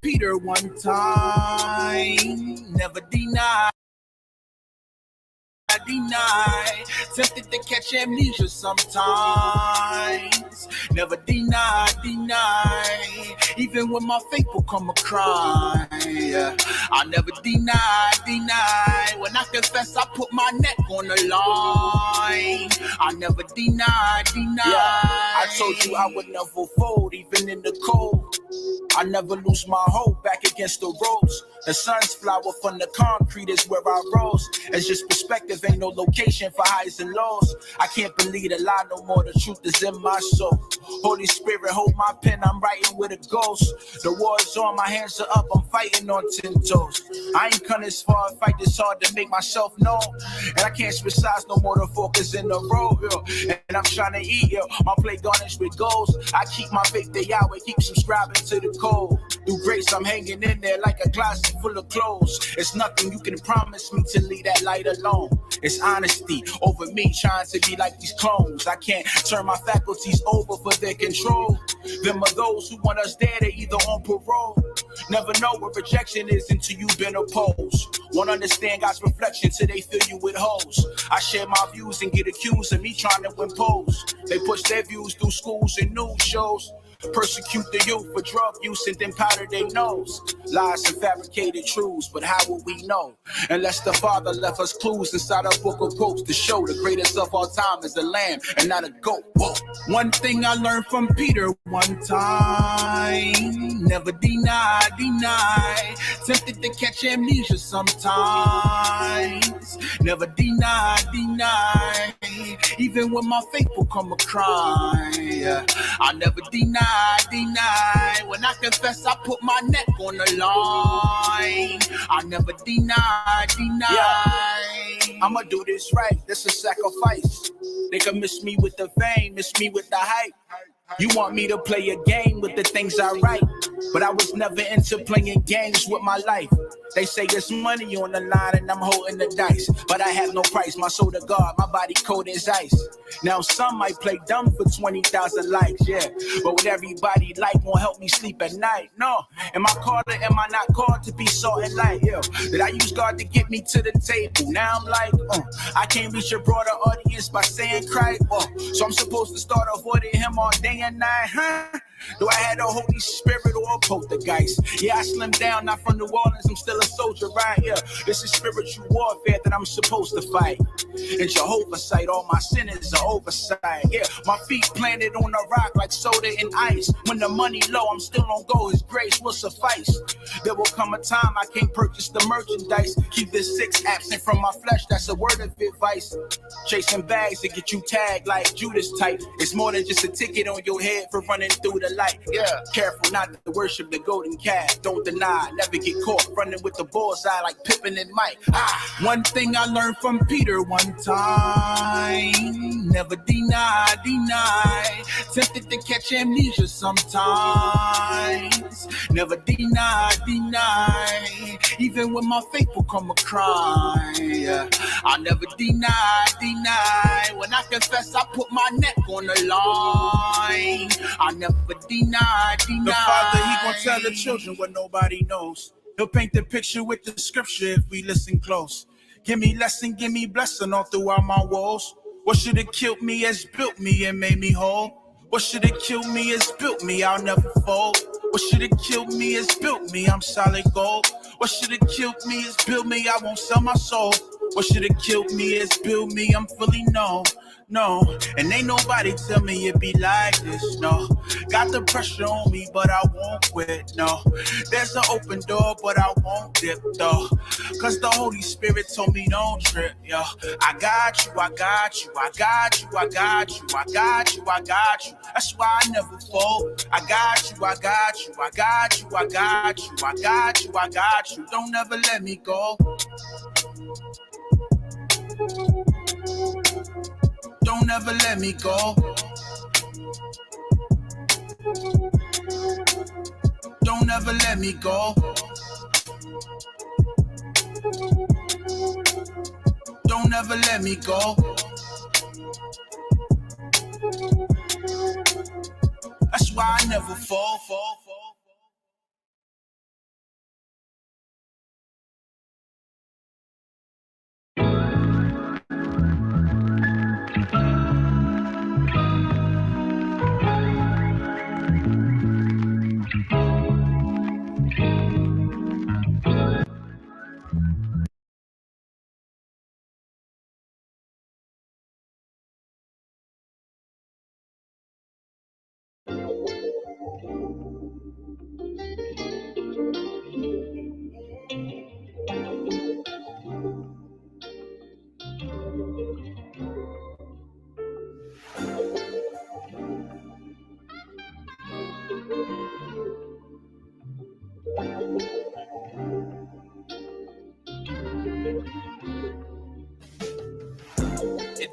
Peter one time, never deny. Tempted to catch amnesia sometimes, never deny. Even when my faith will come a cry, I never deny. When I confess, I put my neck on the line. I never deny. I told you I would never fold, even in the cold. I never lose my hope back against the ropes. The sun's flower from the concrete is where I rose. It's just perspective, ain't no location for highs and lows. I can't believe the lie no more, the truth is in my soul. Holy Spirit, hold my pen, I'm writing with a ghost. The war is on, my hands are up, I'm fighting on 10 toes. I ain't come this far, fight this hard to make myself known. And I can't switch sides no more, the focus in the road, yo. And I'm trying to eat, yo. My plate garnished with goals. I keep my faith day out and keep subscribing to the code. Through grace, I'm hanging in there like a closet full of clothes. It's nothing you can promise me to leave that light alone. It's honesty over me trying to be like these clones. I can't turn my faculties over for their control. Them are those who want us dead, they're either on parole. Never know what rejection is until you've been opposed. Won't understand God's reflection till they fill you with holes. I share my views and get accused of me trying to impose. They push their views through schools and news shows. Persecute the youth for drug use and then powder their nose. Lies and fabricated truths, but how will we know? Unless the Father left us clues inside a book of quotes to show the greatest of all time is a lamb and not a goat. Whoa. One thing I learned from Peter one time, never deny. Tempted to catch amnesia sometimes, never deny. Even when my faith will come a cry, I never deny. When I confess, I put my neck on the line. I never deny. I'ma do this right, this is sacrifice. They can miss me with the fame, miss me with the hype. You want me to play a game with the things I write, but I was never into playing games with my life. They say there's money on the line and I'm holding the dice, but I have no price, my soul to God, my body cold as ice. Now some might play dumb for 20,000 likes, yeah, but what everybody like won't help me sleep at night. No, am I called or am I not called to be salt and light? Yeah, did I use God to get me to the table? Now I'm like, I can't reach a broader audience by saying Christ, so I'm supposed to start avoiding him all day and night, huh? Do I have the Holy Spirit or a poltergeist? Yeah, I slimmed down, not from New Orleans, I'm still a soldier, right? Yeah, this is spiritual warfare that I'm supposed to fight. In Jehovah's sight, all my sinners are oversight. Yeah, my feet planted on a rock like soda and ice. When the money low, I'm still on go, his grace will suffice. There will come a time I can't purchase the merchandise. Keep the 6 absent from my flesh, that's a word of advice. Chasing bags to get you tagged like Judas type. It's more than just a ticket on your head for running through the light. Yeah, careful not to worship the golden calf. Don't deny, never get caught running with the bullseye like Pippin and Mike. One thing I learned from Peter one time, never deny. Tempted to catch amnesia sometimes, never deny. Even when my faith will come a cry, I never deny. When I confess, I put my neck on the line. I never deny. The Father, he gon' tell the children what nobody knows. He'll paint the picture with the scripture if we listen close. Give me lesson, give me blessing all throughout my woes. What should have killed me has built me and made me whole. What should have killed me has built me, I'll never fold. What should have killed me has built me, I'm solid gold. What should have killed me has built me, I won't sell my soul. What should have killed me has built me, I'm fully known. No, and ain't nobody tell me it be like this, no. Got the pressure on me, but I won't quit, no. There's an open door, but I won't dip, though. Cause the Holy Spirit told me don't trip, yo. I got you. That's why I never fold. I got you. Don't ever let me go. Don't ever let me go. Don't ever let me go. Don't ever let me go. That's why I never fall.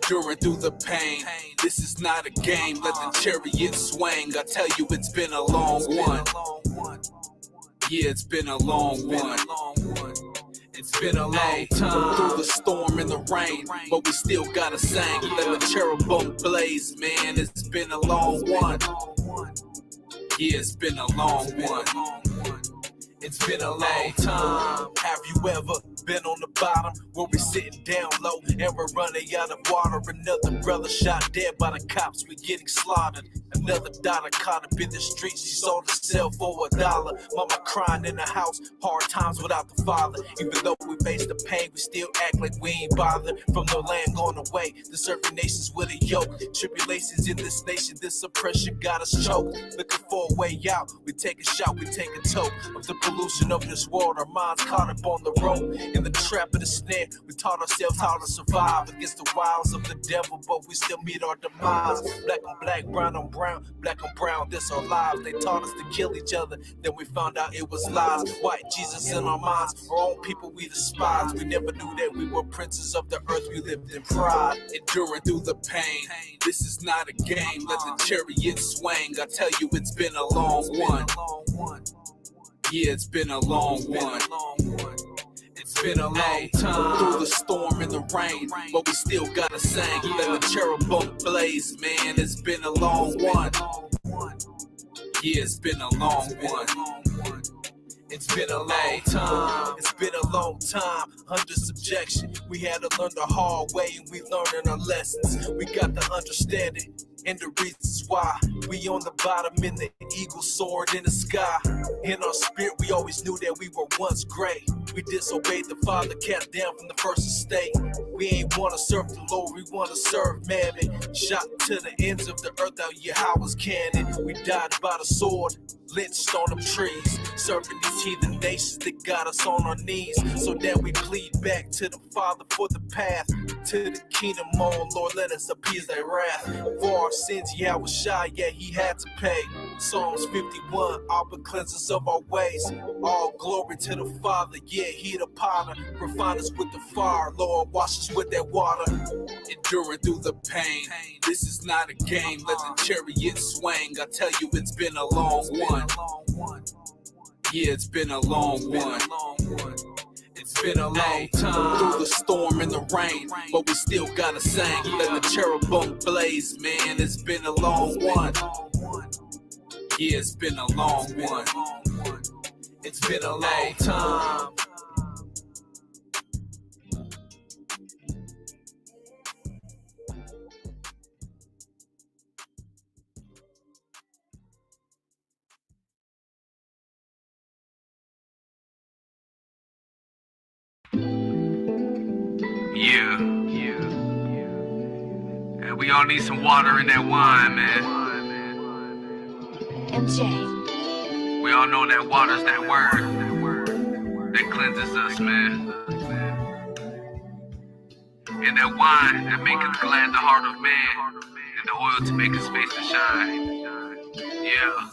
enduring through the pain. This is not a game, let the chariot swing. I tell you, it's been a long one. Yeah, it's been a long one. It's been a long time through the storm and the rain, but we still gotta sing. Let the cherubim blaze, man. It's been a long one. Yeah, it's been a long one. It's been a long time. Have you ever been on the bottom where we sitting down low and we're running out of water? Another brother shot dead by the cops, we getting slaughtered. Another daughter caught up in the streets, she sold herself for $1. Mama crying in the house, hard times without the father. Even though we face the pain, we still act like we ain't bothered. From the land gone away, to serving nations with a yoke. Tribulations in this nation, this oppression got us choked. Looking for a way out, we take a shot, we take a toke of the pollution of this world. Our minds caught up on the road, in the trap of the snare. We taught ourselves how to survive against the wiles of the devil, but we still meet our demise. Black on black, brown on brown, black on brown, this our lives. They taught us to kill each other, then we found out it was lies. White Jesus in our minds, our own people we despise. We never knew that we were princes of the earth, we lived in pride. Enduring through the pain, this is not a game, let the chariot swing. I tell you, it's been a long one. Yeah, it's been a long one. It's been a long time through the storm and the rain, but we still gotta sing. Let the cherubim blaze, man. It's been a long one. Yeah, it's been a long one. It's been a long time. It's been a long time under subjection. We had to learn the hard way, and we learning our lessons. We got to understand it and the reasons why we on the bottom in the eagle soared in the sky. In our spirit, we always knew that we were once great. We disobeyed the Father, cast down from the first estate. We ain't want to serve the Lord, we want to serve mammon. Shot to the ends of the earth out Yahweh's cannon. We died by the sword, lynched on them trees, serving these heathen nations that got us on our knees, so that we plead back to the Father for the path to the kingdom. On Lord, let us appease thy wrath. For our sins, Yahweh shy, yeah, he had to pay. Psalms 51, all but cleanse us of our ways. All glory to the Father, yeah, he the potter. Refine us with the fire, Lord, wash us with that water. Enduring through the pain, this is not a game, let the chariot swing. I tell you, it's been a long one. Yeah, it's been a long one. It's been a long time through the storm and the rain, but we still gotta sing. Let the cherubim blaze, man. It's been a long one. Yeah, it's been a long one. It's been a long time. Yeah. And we all need some water in that wine, man. MJ. We all know that water's that word that cleanses us, man. And that wine that maketh glad the heart of man, and the oil to make his face to shine. Yeah.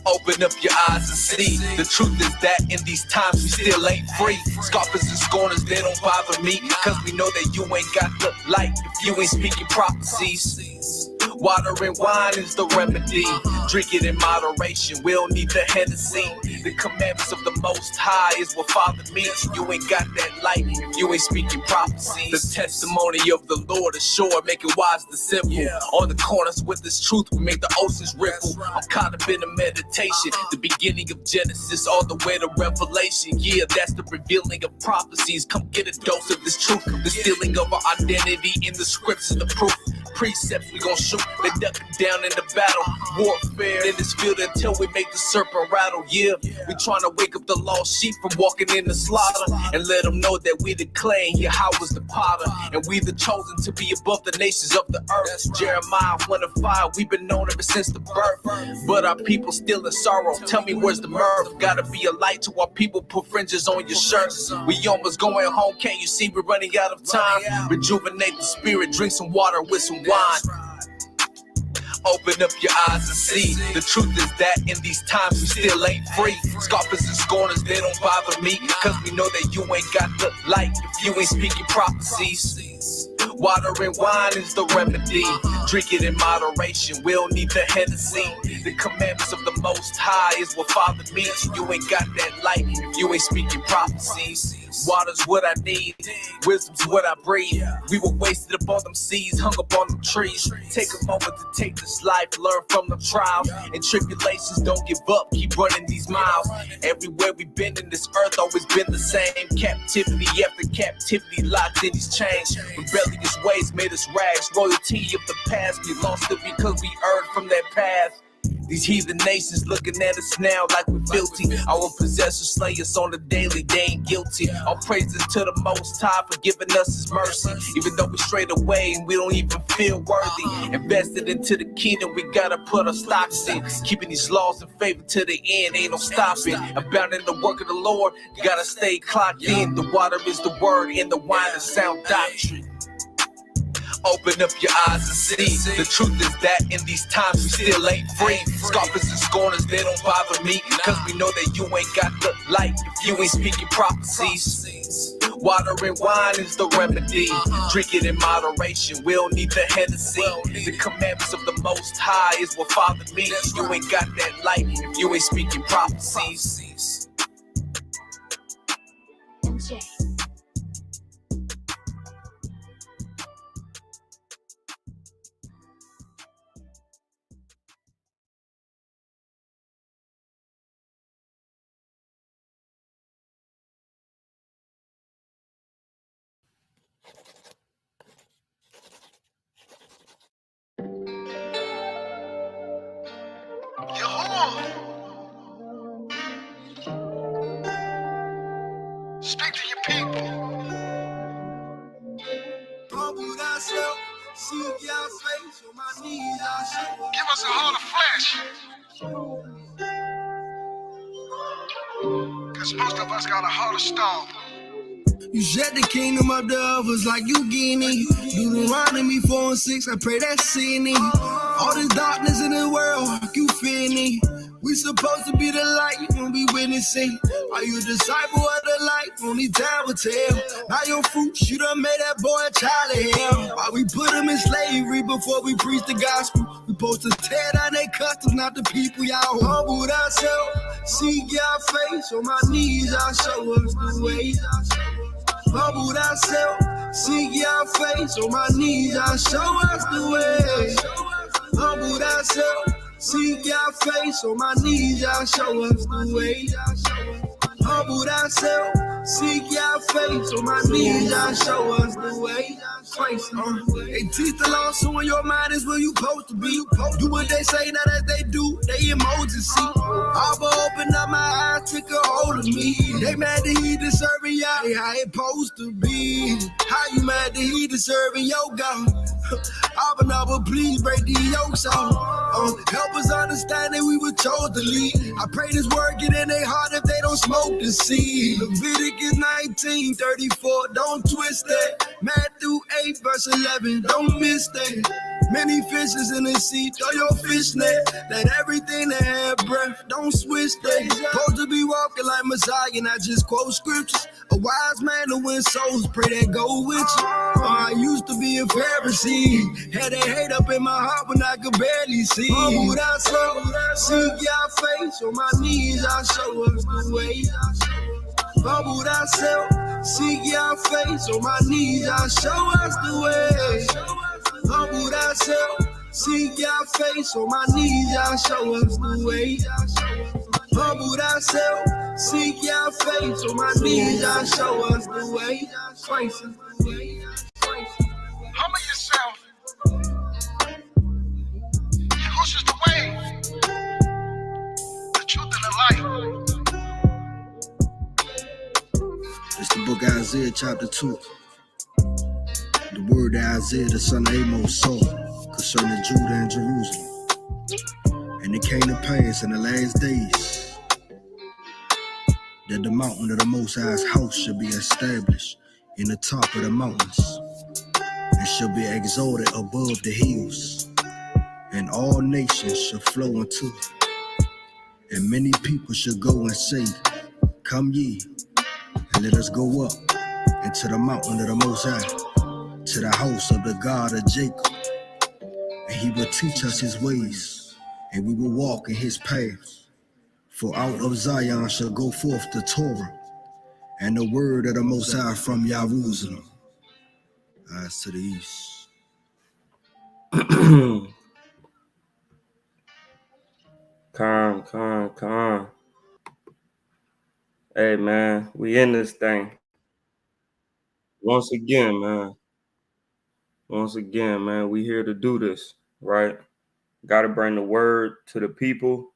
Open up your eyes and see. The truth is that in these times we still ain't free. Scoffers and scorners, they don't bother me, cause we know that you ain't got the light if you ain't speaking prophecies. Water and wine is the remedy. Drink it in moderation, we don't need the Hennessy. The commandments of the Most High is what Father means. You ain't got that light if you ain't speaking prophecies. The testimony of the Lord is sure, making wise the simple. On the corners with this truth, we make the oceans ripple. I'm caught up in a meditation, the beginning of Genesis all the way to Revelation. Yeah, that's the revealing of prophecies. Come get a dose of this truth. The stealing of our identity in the scripts is the proof. Precepts we gon' shoot, they ducking down in the battle. Warfare in this field until we make the serpent rattle. Yeah, we tryna wake up the lost sheep from walking in the slaughter, and let them know that we the clay, Yahweh's the potter, and we the chosen to be above the nations of the earth. Jeremiah 1:5, we've been known ever since the birth, but our people still in sorrow. Tell me where's the mirth? Gotta be a light to our people, put fringes on your shirts. We almost going home, can't you see we're running out of time? Rejuvenate the spirit, drink some water with some wine. Open up your eyes and see. The truth is that in these times we still ain't free. Scoffers and scorners, they don't bother me, cause we know that you ain't got the light if you ain't speaking prophecies. Water and wine is the remedy. Drink it in moderation, we don't need the Hennessy. The commandments of the Most High is what Father means. You ain't got that light if you ain't speaking prophecies. Water's what I need, wisdom's what I breathe. We were wasted upon them seas, hung upon them trees. Take a moment to take this life, learn from the trials and tribulations. Don't give up, keep running these miles. Everywhere we've been in this earth, always been the same. Captivity after captivity, locked in these chains. Rebellious ways made us rags. Royalty of the past, we lost it because we erred from that path. These heathen nations looking at us now like we're filthy. Our possessors slay us on the daily, they ain't guilty. All praises to the Most High for giving us His mercy. Even though we strayed away and we don't even feel worthy. Invested into the kingdom, we gotta put our stocks in. Keeping these laws in favor to the end, ain't no stopping. Abounding the work of the Lord, gotta stay clocked in. The water is the word and the wine is sound doctrine. Open up your eyes and see. The truth is that in these times we still ain't free. Scoffers and scorners, they don't bother me, cause we know that you ain't got the light if you ain't speaking prophecies. Water and wine is the remedy. Drink it in moderation, we don't need the Hennessy. The commandments of the Most High is what Father means. You ain't got that light if you ain't speaking prophecies. MJ. Speak to your people. Humble thyself, seek your face, on my knees I show. Give us a heart of flesh. Cause most of us got a heart of stone. You set the kingdom up to others like you guinea. Deuteronomy 4:6, I pray that's sinning. All this darkness in the world, you feeling. We supposed to be the light when we witnessing. Are you a disciple of the light? Only time will tell. By your fruits, you done made that boy a child of hell. Why we put him in slavery before we preach the gospel? We supposed to tear down their customs, not the people. Y'all humble ourselves, seek your face. On my knees, I'll show us the way. Humble thyself, seek your face. On my knees, I'll show us the way. Humble thyself, seek your face. On my knees, I'll show us the way. Humble thyself, seek your face. On my knees, I'll show us the way. They teach the law, so in your mind is where you supposed to be. Do what they say, not as they do, they emojis see. I'ma open up my eyes, take a hold of me. They mad that he deserving y'all, they how it supposed to be. How you mad that he deserving your God? Open up, but please break the yokes off. Help us understand that we were chosen to lead. I pray this word get in their heart if they don't smoke the seed. Leviticus 19:34, don't twist that. Matthew 8:11, don't miss that. Many fishes in the sea, throw your fish net. Let everything that have breath, don't switch that. Supposed to be walking like Messiah, not just quote scriptures. A wise man to win souls, pray that go with you. I used to be a Pharisee, had that hate up in my heart when I could barely see. Humble thyself, seek your face. On my knees, I'll show us the way. Humble thyself, seek your face. On my knees, I'll show us the way. Humble thyself, seek your face. On my knees, I'll show us the way. Humble thyself, seek your face. On my knees, I'll show us the way. Humble yourself. Yahushua's the way, the truth, and the light. It's the book of Isaiah chapter 2. The word that Isaiah the son of Amos saw concerning Judah and Jerusalem. And it came to pass in the last days that the mountain of the Most High's house shall be established in the top of the mountains, and shall be exalted above the hills, and all nations shall flow into it. And many people shall go and say, Come ye, and let us go up into the mountain of the Most High, to the house of the God of Jacob, and he will teach us his ways, and we will walk in his paths. For out of Zion shall go forth the Torah, and the word of the Most High from Jerusalem. Eyes to the east. Calm. Hey, man, we in this thing. Once again, man, we here to do this, right? Got to bring the word to the people,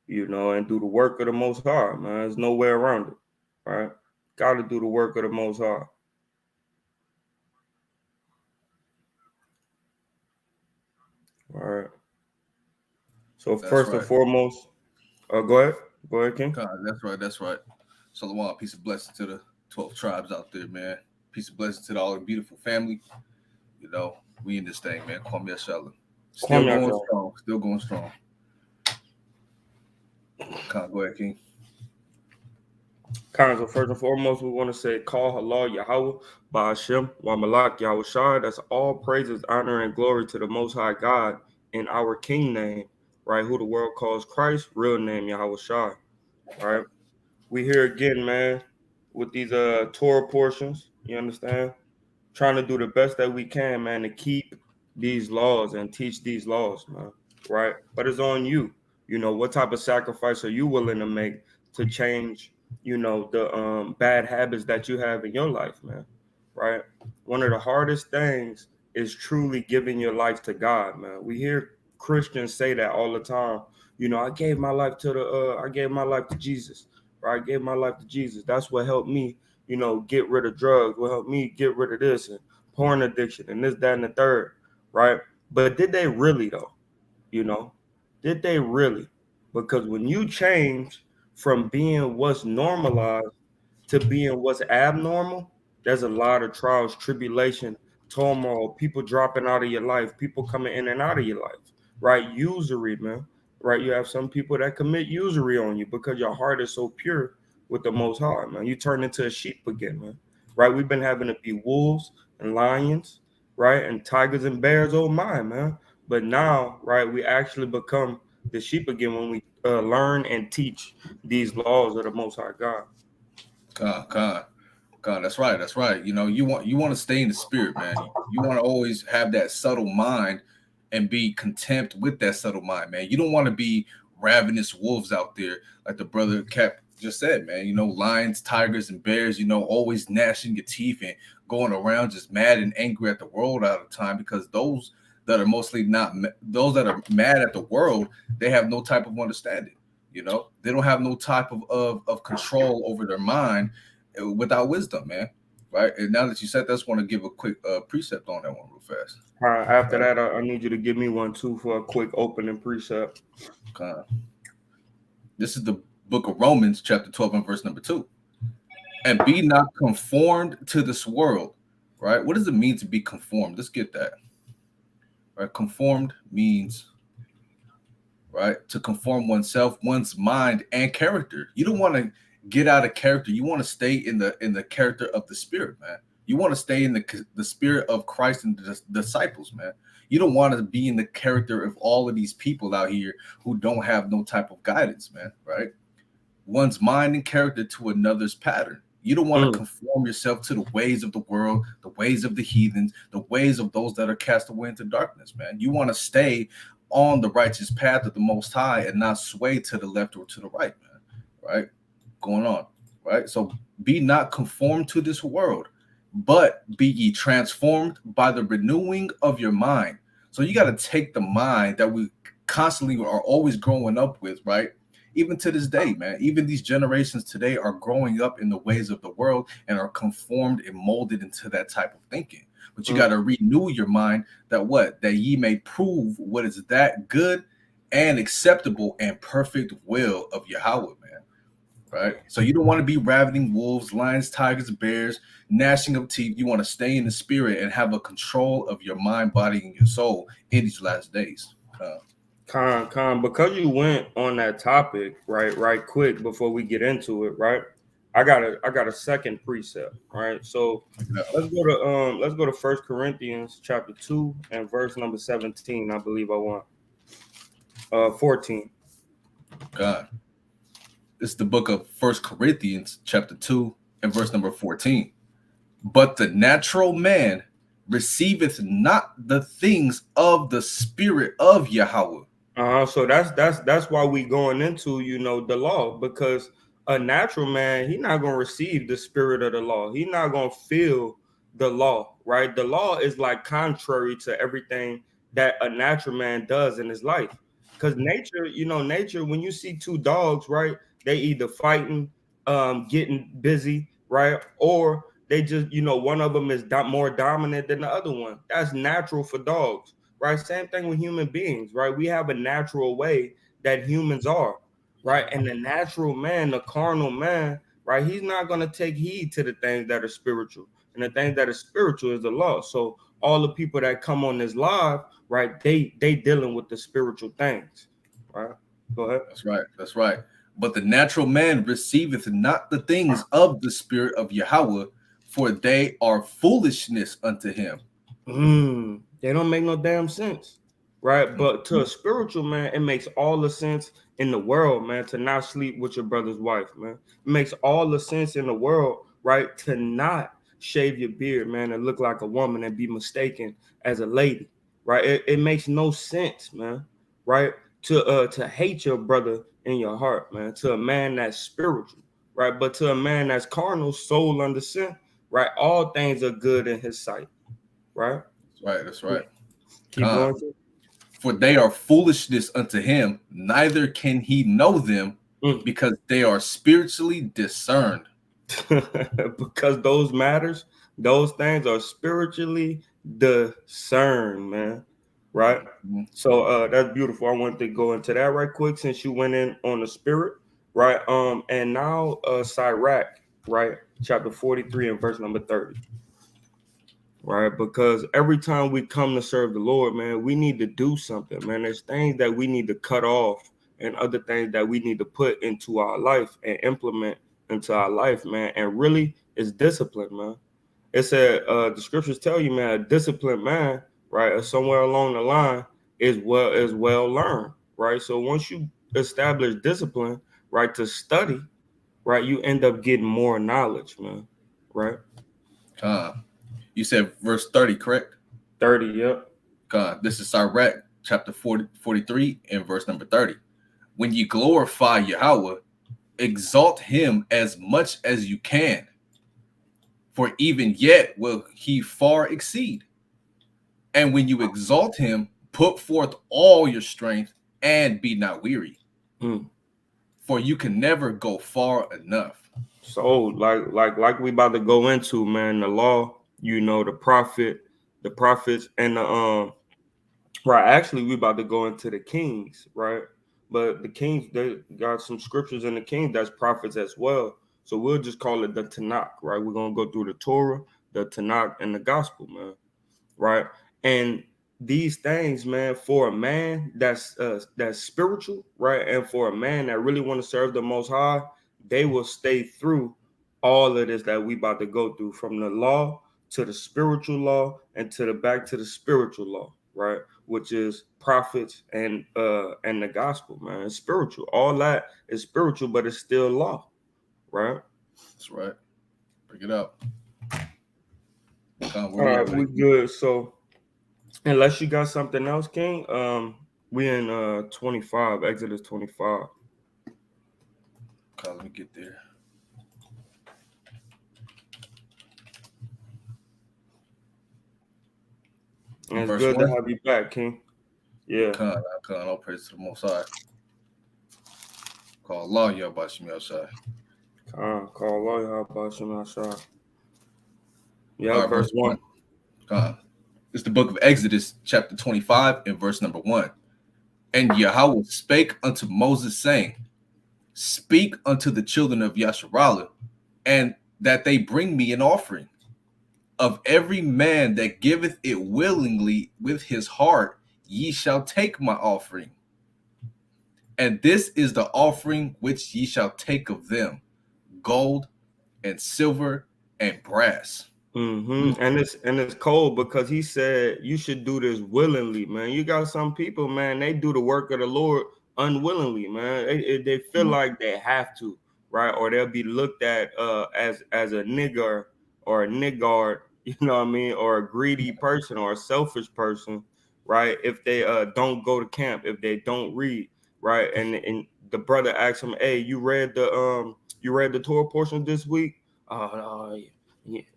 and do the work of the Most High, man. There's no way around it, right? Got to do the work of the Most High. All right. So first and foremost, go ahead, King. That's right. Shalom, peace and blessing to the 12 tribes out there, man. Peace and blessing to all the beautiful family. We in this thing, man. Call me a Shalom. Still going strong. Go ahead, King. So first and foremost, we want to say, call halal Yahweh, Ba'ashem, wa Malak Yahweh Shai. That's all praises, honor, and glory to the Most High God in our King name, right? Who the world calls Christ, real name Yahweh Shai, right? We here again, man, with these Torah portions. You understand? Trying to do the best that we can, man, to keep these laws and teach these laws, man, right? But it's on you. What type of sacrifice are you willing to make to change, the bad habits that you have in your life, man, right? One of the hardest things is truly giving your life to God, man. We hear Christians say that all the time. I gave my life to Jesus, right? I gave my life to Jesus. That's what helped me, get rid of drugs, what helped me get rid of this and porn addiction and this, that, and the third, right? But did they really though? Did they really? Because when you change from being what's normalized to being what's abnormal, there's a lot of trials, tribulation, turmoil, people dropping out of your life, people coming in and out of your life, right? Usury, man, right? You have some people that commit usury on you because your heart is so pure with the Most High, man. You turn into a sheep again, man, right? We've been having to be wolves and lions, right? And tigers and bears, oh my, man. But now, right, we actually become the sheep again when we learn and teach these laws of the Most High God. God, that's right. You want to stay in the spirit, man. You want to always have that subtle mind and be content with that subtle mind, man. You don't want to be ravenous wolves out there, like the brother Cap just said, man. Lions, tigers, and bears, always gnashing your teeth and going around just mad and angry at the world all the time, because those that are mostly not those that are mad at the world, they have no type of understanding. They don't have no type of control over their mind without wisdom, man. Right. And now that you said that, I just want to give a quick precept on that one real fast. After that, I need you to give me one too for a quick opening precept. This is the book of Romans, chapter 12 and verse number 2. And be not conformed to this world. Right. What does it mean to be conformed? Let's get that. Right. Conformed means, right, to conform oneself, one's mind and character. You don't want to get out of character. You want to stay in the character of the Spirit, man. You want to stay in the spirit of Christ and the disciples, man. You don't want to be in the character of all of these people out here who don't have no type of guidance, man, right? One's mind and character to another's pattern. You don't want to conform yourself to the ways of the world, the ways of the heathens, the ways of those that are cast away into darkness, man. You want to stay on the righteous path of the Most High and not sway to the left or to the right, man, right? Going on, right? So be not conformed to this world, but be ye transformed by the renewing of your mind. So you got to take the mind that we constantly are always growing up with, right? Even to this day, man, even these generations today are growing up in the ways of the world and are conformed and molded into that type of thinking. But you got to renew your mind that ye may prove what is that good and acceptable and perfect will of Yahweh, man. Right. So you don't want to be ravening wolves, lions, tigers, bears, gnashing of teeth. You want to stay in the spirit and have a control of your mind, body, and your soul in these last days. Because you went on that topic, right quick before we get into it, right? I got a second precept, right? So let's go to 1 Corinthians chapter 2 and verse number 17. I believe I want 14. God. It's the book of 1 Corinthians chapter 2 and verse number 14. But the natural man receiveth not the things of the spirit of Yahweh. So that's why we going into, you know, the law, because a natural man, he not gonna receive the spirit of the law. He not gonna feel the law, right? The law is like contrary to everything that a natural man does in his life. Because nature, you know, nature, when you see two dogs, right, they either fighting, getting busy, right, or they just, you know, one of them is more dominant than the other one. That's natural for dogs, right? Same thing with human beings, right? We have a natural way that humans are, right? And the natural man, the carnal man, right, he's not going to take heed to the things that are spiritual. And the thing that is spiritual is the law. So all the people that come on this live, right, they dealing with the spiritual things, right? Go ahead. That's right. That's right. But the natural man receiveth not the things of the spirit of Yahweh, for they are foolishness unto him. They don't make no damn sense, right? But to a spiritual man, it makes all the sense in the world, man, to not sleep with your brother's wife, man. It makes all the sense in the world, right, to not shave your beard, man, and look like a woman and be mistaken as a lady, right? It makes no sense, man, right? To hate your brother in your heart, man, to a man that's spiritual, right? But to a man that's carnal, soul under sin, right? All things are good in his sight, right? That's right. That's right. Keep going. For they are foolishness unto him, neither can he know them, because they are spiritually discerned. Because those matters, those things are spiritually discerned, man. Right? So that's beautiful. I wanted to go into that right quick since you went in on the spirit, right? And now Sirach, right? Chapter 43 and verse number 30. Right, because every time we come to serve the Lord, man, we need to do something, man. There's things that we need to cut off and other things that we need to put into our life and implement into our life, man. And really, it's discipline, man. It said the scriptures tell you, man, a disciplined man, right, or somewhere along the line is well learned, right? So once you establish discipline, right, to study, right, you end up getting more knowledge, man. Right? You said verse 30, correct? 30, yep. God, this is Sirach, chapter 43 and verse number 30. When you glorify Yahweh, exalt him as much as you can, for even yet will he far exceed. And when you exalt him, put forth all your strength and be not weary. For you can never go far enough. So like we about to go into, man, the law, you know, the prophets and the right, actually we about to go into the kings, right? But the kings, they got some scriptures in the kings that's prophets as well. So we'll just call it the Tanakh, right? We're gonna go through the Torah, the Tanakh, and the gospel, man. Right. And these things, man, for a man that's spiritual, right, and for a man that really want to serve the Most High, they will stay through all of this that we about to go through, from the law to the spiritual law and to the back to the spiritual law, right, which is prophets and the gospel, man. It's spiritual. All that is spiritual, but it's still law, right? That's right. Bring it up. All right, we good. So unless you got something else, King, we in 25, Exodus 25. Let me get there. And it's good to have you back, King. Yeah. All praise to the Most High. Call Allah Yahbashim outside. Call Allah Yahbashim outside. Yeah, verse 1. It's the book of Exodus, chapter 25, and verse number 1. And Yahweh spake unto Moses, saying, Speak unto the children of Yasharallah, and that they bring me an offering. Of every man that giveth it willingly with his heart, ye shall take my offering. And this is the offering which ye shall take of them: gold, and silver and brass. And it's cold because he said you should do this willingly, man. You got some people, man, they do the work of the Lord unwillingly, man. They feel like they have to, right? Or they'll be looked at as a nigger or a niggard, you know what I mean, or a greedy person or a selfish person, right? If they don't go to camp, if they don't read, right? And the brother asked him, "Hey, you read the Torah portion this week?" Yeah.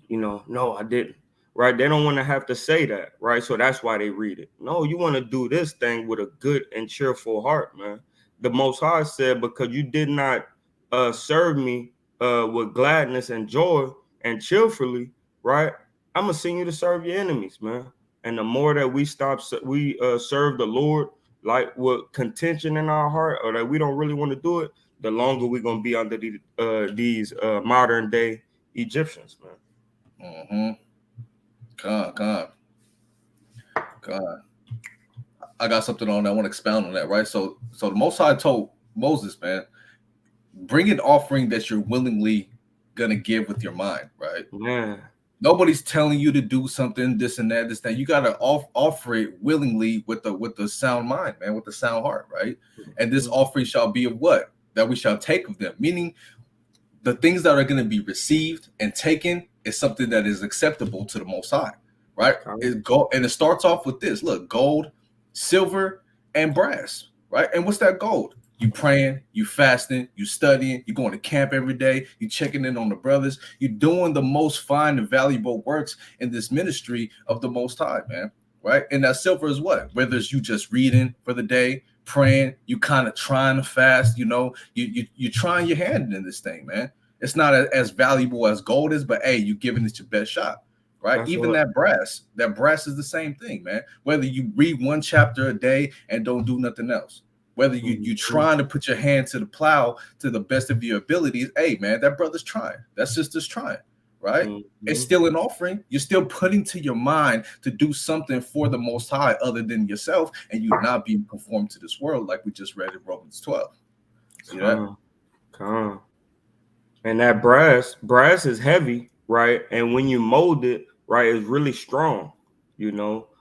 No, I didn't. Right? They don't want to have to say that, right? So that's why they read it. No, you want to do this thing with a good and cheerful heart, man. The Most High said, because you did not serve me with gladness and joy and cheerfully, right? I'm gonna send you to serve your enemies, man. And the more that we serve the Lord, like with contention in our heart, or that we don't really want to do it, the longer we're gonna be under these modern day Egyptians, man. God. I got something on that. I want to expound on that, right? So the Most High told Moses, man, bring an offering that you're willingly gonna give with your mind, right? Yeah. Nobody's telling you to do something, this and that, this that. You gotta offer it willingly with the sound mind, man, with the sound heart, right? And this offering shall be of what? That we shall take of them, meaning the things that are going to be received and taken is something that is acceptable to the Most High, right? It starts off with this: look, gold, silver, and brass, right? And what's that gold? You praying, you fasting, you studying, you going to camp every day, you checking in on the brothers, you doing the most fine and valuable works in this ministry of the Most High, man, right? And that silver is what? Whether it's you just reading for the day, praying, you kind of trying to fast, you trying your hand in this thing, man. It's not as valuable as gold is, but hey, you giving it your best shot, right? That's even that brass is the same thing, man. Whether you read one chapter a day and don't do nothing else, whether you trying to put your hand to the plow to the best of your abilities, hey, man, that brother's trying, that sister's trying, right? It's still an offering. You're still putting to your mind to do something for the Most High other than yourself, and you not being conformed to this world, like we just read in Romans 12. See that? And that brass is heavy, right? And when you mold it, right, it's really strong.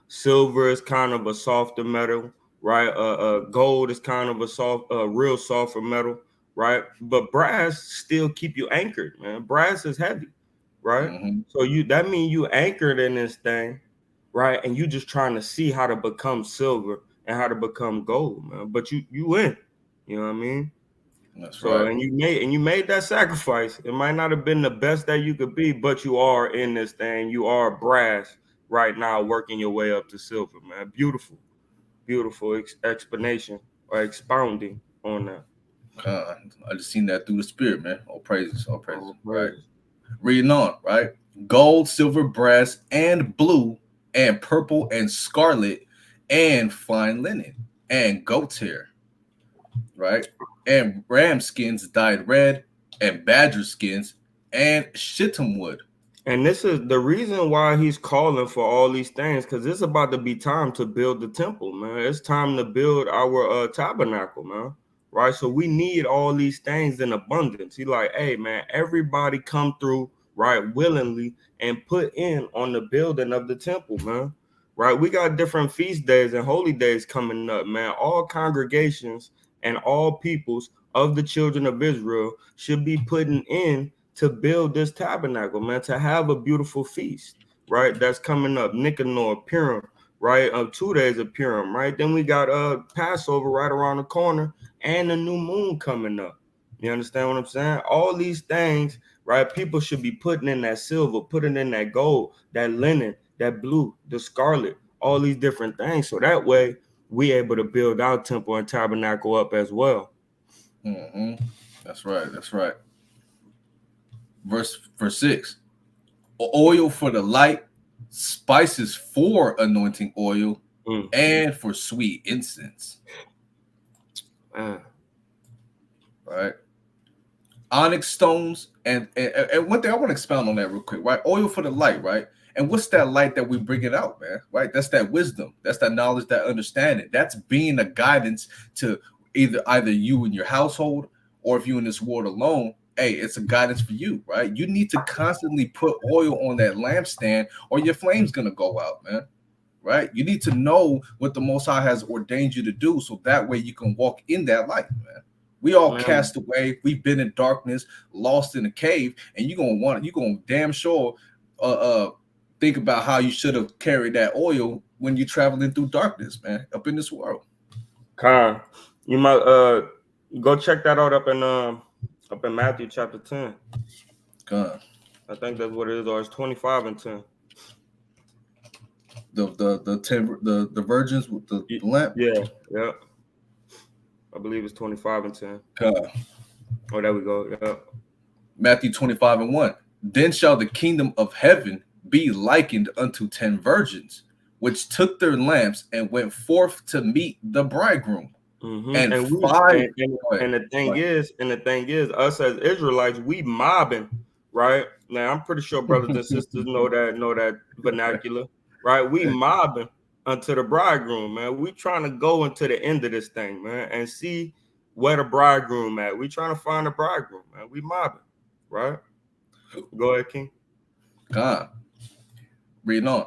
Silver is kind of a softer metal, right? Gold is kind of a real softer metal, right? But brass still keep you anchored, man. Brass is heavy, right? So that means you anchored in this thing, right? And you just trying to see how to become silver and how to become gold, man. But you in, you know what I mean? That's right. And you made that sacrifice. It might not have been the best that you could be, but you are in this thing. You are brass right now, working your way up to silver, man. Beautiful explanation or expounding on that. I just seen that through the spirit, man. All praises. Right. Reading on, right? Gold, silver, brass, and blue, and purple, and scarlet, and fine linen, and goat's hair, right? And ram skins dyed red, and badger skins, and shittim wood. And this is the reason why he's calling for all these things, because it's about to be time to build the temple, man. It's time to build our tabernacle, man. Right? So we need all these things in abundance. He's like, hey, man, everybody come through, right, willingly and put in on the building of the temple, man. Right? We got different feast days and holy days coming up, man. All congregations and all peoples of the children of Israel should be putting in to build this tabernacle, man, to have a beautiful feast, right? That's coming up, Nicanor, Purim, right? 2 days of Purim, right? Then we got Passover right around the corner and the new moon coming up. You understand what I'm saying? All these things, right? People should be putting in that silver, putting in that gold, that linen, that blue, the scarlet, all these different things. So that way we able to build our temple and tabernacle up as well. That's right. Verse 6. Oil for the light, spices for anointing oil, and for sweet incense. Right. Onyx stones and one thing I want to expound on that real quick, right? Oil for the light, right? And what's that light that we bring it out, man? Right? That's that wisdom. That's that knowledge, that understanding. That's being a guidance to either you and your household, or if you in this world alone, hey, it's a guidance for you, right? You need to constantly put oil on that lampstand or your flame's gonna go out, man. Right? You need to know what the Most High has ordained you to do, so that way you can walk in that light, man. We all cast away. We've been in darkness, lost in a cave, and you're gonna damn sure think about how you should have carried that oil when you're traveling through darkness, man, up in this world. Khan, you might go check that out up in Matthew chapter 10. Khan. I think that's what it is, or it's 25 and 10. The virgins with the lamp. Yeah. I believe it's 25 and 10. Oh, there we go. Yeah. Matthew 25 and 1. Then shall the kingdom of heaven be likened unto 10 virgins, which took their lamps and went forth to meet the bridegroom. Mm-hmm. And the thing is, us as Israelites, we mobbing, right? Now I'm pretty sure brothers and sisters know that vernacular, right? We mobbing unto the bridegroom, man. We trying to go into the end of this thing, man, and see where the bridegroom at. We trying to find the bridegroom, man. We mobbing, right? Go ahead, King. God. Reading on.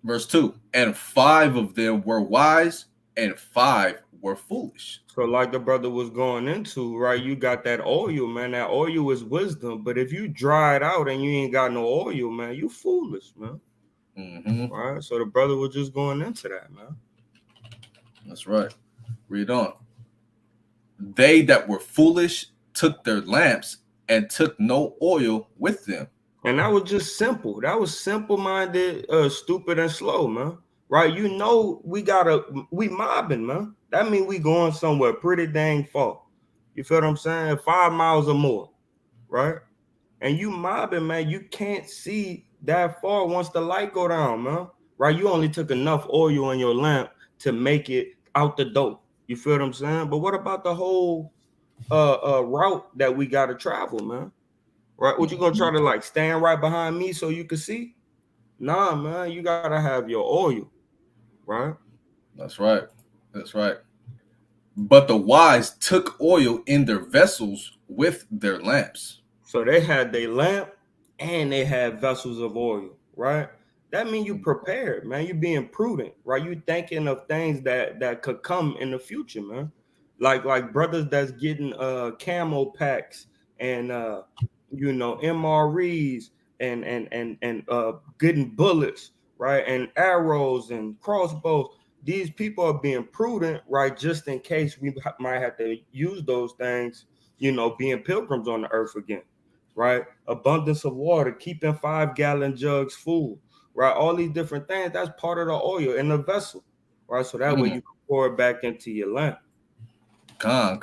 Verse 2. And 5 of them were wise, and 5 were foolish. So like the brother was going into, right? You got that oil, man. That oil is wisdom. But if you dry it out and you ain't got no oil, man, you foolish, man. Mm-hmm. Right. So the brother was just going into that, man. That's right. Read on. They that were foolish took their lamps and took no oil with them. And that was just simple. That was simple-minded, stupid and slow, man. Right? You know, we mobbing, man. That means we going somewhere pretty dang far. You feel what I'm saying? 5 miles or more, right? And you mobbing, man. You can't see that far once the light go down, man. Right? You only took enough oil in your lamp to make it out the door. You feel what I'm saying? But what about the whole route that we got to travel, man? Right? What you gonna try to like stand right behind me so you can see? Nah, man. You gotta have your oil, right? That's right. That's right. But the wise took oil in their vessels with their lamps. So they had their lamp and they had vessels of oil, right? That means you prepared, man. You being prudent, right? You thinking of things that could come in the future, man. Like brothers that's getting camo packs and MREs and getting bullets, right? And arrows and crossbows. These people are being prudent, right? Just in case we might have to use those things, being pilgrims on the earth again, right? Abundance of water, keeping 5-gallon jugs full, right? All these different things, that's part of the oil in the vessel, right? So that way you can pour it back into your lamp. Con.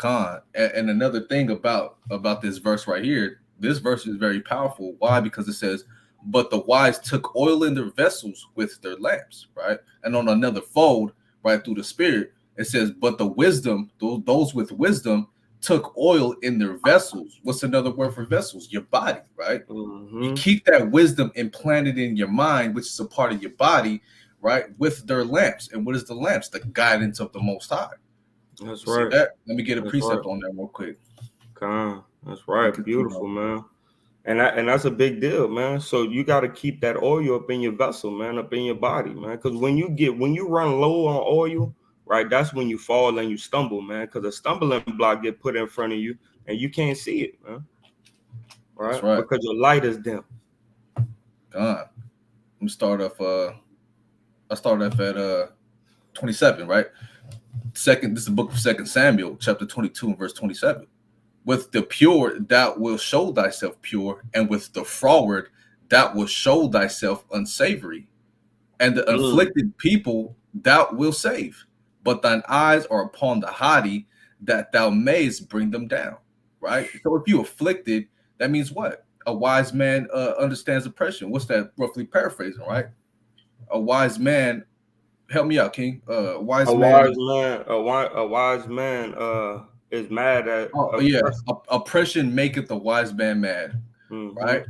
And another thing about this verse right here, this verse is very powerful. Why? Because it says, but the wise took oil in their vessels with their lamps, right? And on another fold, right through the spirit, it says, but the wisdom, those with wisdom took oil in their vessels. What's another word for vessels? Your body, right? Mm-hmm. You keep that wisdom implanted in your mind, which is a part of your body, right? With their lamps. And what is the lamps? The guidance of the Most High. That's See right. that? Let me get a precept on that real quick. That's right. Beautiful, man. And that's a big deal, man. So you got to keep that oil up in your vessel, man, up in your body, man. Because when you run low on oil, right, that's when you fall and you stumble, man. Because a stumbling block get put in front of you and you can't see it, man. Right? That's right. Because your light is dim. God. Let me start off. I start off at 27, right? This is the book of 2 Samuel, chapter 22 and verse 27. With the pure thou wilt show thyself pure, and with the froward thou wilt show thyself unsavory. And the afflicted people thou wilt save, but thine eyes are upon the haughty, that thou mayest bring them down. Right? So if you afflicted, that means what? A wise man understands oppression. What's that roughly paraphrasing, right? A wise man, help me out, King. A wise man is mad at oppression maketh a wise man mad. Mm-hmm. Right?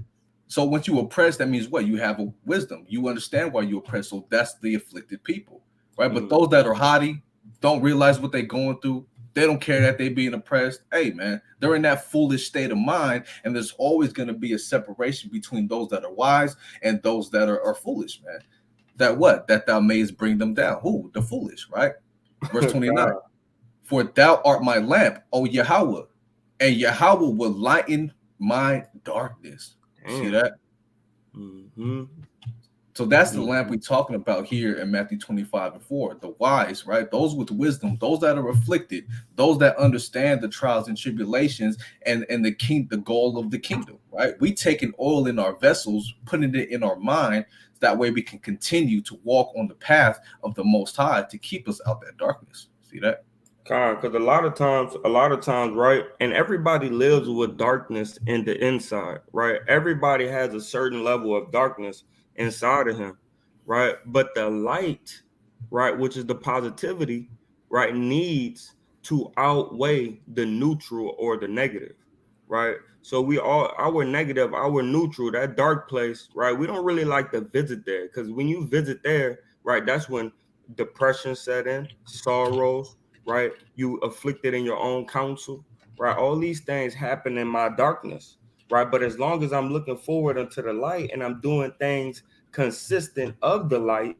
So once you oppress, that means what? You have a wisdom. You understand why you oppress. So that's the afflicted people, right? Mm-hmm. But those that are haughty, don't realize what they're going through, They don't care that they being oppressed. Hey, man, they're in that foolish state of mind, and there's always going to be a separation between those that are wise and those that are foolish, man. That thou mayest bring them down. Who? The foolish, right? Verse 29. For thou art my lamp, O Yahweh, and Yahweh will lighten my darkness. See that? Mm-hmm. So that's the lamp we're talking about here in Matthew 25:4. The wise, right? Those with wisdom, those that are afflicted, those that understand the trials and tribulations and the goal of the kingdom, right? We taking oil in our vessels, putting it in our mind. That way we can continue to walk on the path of the Most High to keep us out that darkness. See that? Because a lot of times, right? And everybody lives with darkness in the inside, right? Everybody has a certain level of darkness inside of him, right? But the light, right, which is the positivity, right, needs to outweigh the neutral or the negative, right? So our negative, our neutral, that dark place, right? We don't really like to visit there, because when you visit there, right, that's when depression set in, sorrows, right? You afflicted in your own counsel, right? All these things happen in my darkness, right? But as long as I'm looking forward unto the light and I'm doing things consistent of the light,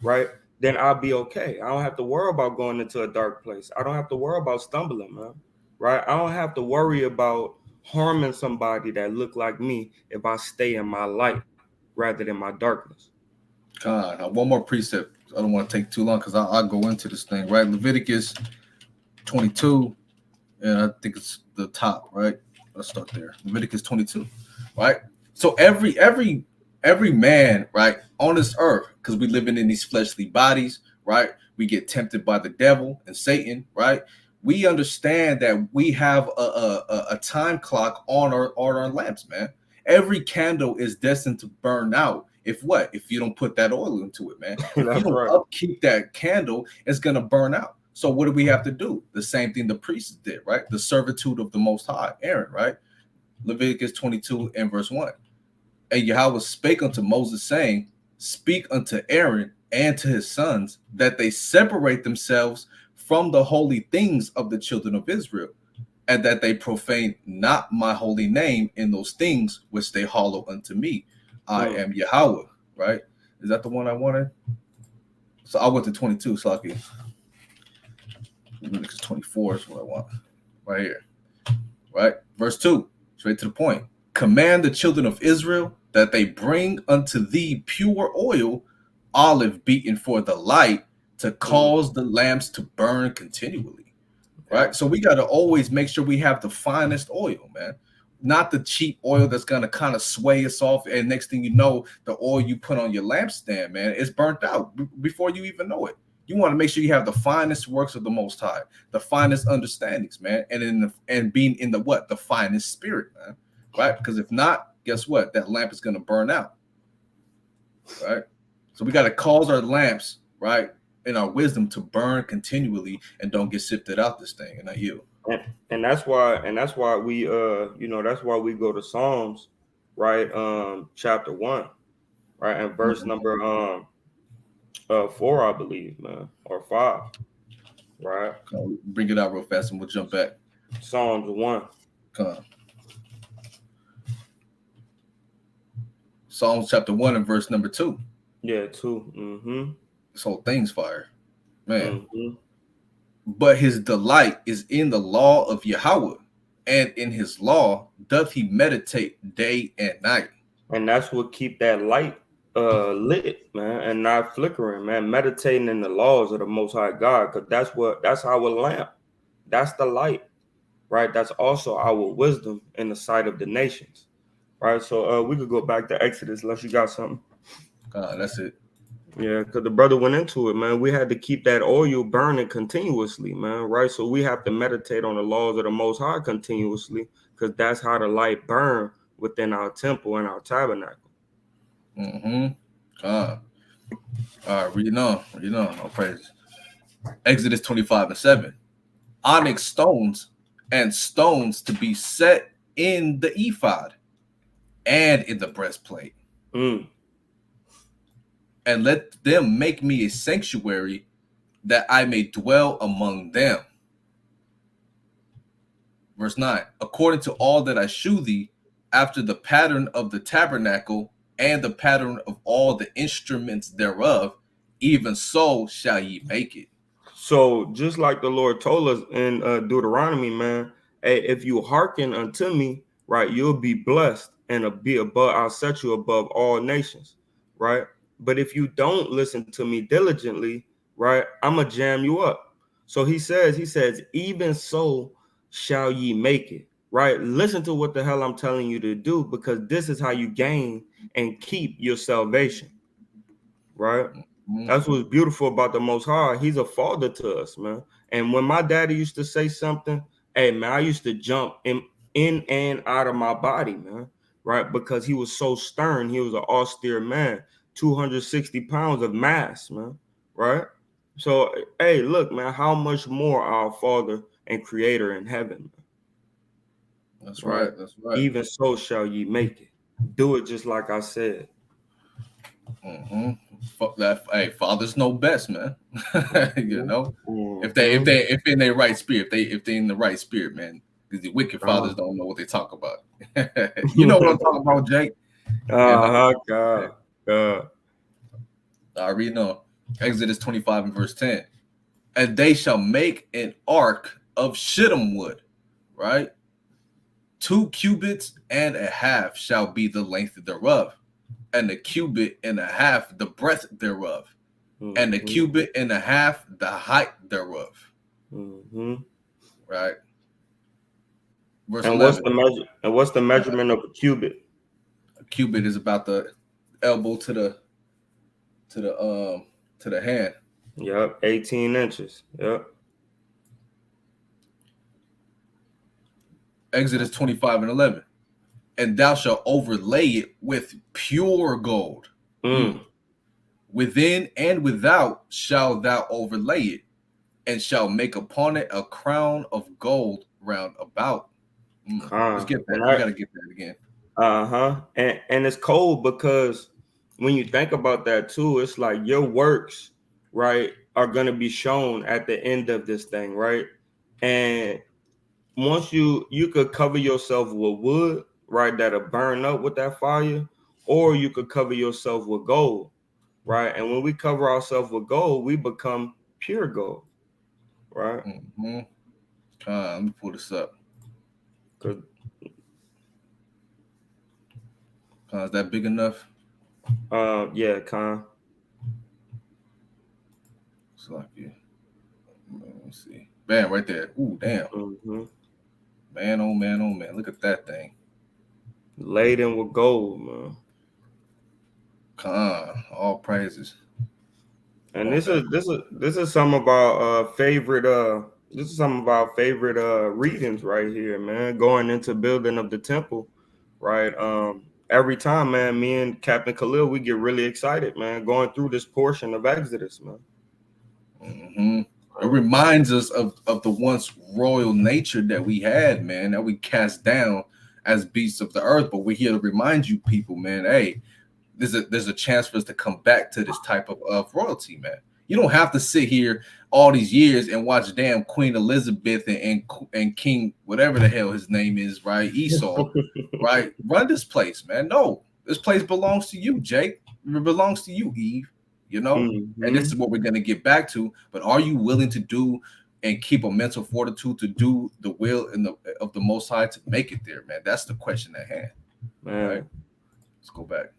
right? Then I'll be okay. I don't have to worry about going into a dark place. I don't have to worry about stumbling, man, right? I don't have to worry about harming somebody that look like me if I stay in my light rather than my darkness. God, one more precept. I don't want to take too long because I'll go into this thing, right? Leviticus 22, and I think it's the top, right? Let's start there. Leviticus 22, right? So every man, right, on this earth, because we living in these fleshly bodies, right? We get tempted by the devil and Satan, right? We understand that we have a time clock on our lamps, man. Every candle is destined to burn out. If you don't put that oil into it, man. If you don't upkeep that candle, it's gonna burn out. So what do we have to do? The same thing the priests did, right? The servitude of the Most High, Aaron, right? Leviticus 22 and verse 1. And Yahweh spake unto Moses, saying, speak unto Aaron and to his sons, that they separate themselves from the holy things of the children of Israel, and that they profane not my holy name in those things which they hallow unto me. I am Yahweh, right? Is that the one I wanted? So I went to 22, Slaki. Leviticus 24 is what I want. Right here. Right? Verse 2, straight to the point. Command the children of Israel that they bring unto thee pure oil, olive beaten for the light, to cause the lamps to burn continually. Right? So we got to always make sure we have the finest oil, man. Not the cheap oil that's going to kind of sway us off. And next thing you know, the oil you put on your lampstand, man, it's burnt out before you even know it. You want to make sure you have the finest works of the Most High, the finest understandings, man, and being in the finest spirit, man, right? Because if not, guess what? That lamp is going to burn out, right? So we got to cause our lamps, right, in our wisdom to burn continually and don't get sifted out this thing. And not you. And that's why we that's why we go to Psalms, right? Chapter 1, right, and verse number 4, I believe, man, or 5, right? Bring it out real fast and we'll jump back. Psalms 1. Come on. Psalms chapter 1 and verse number 2. Yeah, 2. Mm-hmm. This whole thing's fire, man. Mm-hmm. But his delight is in the law of Yahweh, and in his law doth he meditate day and night. And that's what keep that light lit, man, and not flickering, man. Meditating in the laws of the Most High God, because that's our lamp. That's the light, right? That's also our wisdom in the sight of the nations, right? So we could go back to Exodus unless you got something. That's it. Yeah, because the brother went into it, man. We had to keep that oil burning continuously, man, right? So we have to meditate on the laws of the Most High continuously, because that's how the light burn within our temple and our tabernacle. Mm-hmm. All right, reading on. All praise. Exodus 25 and 7. Onyx stones and stones to be set in the ephod and in the breastplate. And let them make me a sanctuary that I may dwell among them. Verse 9, according to all that I shew thee, after the pattern of the tabernacle and the pattern of all the instruments thereof, even so shall ye make it. So just like the Lord told us in Deuteronomy, man, hey, if you hearken unto me, right, you'll be blessed and be above. I'll set you above all nations, right? But if you don't listen to me diligently, right, I'm gonna jam you up. So he says, even so shall ye make it, right? Listen to what the hell I'm telling you to do, because this is how you gain and keep your salvation, right? That's what's beautiful about the Most High. He's a father to us, man. And when my daddy used to say something, hey, man, I used to jump in and out of my body, man, right? Because he was so stern. He was an austere man, 260 pounds of mass, man, right? So, hey, look, man, how much more our Father and Creator in heaven, man? That's right. That's right. Even so shall ye make it. Do it just like I said. Fuck that. Hey, fathers know best, man. You know, if they in their right spirit, if they in the right spirit, man. Because the wicked fathers don't know what they talk about. You know what I'm talking about, Jake? God. I read on Exodus 25 and verse 10. And they shall make an ark of shittim wood, right? 2 cubits and a half shall be the length thereof, and a cubit and a half the breadth thereof, and a cubit and a half the height thereof. Right. Verse and 11. What's the measurement of a cubit? A cubit is about the elbow to the hand. Yep, 18 inches. Yep. Exodus 25 and 11. And thou shalt overlay it with pure gold. Within and without shalt thou overlay it, and shall make upon it a crown of gold round about. Let's get that. We gotta get that again. And it's cold because when you think about that too, it's like your works, right, are gonna be shown at the end of this thing, right? And once you could cover yourself with wood, right, that'll burn up with that fire, or you could cover yourself with gold, right? And when we cover ourselves with gold, we become pure gold, right? Let me pull this up. Is that big enough? Yeah, Con. It's like, yeah. Let me see. Bam, right there. Ooh, damn. Man, oh man, oh man. Look at that thing. Laden with gold, man. All praises. And this is some of our favorite readings right here, man. Going into building of the temple, right? Every time, man, me and Captain Khalil, we get really excited, man, going through this portion of Exodus, man. It reminds us of the once royal nature that we had, man, that we cast down as beasts of the earth. But we're here to remind you people, man, hey, there's a chance for us to come back to this type of royalty, man. You don't have to sit here all these years and watch damn Queen Elizabeth and King whatever the hell his name is, right? Esau, right? Run this place, man. No, this place belongs to you, Jake. It belongs to you, Eve. You know, and this is what we're gonna get back to. But are you willing to do and keep a mental fortitude to do the will of the Most High to make it there, man? That's the question at hand. Man. Right? Let's go back.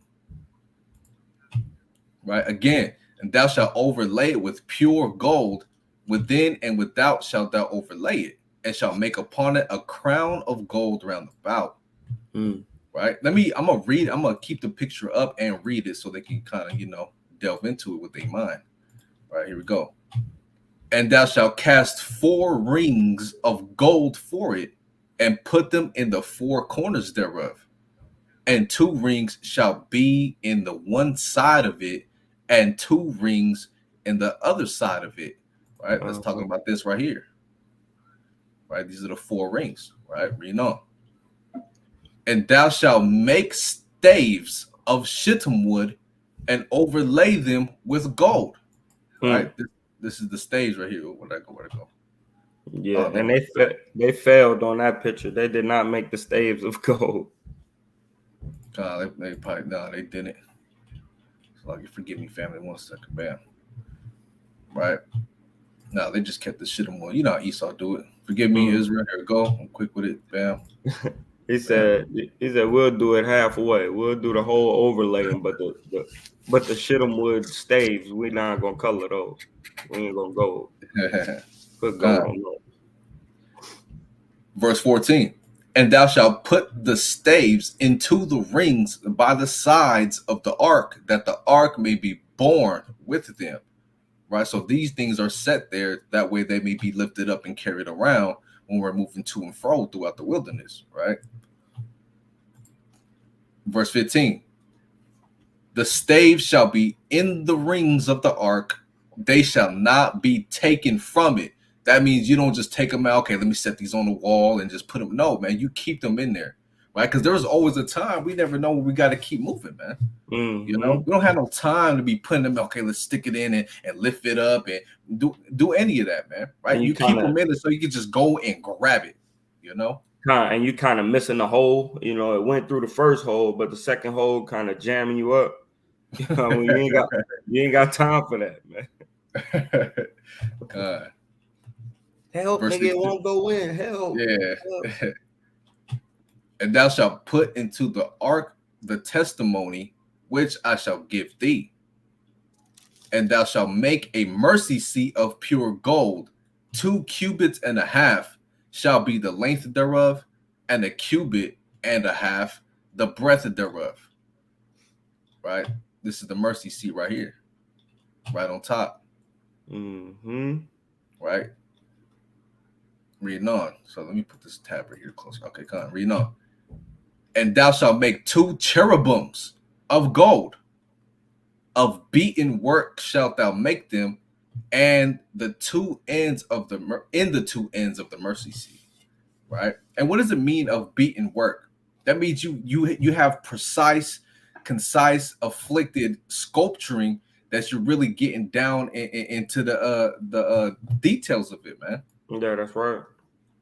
Right again, and thou shalt overlay it with pure gold, within and without shalt thou overlay it, and shalt make upon it a crown of gold round about. Right. I'm gonna keep the picture up and read it so they can kind of delve into it with their mind. Right, here we go. And thou shalt cast 4 rings of gold for it, and put them in the 4 corners thereof. And 2 rings shall be in the one side of it, and 2 rings in the other side of it. Right, let's talk about this right here. Right, these are the 4 rings. Right, read on. And thou shalt make staves of shittim wood, and overlay them with gold. Right, this is the stage right here. Where'd I go? Yeah, Oh, and they failed on that picture. They did not make the staves of gold. they probably they didn't. So like, forgive me, family. 1 second, bam. Right. No, they just kept the shit on one. You know how Esau do it. Forgive me, Israel. Here we go. I'm quick with it. Bam. He said we'll do it halfway. We'll do the whole overlaying, but the shit'em wood staves, we not gonna color those. We ain't gonna put gold on those. Verse 14. And thou shalt put the staves into the rings by the sides of the ark, that the ark may be borne with them. Right? So these things are set there, that way they may be lifted up and carried around when we're moving to and fro throughout the wilderness, right? Verse 15. The staves shall be in the rings of the ark, they shall not be taken from it. That means you don't just take them out. Okay, let me set these on the wall and just put them. No, man, you keep them in there, right? Because there's always a time we never know when we got to keep moving, man. You know, we don't have no time to be putting them. Okay, let's stick it in and lift it up and do any of that, man. Right? You keep them in there so you can just go and grab it. You know, and you kind of missing the hole. You know, it went through the first hole, but the second hole kind of jamming you up. You know, you ain't got time for that, man. Help, nigga, it won't go in. Help. Yeah. Help. And thou shalt put into the ark the testimony which I shall give thee. And thou shalt make a mercy seat of pure gold. 2 cubits and a half shall be the length thereof, and 1.5 cubits the breadth thereof. Right? This is the mercy seat right here. Right on top. Right? Reading on. So let me put this tab right here closer. Okay, come on. Reading on. And thou shalt make 2 cherubims of gold. Of beaten work shalt thou make them, and the 2 ends of the mercy seat. Right? And what does it mean of beaten work? That means you have precise, concise, afflicted sculpturing that you're really getting down into the details of it, man. Yeah, that's right.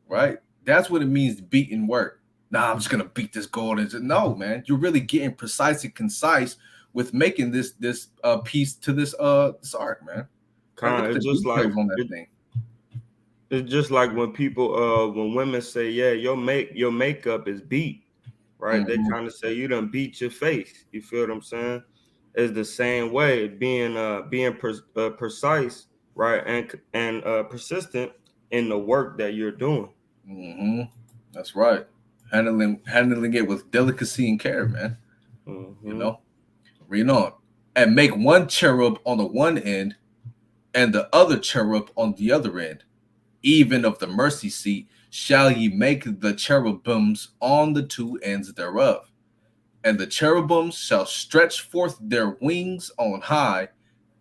Right? That's what it means, beaten work. Nah, I'm just gonna beat this gold. No, man, you're really getting precise and concise with making this piece to this ark, man. It's just like on that thing. It's just like when people when women say, yeah, your makeup is beat, right? They kind of say you done beat your face. You feel what I'm saying? It's the same way, being precise, right, and persistent in the work that you're doing. That's right. Handling it with delicacy and care, man. You know, read on. And make 1 cherub on the one end, and the other cherub on the other end. Even of the mercy seat shall ye make the cherubims on the 2 ends thereof. And the cherubims shall stretch forth their wings on high,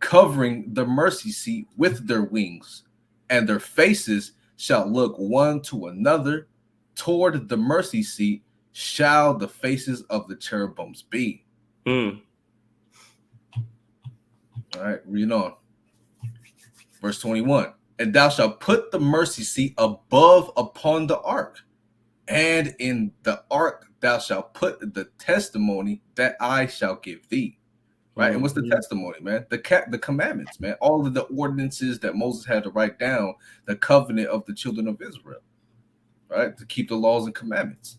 covering the mercy seat with their wings, and their faces shall look one to another. Toward the mercy seat shall the faces of the cherubims be. All right, read on. Verse 21. And thou shalt put the mercy seat above upon the ark, and in the ark thou shalt put the testimony that I shall give thee. Right? And what's the testimony, man? The commandments, man. All of the ordinances that Moses had to write down, the covenant of the children of Israel, right? To keep the laws and commandments.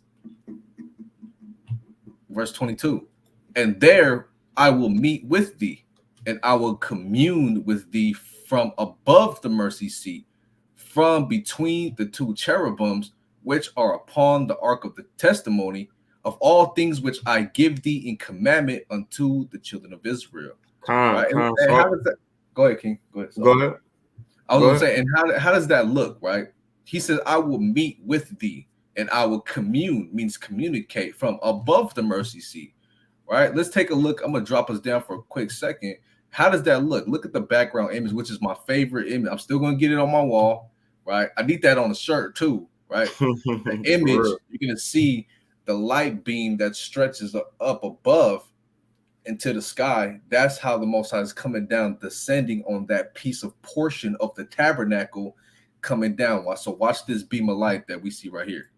Verse 22. And there I will meet with thee, and I will commune with thee from above the mercy seat, from between the 2 cherubims, which are upon the ark of the testimony, of all things which I give thee in commandment unto the children of Israel. Right? And how does that? Go ahead, King. Go ahead. Go ahead. I was going to say, and how does that look, right? He says, I will meet with thee, and I will commune, means communicate, from above the mercy seat. Right? Let's take a look. I'm going to drop us down for a quick second. How does that look? Look at the background image, which is my favorite image. I'm still going to get it on my wall. Right? I need that on the shirt too. Right? The image, you're going to see the light beam that stretches up above into the sky. That's how the Most High is coming down, descending on that piece of portion of the tabernacle coming down. So watch this beam of light that we see right here.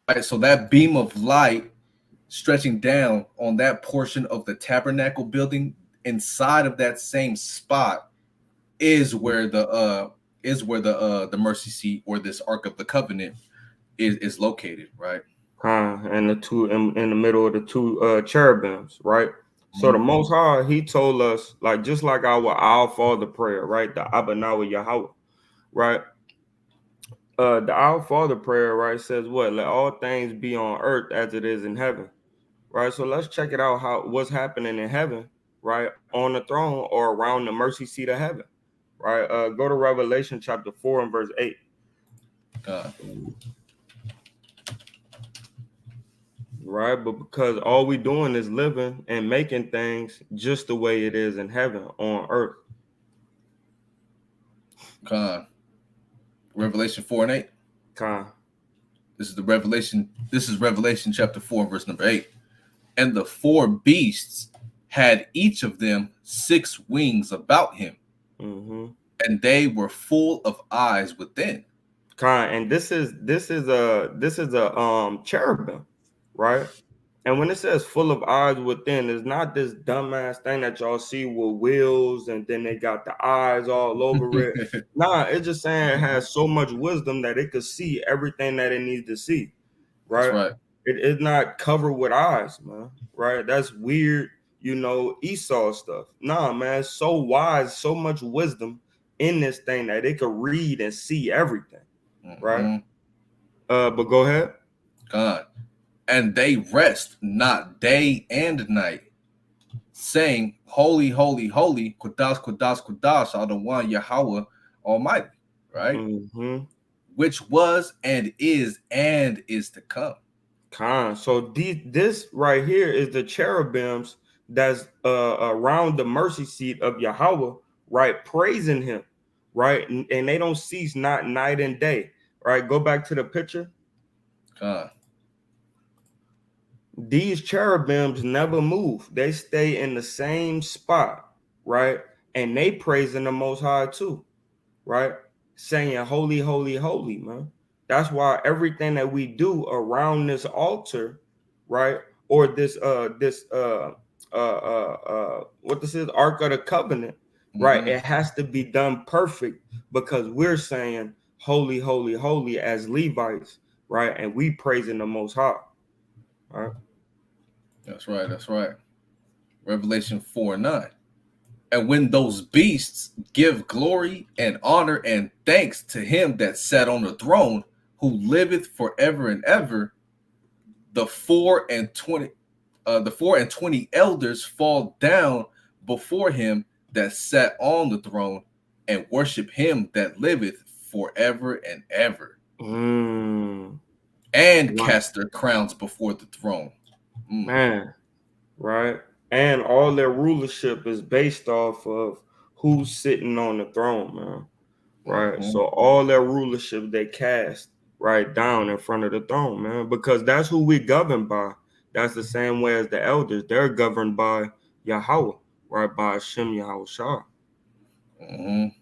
Right, so that beam of light stretching down on that portion of the tabernacle building, inside of that same spot is where the mercy seat, or this Ark of the Covenant, is located, right? And the two in the middle of the two cherubims, right? So the Most High, he told us, like, just like our Father prayer, right? The Abba Nawa Yahweh, right? The Our Father prayer, right, says what? Let all things be on earth as it is in heaven, right? So let's check it out, what's happening in heaven, right, on the throne or around the mercy seat of heaven, right? Go to Revelation chapter 4 and verse 8. Right, but because all we doing is living and making things just the way it is in heaven on earth. Revelation 4 and 8. This is Revelation chapter 4, verse number 8. And the four beasts had each of them 6 wings about him, and they were full of eyes within. And this is a cherubim, right? And when it says full of eyes within, it's not this dumbass thing that y'all see with wheels and then they got the eyes all over it. Nah, it's just saying it has so much wisdom that it could see everything that it needs to see, right? That's right. It is not covered with eyes, man, right? That's weird, Esau stuff. Nah, man, it's so wise, so much wisdom in this thing that it could read and see everything, right? But go ahead. And they rest not day and night, saying, Holy, holy, holy, Kodash, Kodash, Kodash, Adonai Yahweh Almighty, right? Which was and is to come. So this right here is the cherubims that's around the mercy seat of Yahweh, right? Praising him, right? And they don't cease not night and day, right? Go back to the picture. These cherubims never move. They stay in the same spot, right? And they praising the Most High too, right? Saying holy, holy, holy, man. That's why everything that we do around this altar, right? Or this what this is, Ark of the Covenant, right? It has to be done perfect because we're saying holy, holy, holy as Levites, right? And we praising the Most High. All right. That's right. Revelation 4:9. And when those beasts give glory and honor and thanks to him that sat on the throne, who liveth forever and ever, the 24 elders fall down before him that sat on the throne and worship him that liveth forever and ever. And cast their crowns before the throne. Man, right? And all their rulership is based off of who's sitting on the throne, man. Right? So all their rulership they cast right down in front of the throne, man, because that's who we govern by. That's the same way as the elders. They're governed by Yahweh, right? By Hashem Yahweh Shah. Shalom.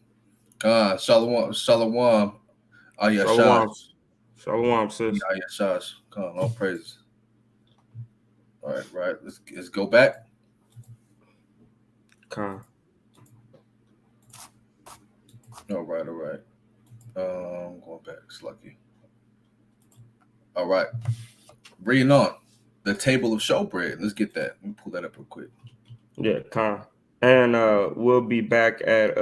Shalom, sis. Come on, all praises. All right. Let's go back. Come. All right. Going back. It's lucky. All right. Reading on. The table of showbread. Let's get that. Let me pull that up real quick. Yeah, come. And we'll be back at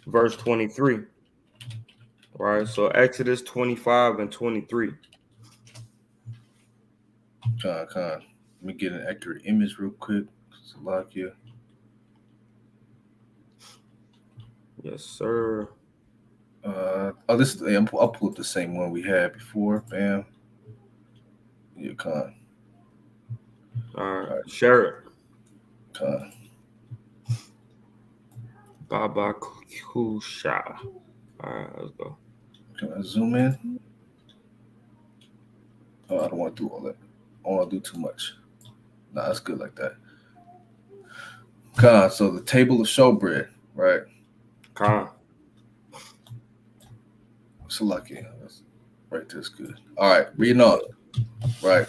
verse 23. Right. So Exodus 25 and 23. Let me get an accurate image real quick. Salakia. Yes, sir. I'll pull up the same one we had before. Bam. Yeah, All right. Share it. Baba Kusha. All right, let's go. Can I zoom in? Oh, I don't want to do all that. I don't want to do too much. Nah, that's good like that. So the table of showbread, right? So lucky. Right, that's good. All right, reading on. Right.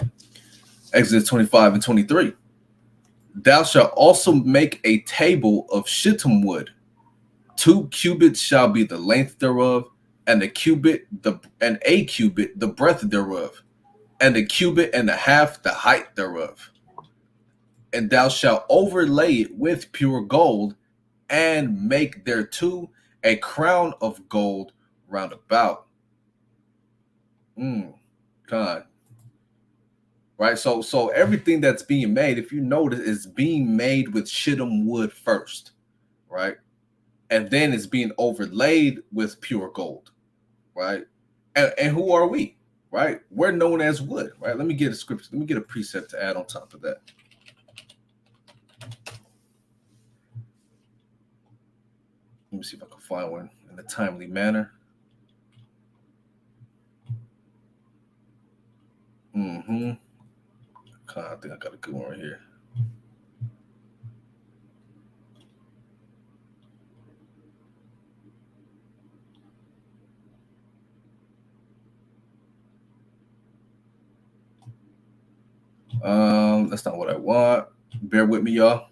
Exodus 25 and 23. Thou shalt also make a table of shittim wood. 2 cubits shall be the length thereof, and a cubit the breadth thereof, and a cubit and a half the height thereof. And thou shalt overlay it with pure gold, and make thereto a crown of gold round about. God. Right, so everything that's being made, if you notice, is being made with shittim wood first, right? And then it's being overlaid with pure gold, right? And who are we, right? We're known as wood, right? Let me get a scripture. Let me get a precept to add on top of that. Let me see if I can find one in a timely manner. I think I got a good one right here. That's not what I want. Bear with me, y'all.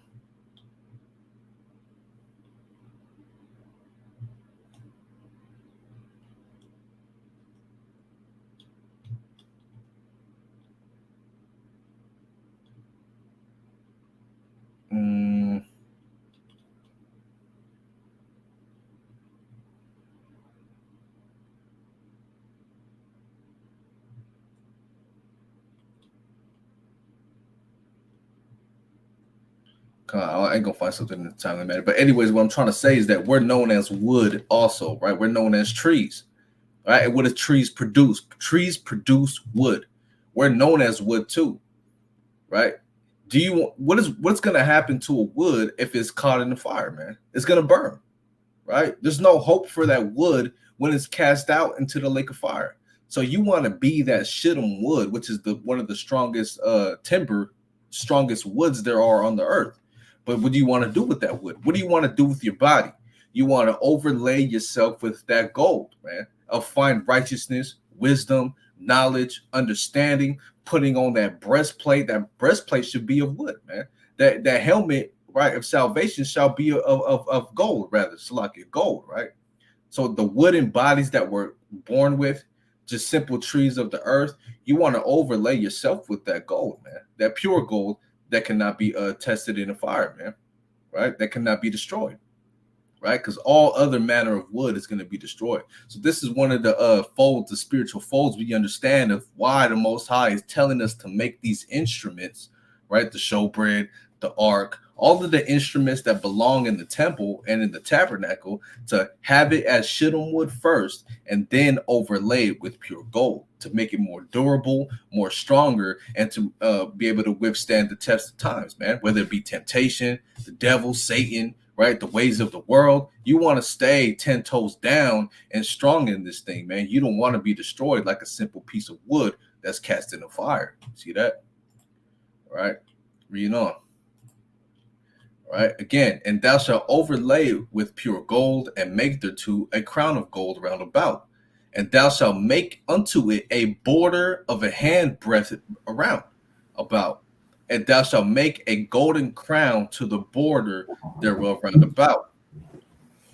I ain't gonna find something in the timely manner. But anyways, what I'm trying to say is that we're known as wood also, right? We're known as trees, right? And what do trees produce? Trees produce wood. We're known as wood too, right? What's gonna happen to a wood if it's caught in the fire, man? It's gonna burn, right? There's no hope for that wood when it's cast out into the lake of fire. So you want to be that shittim wood, which is one of the strongest strongest woods there are on the earth. But what do you want to do with that wood? What do you want to do with your body? You want to overlay yourself with that gold, man, of fine righteousness, wisdom, knowledge, understanding, putting on that breastplate. That breastplate should be of wood, man. That helmet, right, of salvation shall be of gold, rather, Salaki, gold, right? So the wooden bodies that we're born with, just simple trees of the earth, you want to overlay yourself with that gold, man, that pure gold that cannot be tested in a fire, man, right? That cannot be destroyed, right? Because all other manner of wood is going to be destroyed. So this is one of the folds, the spiritual folds we understand of why the Most High is telling us to make these instruments, right? The showbread, the ark, all of the instruments that belong in the temple and in the tabernacle, to have it as shittim wood first and then overlay it with pure gold to make it more durable, more stronger, and to be able to withstand the test of times, man, whether it be temptation, the devil, Satan, right, the ways of the world. You want to stay 10 toes down and strong in this thing, man. You don't want to be destroyed like a simple piece of wood that's cast in a fire. See that? All right, reading on. Right, again, and thou shalt overlay with pure gold, and make thereto a crown of gold round about, and thou shalt make unto it a border of a handbreadth around about, and thou shalt make a golden crown to the border thereof round about,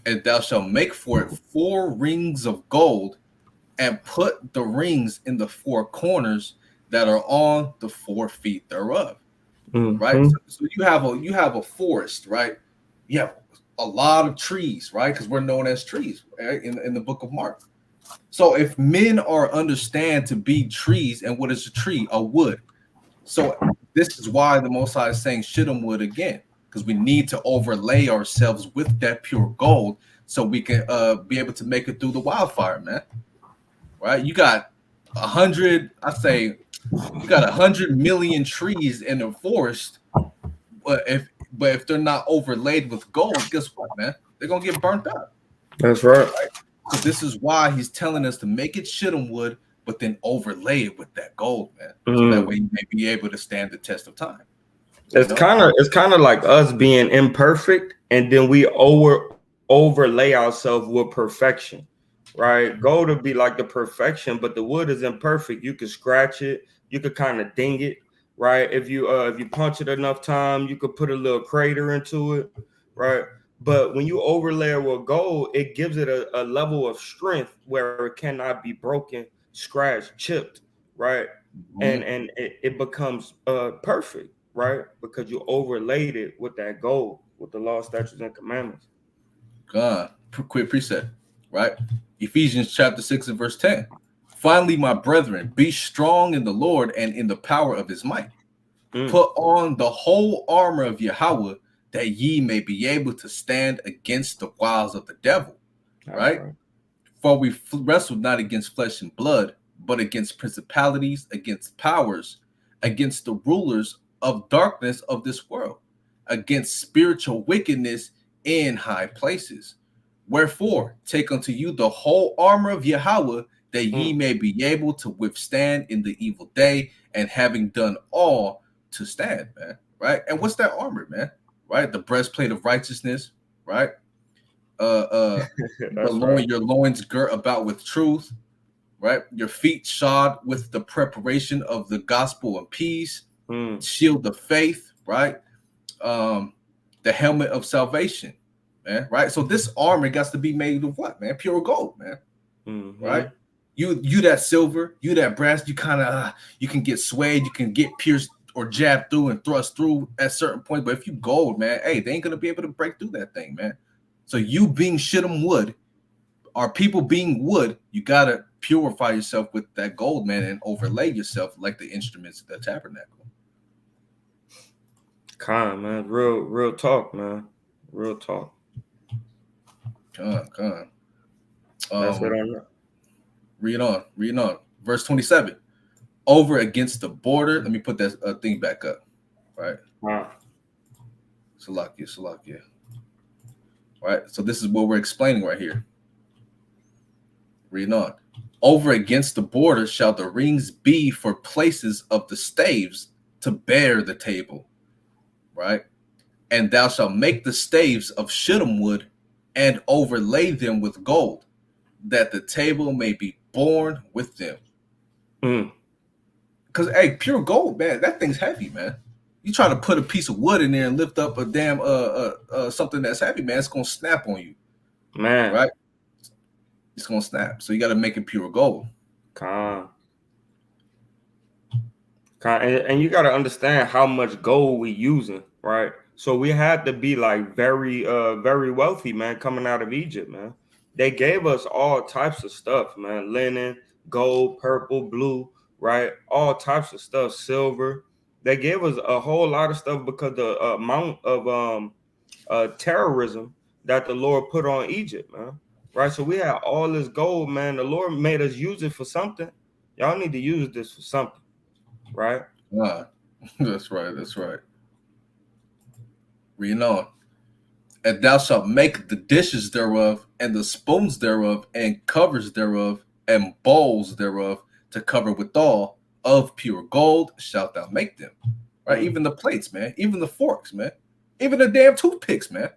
and thou shalt make for it 4 rings of gold, and put the rings in the 4 corners that are on the 4 feet thereof. Right, so you have a forest, right? You have a lot of trees, right? Because we're known as trees, right? In the book of Mark. So if men are understand to be trees, and what is a tree? A wood. So this is why the Most High is saying shittim wood again, because we need to overlay ourselves with that pure gold so we can be able to make it through the wildfire, man. Right? You got 100, I say. You got 100 million trees in a forest, but if they're not overlaid with gold, guess what, man? They're gonna get burnt out. That's right. So this is why he's telling us to make it shittim wood, but then overlay it with that gold, man. So that way you may be able to stand the test of time. It's kind of like us being imperfect, and then we overlay ourselves with perfection, right? Gold would be like the perfection, but the wood is imperfect. You could scratch it, you could kind of ding it, right? If you punch it enough time, you could put a little crater into it, right? But when you overlay it with gold, it gives it a level of strength where it cannot be broken, scratched, chipped, right? And it becomes perfect, right? Because you overlaid it with that gold, with the law, statutes, and commandments. Quick precept, right? Ephesians chapter 6 and verse 10. Finally, my brethren, be strong in the Lord and in the power of his might. Put on the whole armor of Yahweh, that ye may be able to stand against the wiles of the devil, right? For we wrestle not against flesh and blood, but against principalities, against powers, against the rulers of darkness of this world, against spiritual wickedness in high places. Wherefore, take unto you the whole armor of Yahweh, that ye may be able to withstand in the evil day, and having done all, to stand, man. Right? And what's that armor, man? Right? The breastplate of righteousness, right? Your loins girt about with truth, right? Your feet shod with the preparation of the gospel of peace, shield of faith, right? The helmet of salvation, man, right? So this armor got to be made of what, man? Pure gold, man, right? You that silver, you that brass, you kind of you can get swayed, you can get pierced or jabbed through and thrust through at certain points. But if you gold, man, hey, they ain't gonna be able to break through that thing, man. So you being shittim wood, or people being wood, you gotta purify yourself with that gold, man, and overlay yourself like the instruments of the tabernacle. Man, real talk, man, real talk. That's what I know. Read on. Verse 27. Over against the border. Let me put that thing back up. Right. Salakia. Right. So this is what we're explaining right here. Read on. Over against the border shall the rings be for places of the staves to bear the table. Right. And thou shalt make the staves of shittim wood and overlay them with gold, that the table may be borne with them. Because, hey, pure gold, man, that thing's heavy, man. You try to put a piece of wood in there and lift up a damn something that's heavy, man, it's gonna snap on you, man. Right? It's gonna snap. So you got to make it pure gold. And you got to understand how much gold we using, right? So we had to be like very wealthy, man, coming out of Egypt, man. They gave us all types of stuff, man. Linen, gold, purple, blue, right? All types of stuff, silver. They gave us a whole lot of stuff because the amount of terrorism that the Lord put on Egypt, man. Right? So we had all this gold, man. The Lord made us use it for something. Y'all need to use this for something, right? That's right. Read on. And thou shalt make the dishes thereof, and the spoons thereof, and covers thereof, and bowls thereof, to cover withal, of pure gold shalt thou make them. Right? Even the plates, man. Even the forks, man. Even the damn toothpicks, man.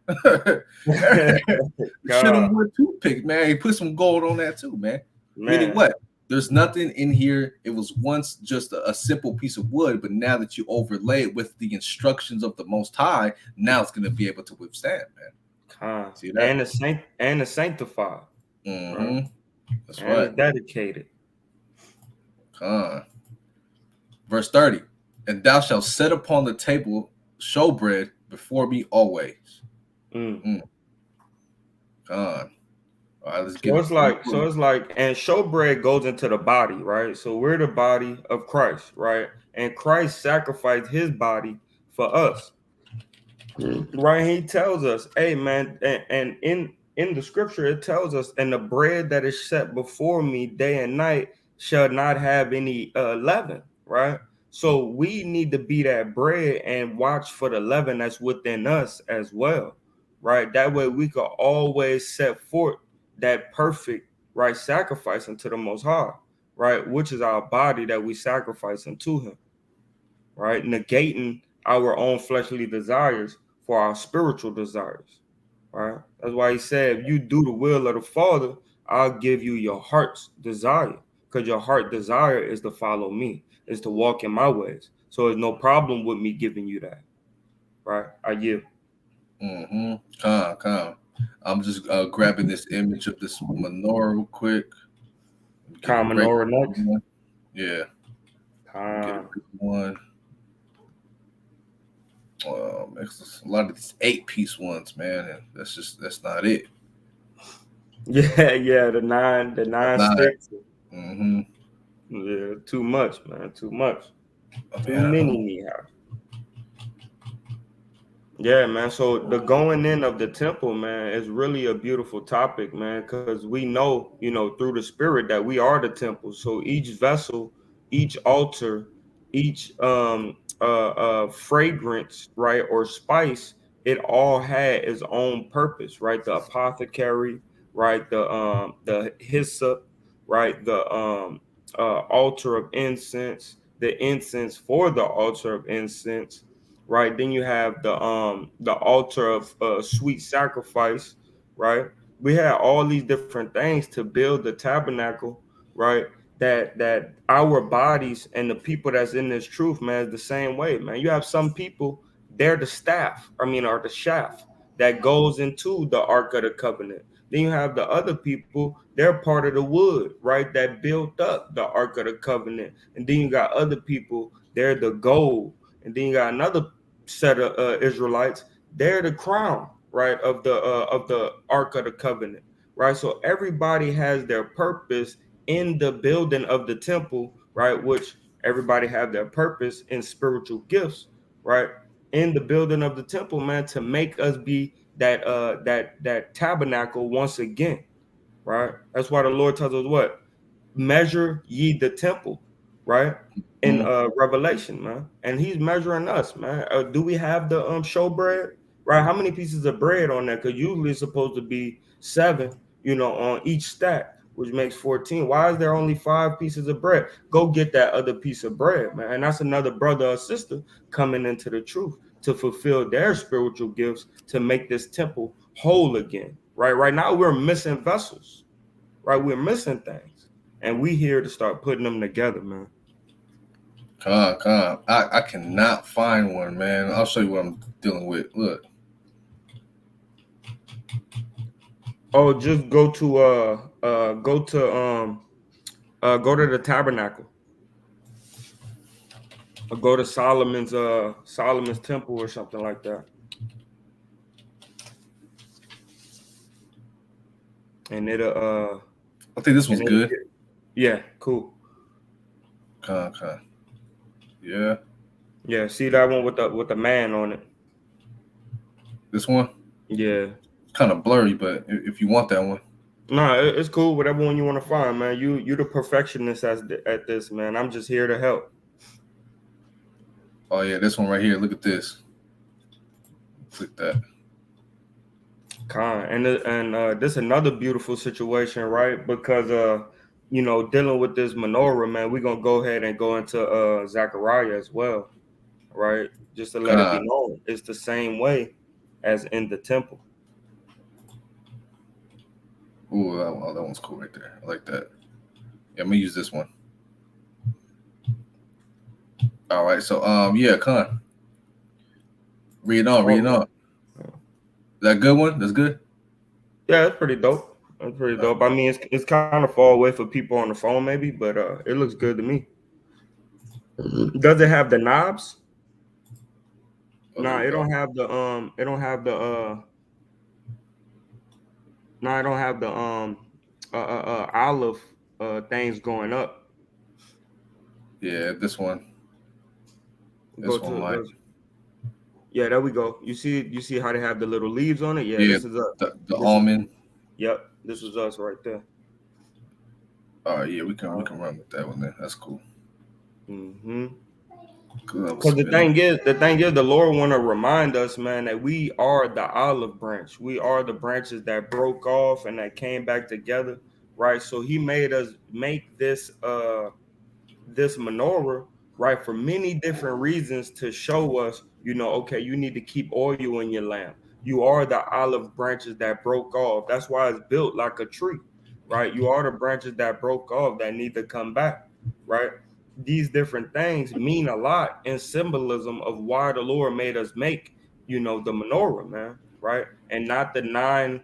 Shittim wood toothpick, man. He put some gold on that too, man. Meaning what? There's nothing in here. It was once just a simple piece of wood, but now that you overlay it with the instructions of the Most High, now it's going to be able to withstand, man. See that? And the sanctified. Right? That's and right. It's dedicated. Verse 30. And thou shalt set upon the table showbread before me always. All right, let's get it's like, and showbread goes into the body, right? So we're the body of Christ, right? And Christ sacrificed his body for us, right? He tells us, hey, man, and in the scripture, it tells us, and the bread that is set before me day and night shall not have any leaven, right? So we need to be that bread and watch for the leaven that's within us as well, right? That way we can always set forth that perfect, right, sacrifice unto the Most High, right, which is our body that we sacrifice unto Him, right, negating our own fleshly desires for our spiritual desires, right? That's why He said, if you do the will of the Father, I'll give you your heart's desire, because your heart desire is to follow me, is to walk in my ways. So there's no problem with me giving you that, right? I give. Calm. I'm just grabbing this image of this menorah real quick. Get a great Menorah next. one. Yeah. Get a good one. A lot of these 8-piece ones, man, and that's not it. Yeah, the nine sticks. Yeah, too much, man. Too much. Too many Nihas. Yeah, man. So the going in of the temple, man, is really a beautiful topic, man, because we know, through the Spirit that we are the temple. So each vessel, each altar, each fragrance, right, or spice, it all had its own purpose, right? The apothecary, right? The hyssop, right? The altar of incense, the incense for the altar of incense, right? Then you have the altar of sweet sacrifice, right? We had all these different things to build the tabernacle, right? That our bodies and the people that's in this truth, man, is the same way, man. You have some people, they're the staff, or the shaft that goes into the Ark of the Covenant. Then you have the other people, they're part of the wood, right? That built up the Ark of the Covenant. And then you got other people, they're the gold. And then you got another set of Israelites, they're the crown, right, of the Ark of the Covenant, right? So everybody has their purpose in the building of the temple, right? Which everybody have their purpose in spiritual gifts, right? In the building of the temple, man, to make us be that tabernacle once again, right? That's why the Lord tells us what? Measure ye the temple, right? In Revelation, man. And He's measuring us, man. Do we have the showbread? Right? How many pieces of bread on there? Because usually it's supposed to be 7, on each stack, which makes 14. Why is there only 5 pieces of bread? Go get that other piece of bread, man. And that's another brother or sister coming into the truth to fulfill their spiritual gifts to make this temple whole again. Right now we're missing vessels, right? We're missing things, and we here to start putting them together, man. I cannot find one, man. I'll show you what I'm dealing with. Look. Oh, just go to the tabernacle. Or go to Solomon's temple or something like that. And it'll I think this one's good. Yeah, cool. Yeah. Yeah, see that one with the man on it. This one? Yeah. Kind of blurry, but if you want that one. No, it's cool. Whatever one you want to find, man. You the perfectionist at this, man. I'm just here to help. Oh yeah, this one right here. Look at this. Click that. And this is another beautiful situation, right? Because dealing with this menorah, man, we're gonna go ahead and go into Zechariah as well, right? Just to let it be known, it's the same way as in the temple. Ooh, that one's cool right there. I like that. Yeah, I'm gonna use this one. All right, so yeah, Con. Read on. Is that a good one? That's good? Yeah, it's pretty dope. That's pretty dope. I mean, it's kind of far away for people on the phone, maybe, but it looks good to me. Does it have the knobs? No, it don't have the olive things going up. Yeah, this one. Yeah, there we go. You see how they have the little leaves on it? Yeah, this is us. The almond. Yep, this is us right there. Yeah, we can run with that one then. That's cool. Mm-hmm. Because the thing is, the Lord want to remind us, man, that we are the olive branch. We are the branches that broke off and that came back together, right? So He made us make this this menorah, right, for many different reasons to show us, okay, you need to keep oil in your lamp. You are the olive branches that broke off. That's why it's built like a tree, right? You are the branches that broke off that need to come back, right? These different things mean a lot in symbolism of why the Lord made us make, the menorah, man, right? And not the nine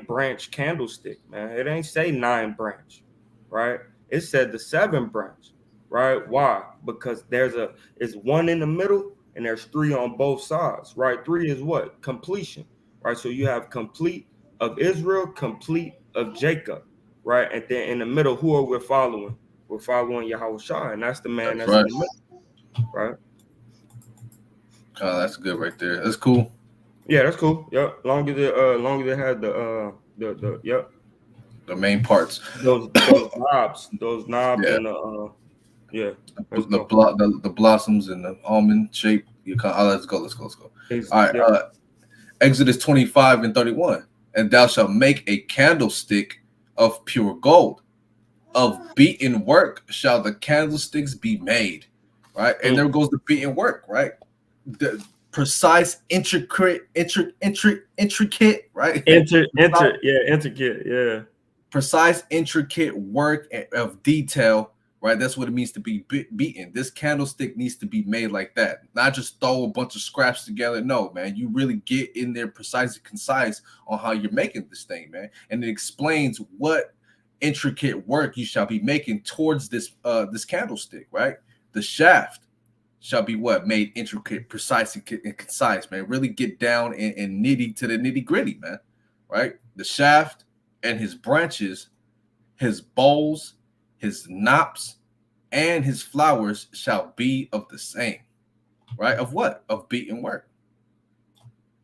branch candlestick, man. It ain't say 9 branch, right? It said the 7 branch, right? Why? Because it's 1 in the middle and there's 3 on both sides, right? 3 is what? Completion, right? So you have complete of Israel, complete of Jacob, right? And then in the middle, who are we following? We're following Yahushua, and that's the man that's right. in the middle, right? Oh, that's good right there. That's cool. Yeah, that's cool. Yep. Long as it had the yep. The main parts. Those knobs, Yeah. and yeah. The blossoms and the almond shape. Let's go. All right. Yep. Exodus 25:31. And thou shalt make a candlestick of pure gold. Of beaten work shall the candlesticks be made. Right. And there goes the beaten work, right? The precise, intricate, right? Intricate, yeah. Precise, intricate work of detail, right? That's what it means to be beaten. This candlestick needs to be made like that, not just throw a bunch of scraps together. No, man, you really get in there precise and concise on how you're making this thing, man. And it explains what intricate work you shall be making towards this candlestick, right? The shaft shall be what? Made intricate, precise, and concise, man. Really get down and nitty to the nitty gritty, man, right? The shaft and his branches, his bowls, his knops, and his flowers shall be of the same, right? Of what? Of beaten work,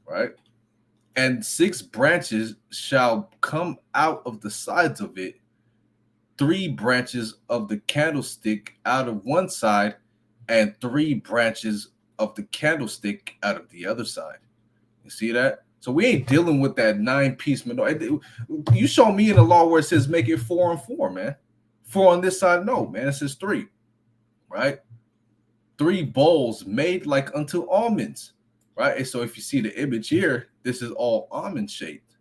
right? And 6 branches shall come out of the sides of it, 3 branches of the candlestick out of one side, and 3 branches of the candlestick out of the other side. You see that? So we ain't dealing with that 9-piece menorah. You show me in the law where it says make it 4 and 4, man. 4 on this side, no, man. It says 3, right? 3 bowls made like unto almonds, right? And so if you see the image here, this is all almond shaped.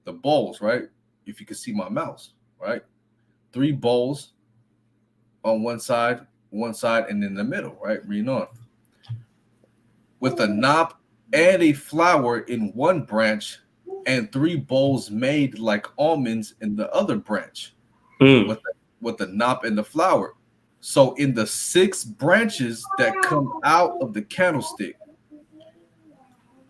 The bowls, right? If you can see my mouse, right? 3 bowls on one side, and in the middle, right? Reading on. With a knob and a flower in one branch, and 3 bowls made like almonds in the other branch, with the knob and the flower. So in the 6 branches that come out of the candlestick,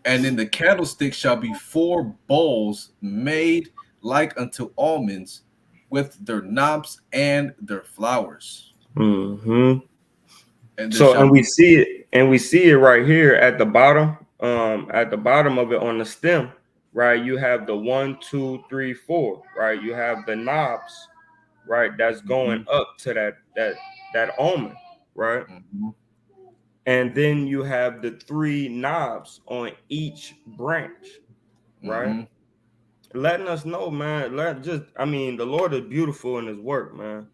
and in the candlestick shall be 4 bowls made like unto almonds, with their knobs and their flowers. Mm-hmm. And we see it right here at the bottom of it on the stem, right? You have the 1, 2, 3, 4, right? You have the knobs, right? That's going up to that almond, right? And then you have the 3 knobs on each branch, right? Letting us know, man. The Lord is beautiful in His work, man.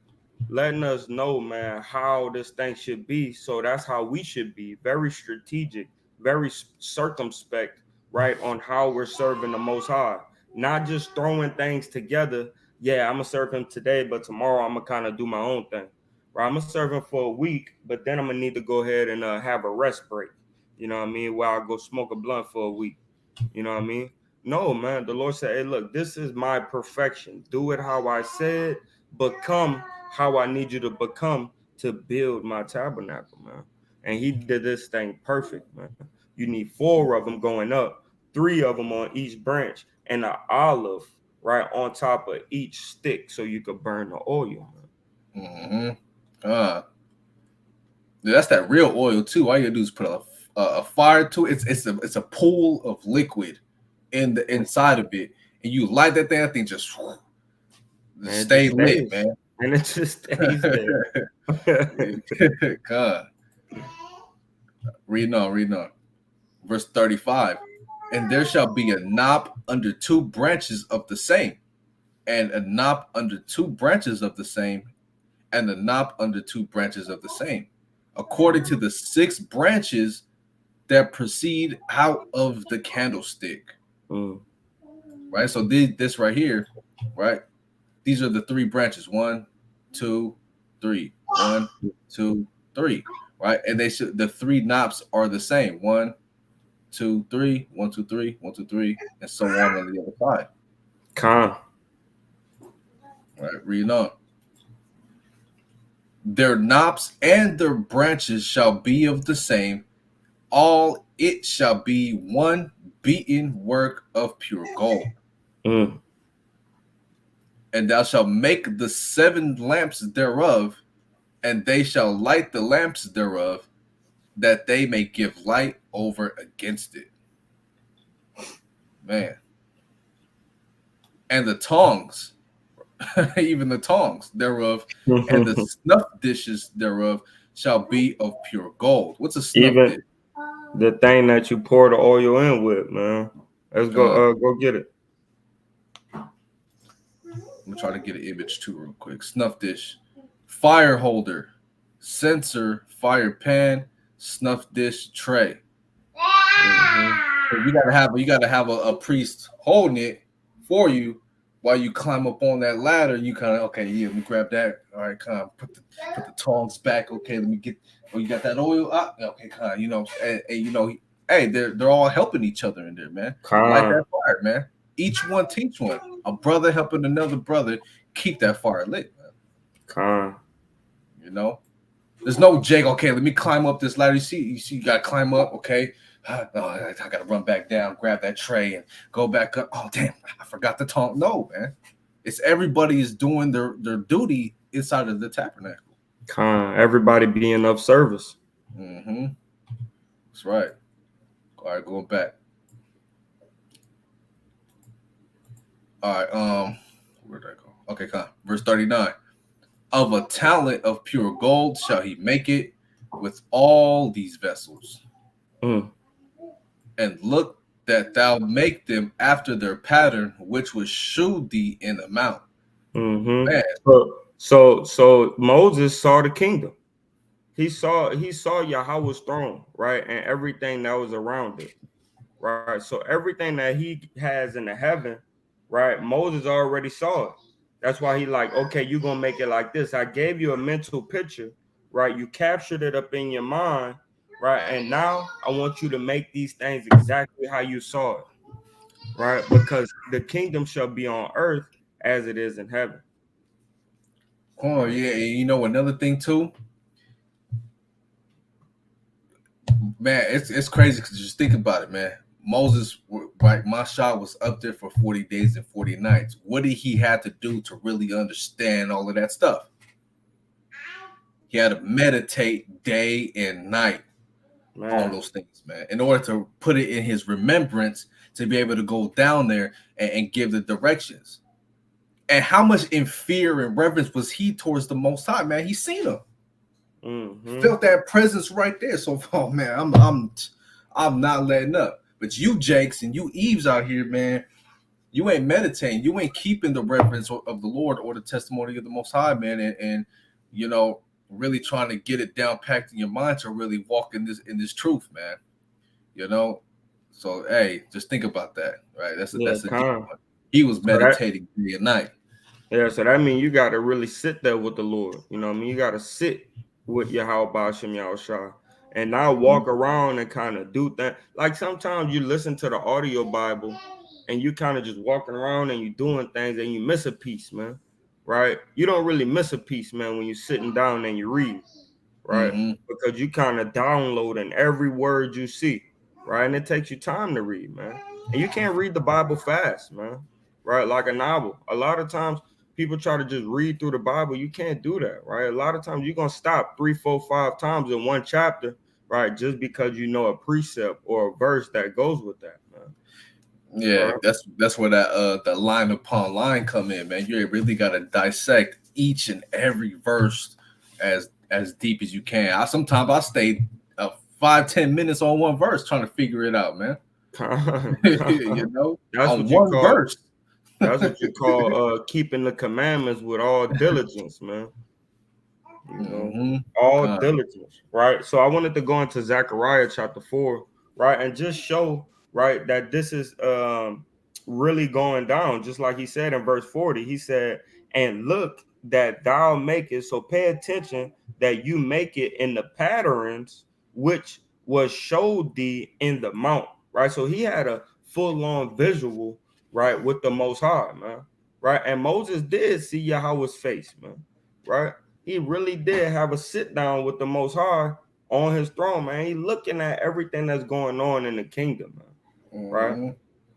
Letting us know, man, how this thing should be. So that's how we should be. Very strategic, very circumspect, right, on how we're serving the Most High. Not just throwing things together. Yeah, I'm gonna serve Him today, but tomorrow I'm gonna kind of do my own thing. Right, I'm gonna serve Him for a week, but then I'm gonna need to go ahead and have a rest break. You know what I mean? While I go smoke a blunt for a week. You know what I mean? No, man. The Lord said, "Hey, look, this is my perfection. Do it how I said. Become how I need you to become to build my tabernacle, man." And He did this thing perfect, man. You need 4 of them going up, 3 of them on each branch, and an olive right on top of each stick, so you could burn the oil, man. That's that real oil too. All you gotta do is put a fire to it. It's a pool of liquid in the inside of it, and you light that thing. That thing just stay lit, man. And it just stays there. God. Reading on. Verse 35. And there shall be a knot under 2 branches of the same, and a knot under 2 branches of the same, and a knot under 2 branches of the same, according to the 6 branches that proceed out of the candlestick. Right? So this right here, right? These are the 3 branches. 1, 2, 3. 1, 2, 3. Right? And the 3 knops are the same. 1, 2, 3, 1, 2, 3, 1, 2, 3, and so on the other side. Right, reading on. Their knops and their branches shall be of the same. All it shall be one beaten work of pure gold. And thou shalt make the 7 lamps thereof, and they shall light the lamps thereof, that they may give light over against it. Man. And the tongs, even the tongs thereof, and the snuff dishes thereof shall be of pure gold. What's a snuff dish? The thing that you pour the oil in with, man. Let's go get it. I'm gonna try to get an image too real quick. Snuff dish, fire holder, censer, fire pan, snuff dish, tray. So you gotta have a priest holding it for you while you climb up on that ladder. You kind of let me grab that. All right, kind of put the tongs back. Okay, let me get. Oh, you got that oil? Okay, kind of, and hey, they're all helping each other in there, man. Light that fire, man. Each one teach one. A brother helping another brother keep that fire lit, man. There's no Jake. Okay, let me climb up this ladder. You see, you got to climb up. Okay, I got to run back down, grab that tray, and go back up. Oh, damn, I forgot the tong. No, man, it's everybody is doing their duty inside of the tabernacle. Everybody being of service. That's right. All right, going back. All right, where did I go? Okay, verse 39. Of a talent of pure gold shall he make it with all these vessels. And look that thou make them after their pattern, which was shewed thee in amount. Man. So Moses saw the kingdom. He saw Yahweh's throne, right, and everything that was around it, right. So everything that he has in the heaven, right, Moses already saw it. That's why he like, okay, you're gonna make it like this. I gave you a mental picture, right? You captured it up in your mind, right? And now I want you to make these things exactly how you saw it, right? Because the kingdom shall be on earth as it is in heaven. Oh, yeah. And another thing too, man, it's crazy because just think about it, man. Moses, right? Mashah was up there for 40 days and 40 nights. What did he have to do to really understand all of that stuff? He had to meditate day and night on those things, man, in order to put it in his remembrance to be able to go down there and give the directions. And how much in fear and reverence was he towards the Most High, man? He seen him. Felt that presence right there. So, oh man, I'm not letting up. But you Jakes and you Eves out here, man, you ain't meditating. You ain't keeping the reverence of the Lord or the testimony of the Most High, man. And really trying to get it down packed in your mind to really walk in this truth, man. So hey, just think about that, right? That's a deep one. He was meditating day and night. Yeah, so that means you got to really sit there with the Lord. You got to sit with Yahweh Ba'ashem Yahushua and not walk around and kind of do things. Like sometimes you listen to the audio Bible and you kind of just walking around and you doing things and you miss a piece, man. Right? You don't really miss a piece, man, when you're sitting down and you read, right? Because you kind of downloading every word you see, right? And it takes you time to read, man. And you can't read the Bible fast, man, right? Like a novel. A lot of times people try to just read through the Bible. You can't do that, right? A lot of times you're going to stop 3, 4, 5 times in one chapter, right? Just because you know a precept or a verse that goes with that, man. Yeah, that's where that line upon line come in, man. You really got to dissect each and every verse as deep as you can. Sometimes I stay 5-10 minutes on one verse trying to figure it out, man. You know, That's on what you one call verse. that's what you call keeping the commandments with all diligence, man. You know, all diligence, right? So I wanted to go into Zechariah chapter 4, right, and just show, right, that this is really going down, just like he said in verse 40. He said, "And look that thou make it." So pay attention that you make it in the patterns which was showed thee in the mount, right? So he had a full-on visual, right, with the Most High, man, right? And Moses did see Yahweh's face, man, right? He really did have a sit down with the Most High on his throne, man. He looking at everything that's going on in the kingdom, man. Right?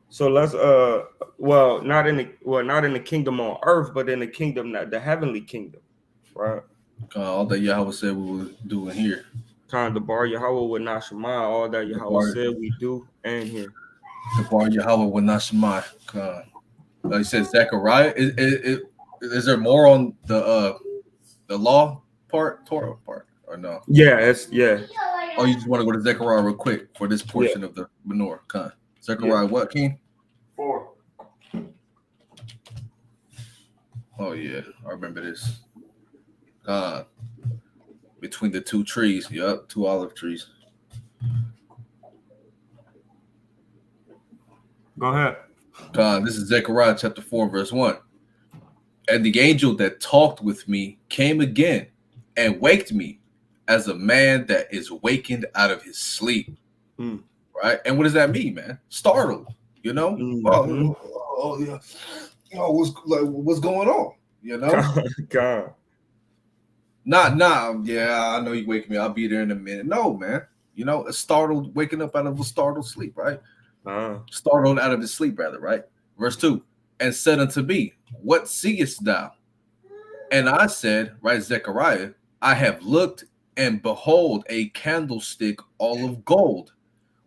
So let's not in the kingdom on earth, but in the kingdom, the heavenly kingdom, right? All that Yahweh said we would do in here. Kind of bar Yahweh with Nashama, all that Yahweh said we do and here. The bar Yahweh with Nashama. Like you said, Zechariah. Is there more on the law part, Torah part, or no? Yeah, Oh, you just want to go to Zechariah real quick for this portion of the menorah. Zechariah, what, King? 4. Oh yeah, I remember this. Between the two trees, yep, 2 olive trees. Go ahead. This is Zechariah chapter 4, verse 1. And the angel that talked with me came again and waked me as a man that is wakened out of his sleep. Right? And what does that mean, man? Startled, you know? Oh yeah. Oh, what's going on? You know? God. Yeah, I know you wake me. I'll be there in a minute. No, man. You know, a startled, waking up out of a startled sleep, right? Startled out of his sleep, rather, right? Verse 2. And said unto me, what seest thou? And I said, right, Zechariah, I have looked, and behold, a candlestick all of gold,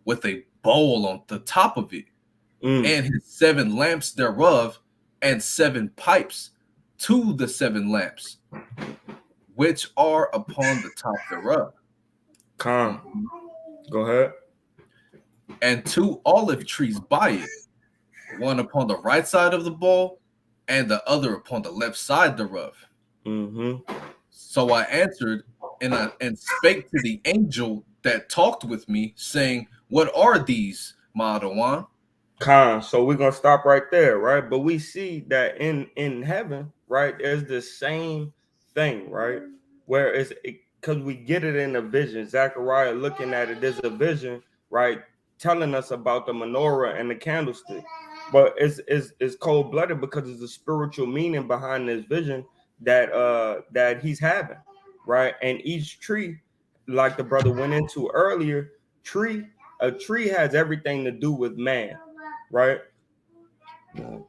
with a bowl on the top of it, and his 7 lamps thereof, and 7 pipes to the 7 lamps, which are upon the top thereof. Go ahead. And 2 olive trees by it, one upon the right side of the bowl, and the other upon the left side thereof. So I answered and spake to the angel that talked with me, saying, what are these, Ma'adawan? So we're gonna stop right there, right? But we see that in heaven, right, there's the same thing, right? Where it's because we get it in a vision. Zechariah looking at it, there's a vision, right, telling us about the menorah and the candlestick. But it's cold-blooded because it's a spiritual meaning behind this vision that he's having, right? And each tree, like the brother went into earlier, a tree has everything to do with man, right?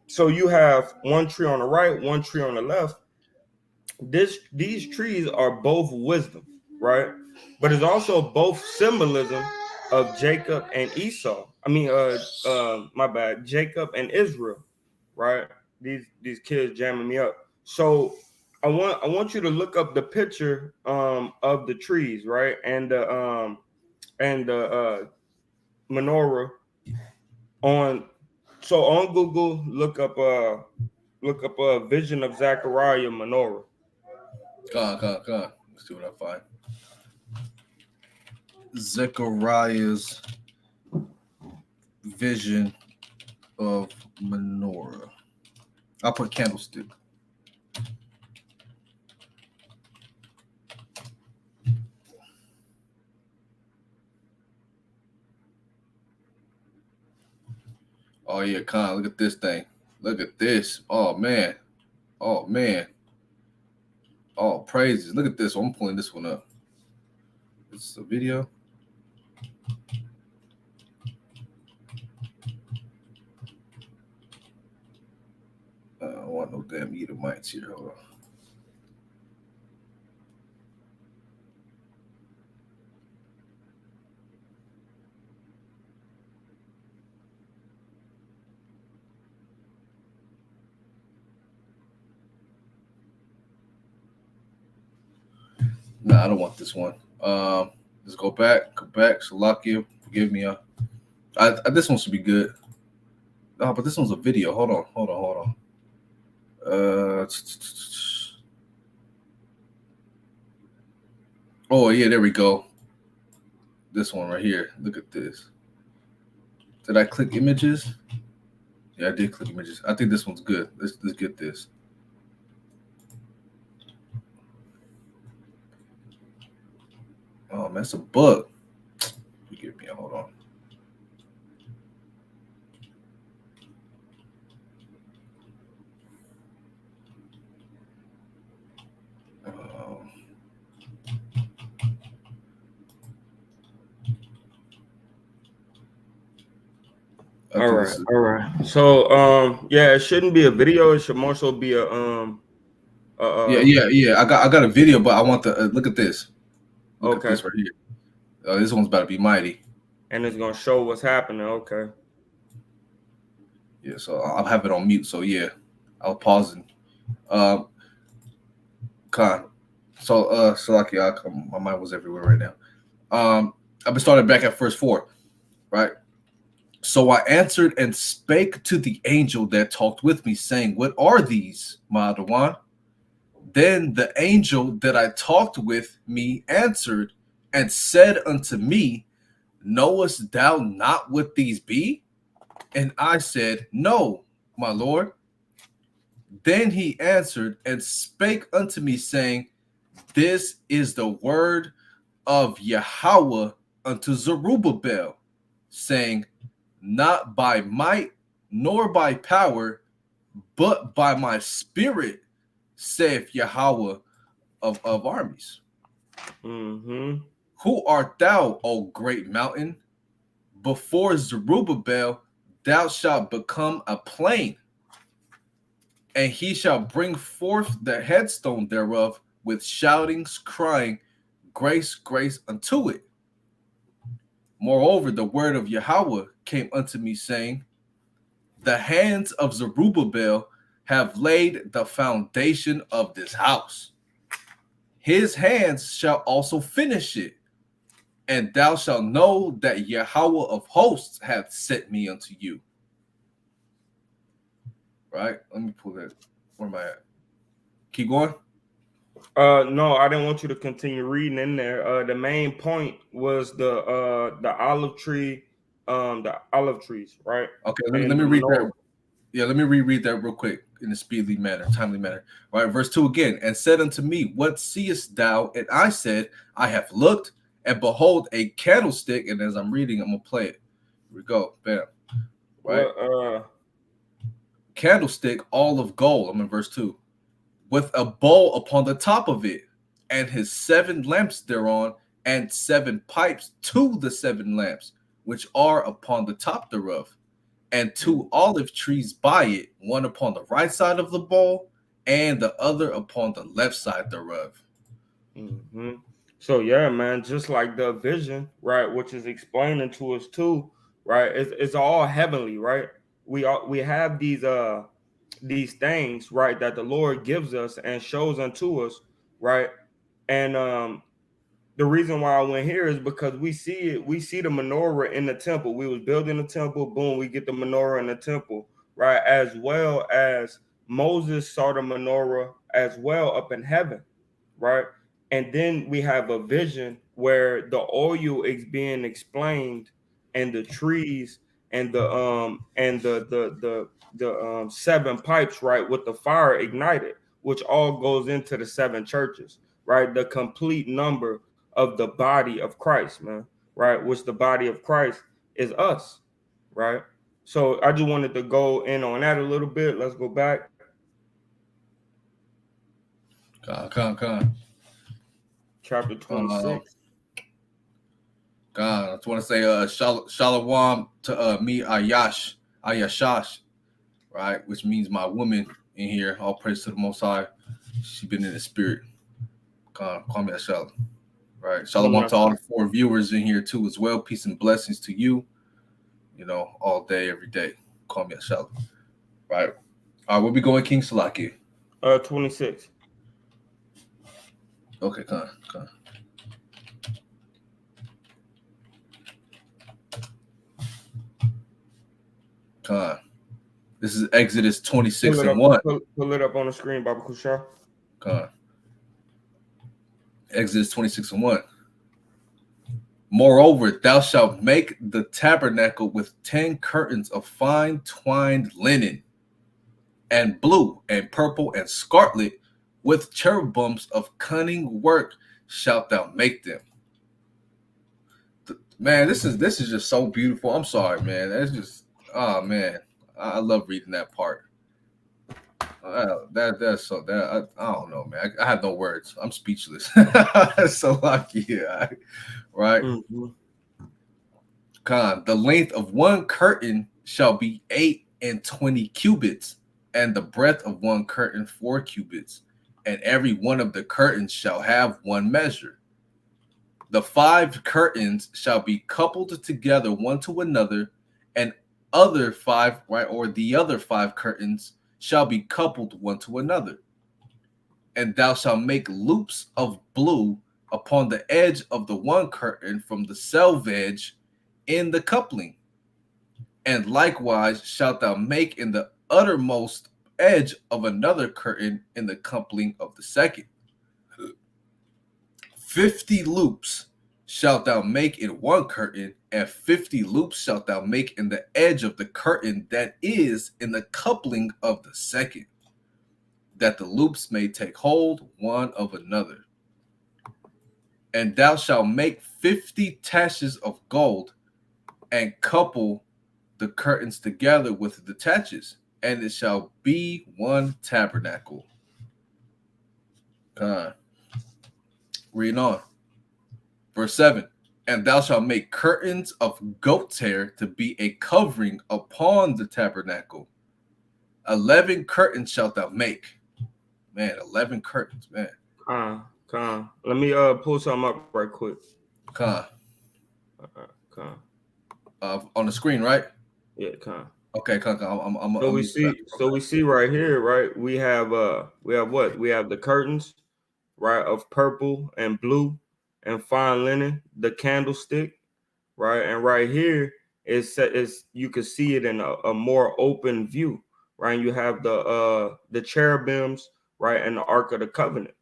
So you have one tree on the right, one tree on the left. These trees are both wisdom, right? But it's also both symbolism of Jacob and Esau. I mean, my bad, Jacob and Israel, right? These kids jamming me up. So I want you to look up the picture of the trees, right? And the menorah on Google. Look up a vision of Zechariah menorah. Come on. Let's see what I find. Zechariah's vision of menorah. I'll put candlestick. Oh yeah, Khan, look at this thing. Look at this. Oh man. Oh praises. Look at this one. I'm pulling this one up. It's a video. I don't want no damn Edomites here. Hold on. Nah, I don't want this one. Let's go back. Salakia, forgive me. This one should be good. Oh, but this one's a video. Hold on. Oh yeah, there we go. This one right here. Look at this. Did I click images? Yeah, I did click images. I think this one's good. Let's get this. Oh man, that's a bug. Forgive me. Hold on. All right. So yeah, it shouldn't be a video. It should more so be a yeah. I got a video, but I want to look at this. Look at this right here. This one's about to be mighty. And it's gonna show what's happening. Okay. Yeah, so I'll have it on mute. So yeah, I'll pause and my mind was everywhere right now. I've been starting back at verse 4, right? So I answered and spake to the angel that talked with me, saying, what are these, my Adawan? Then the angel that I talked with me answered and said unto me, knowest thou not what these be? And I said, no, my Lord. Then he answered and spake unto me, saying, this is the word of Yahweh unto Zerubbabel, saying, not by might nor by power, but by my spirit, saith Yahweh of armies. Mm-hmm. Who art thou, O great mountain? Before Zerubbabel thou shalt become a plain, and he shall bring forth the headstone thereof with shoutings, crying, grace, grace unto it. Moreover, the word of Yahweh came unto me, saying, the hands of Zerubbabel have laid the foundation of this house. His hands shall also finish it. And thou shalt know that Yahweh of hosts hath sent me unto you. Right? Let me pull that. Where am I at? Keep going. No, I didn't want you to continue reading in there. The main point was the olive tree, the olive trees, right? Okay, let me read that. Yeah, let me reread that real quick in a speedily manner, timely manner. All right, verse 2 again. And said unto me, what seest thou? And I said, I have looked, and behold, a candlestick. And as I'm reading, I'm gonna play it. Here we go. Bam. Right. Candlestick, all of gold. I'm in verse 2. With a bowl upon the top of it, and his 7 lamps thereon, and 7 pipes to the 7 lamps, which are upon the top thereof, and 2 olive trees by it, one upon the right side of the bowl, and the other upon the left side thereof. Mm-hmm. So yeah, man, just like the vision, right, which is explaining to us too, right? It's all heavenly, right? We have these things, right, that the Lord gives us and shows unto us, right? And the reason why I went here is because we see the menorah in the temple. We was building the temple, boom, we get the menorah in the temple, right? As well as Moses saw the menorah as well up in heaven, right? And then we have a vision where the oil is being explained, and the trees and the 7 pipes, right, with the fire ignited, which all goes into the 7 churches, right? The complete number of the body of Christ, man, right? Which the body of Christ is us, right? So I just wanted to go in on that a little bit. Let's go back. Come. Chapter 26. God, I just want to say shalom to me Ayashash, right? Which means my woman in here. All praise to the Most High. She been in the spirit. God, call me Ashalom. Right. Shalom to all the 4 viewers in here too as well. Peace and blessings to you. You know, all day, every day. Call me Ashalom. Right. All right, where we going, King Salaki? 26. Okay, come on. Con. This is Exodus 26:1. Pull it up on the screen, Baba Kusha. Con. Exodus 26:1. Moreover, thou shalt make the tabernacle with 10 curtains of fine twined linen, and blue and purple and scarlet, with cherubims of cunning work shalt thou make them. Man, this is just so beautiful. I'm sorry, man. That's just, oh man, I love reading that part. That's so that I don't know, man. I have no words. I'm speechless. So lucky, yeah. Right. Mm-hmm. Con, the length of one curtain shall be 8 and 20 cubits, and the breadth of one curtain 4 cubits, and every one of the curtains shall have one measure. The 5 curtains shall be coupled together one to another, and other 5, right, or the other 5 curtains shall be coupled one to another. And thou shalt make loops of blue upon the edge of the one curtain from the selve edge in the coupling. And likewise shalt thou make in the uttermost edge of another curtain in the coupling of the second. 50 loops shalt thou make in one curtain, and 50 loops shalt thou make in the edge of the curtain that is in the coupling of the second, that the loops may take hold one of another. And thou shalt make 50 taches of gold, and couple the curtains together with the taches, and it shall be one tabernacle. Reading on. Verse 7. And thou shalt make curtains of goat's hair to be a covering upon the tabernacle. 11 curtains shalt thou make. Man, 11 curtains, man. Let me pull something up right quick. On the screen, right? Yeah, Okay, So we see right here, right? We have what? We have the curtains, right, of purple and blue and fine linen, the candlestick, right? And right here is you can see it in a more open view, right? You have the cherubims, right, and the Ark of the Covenant,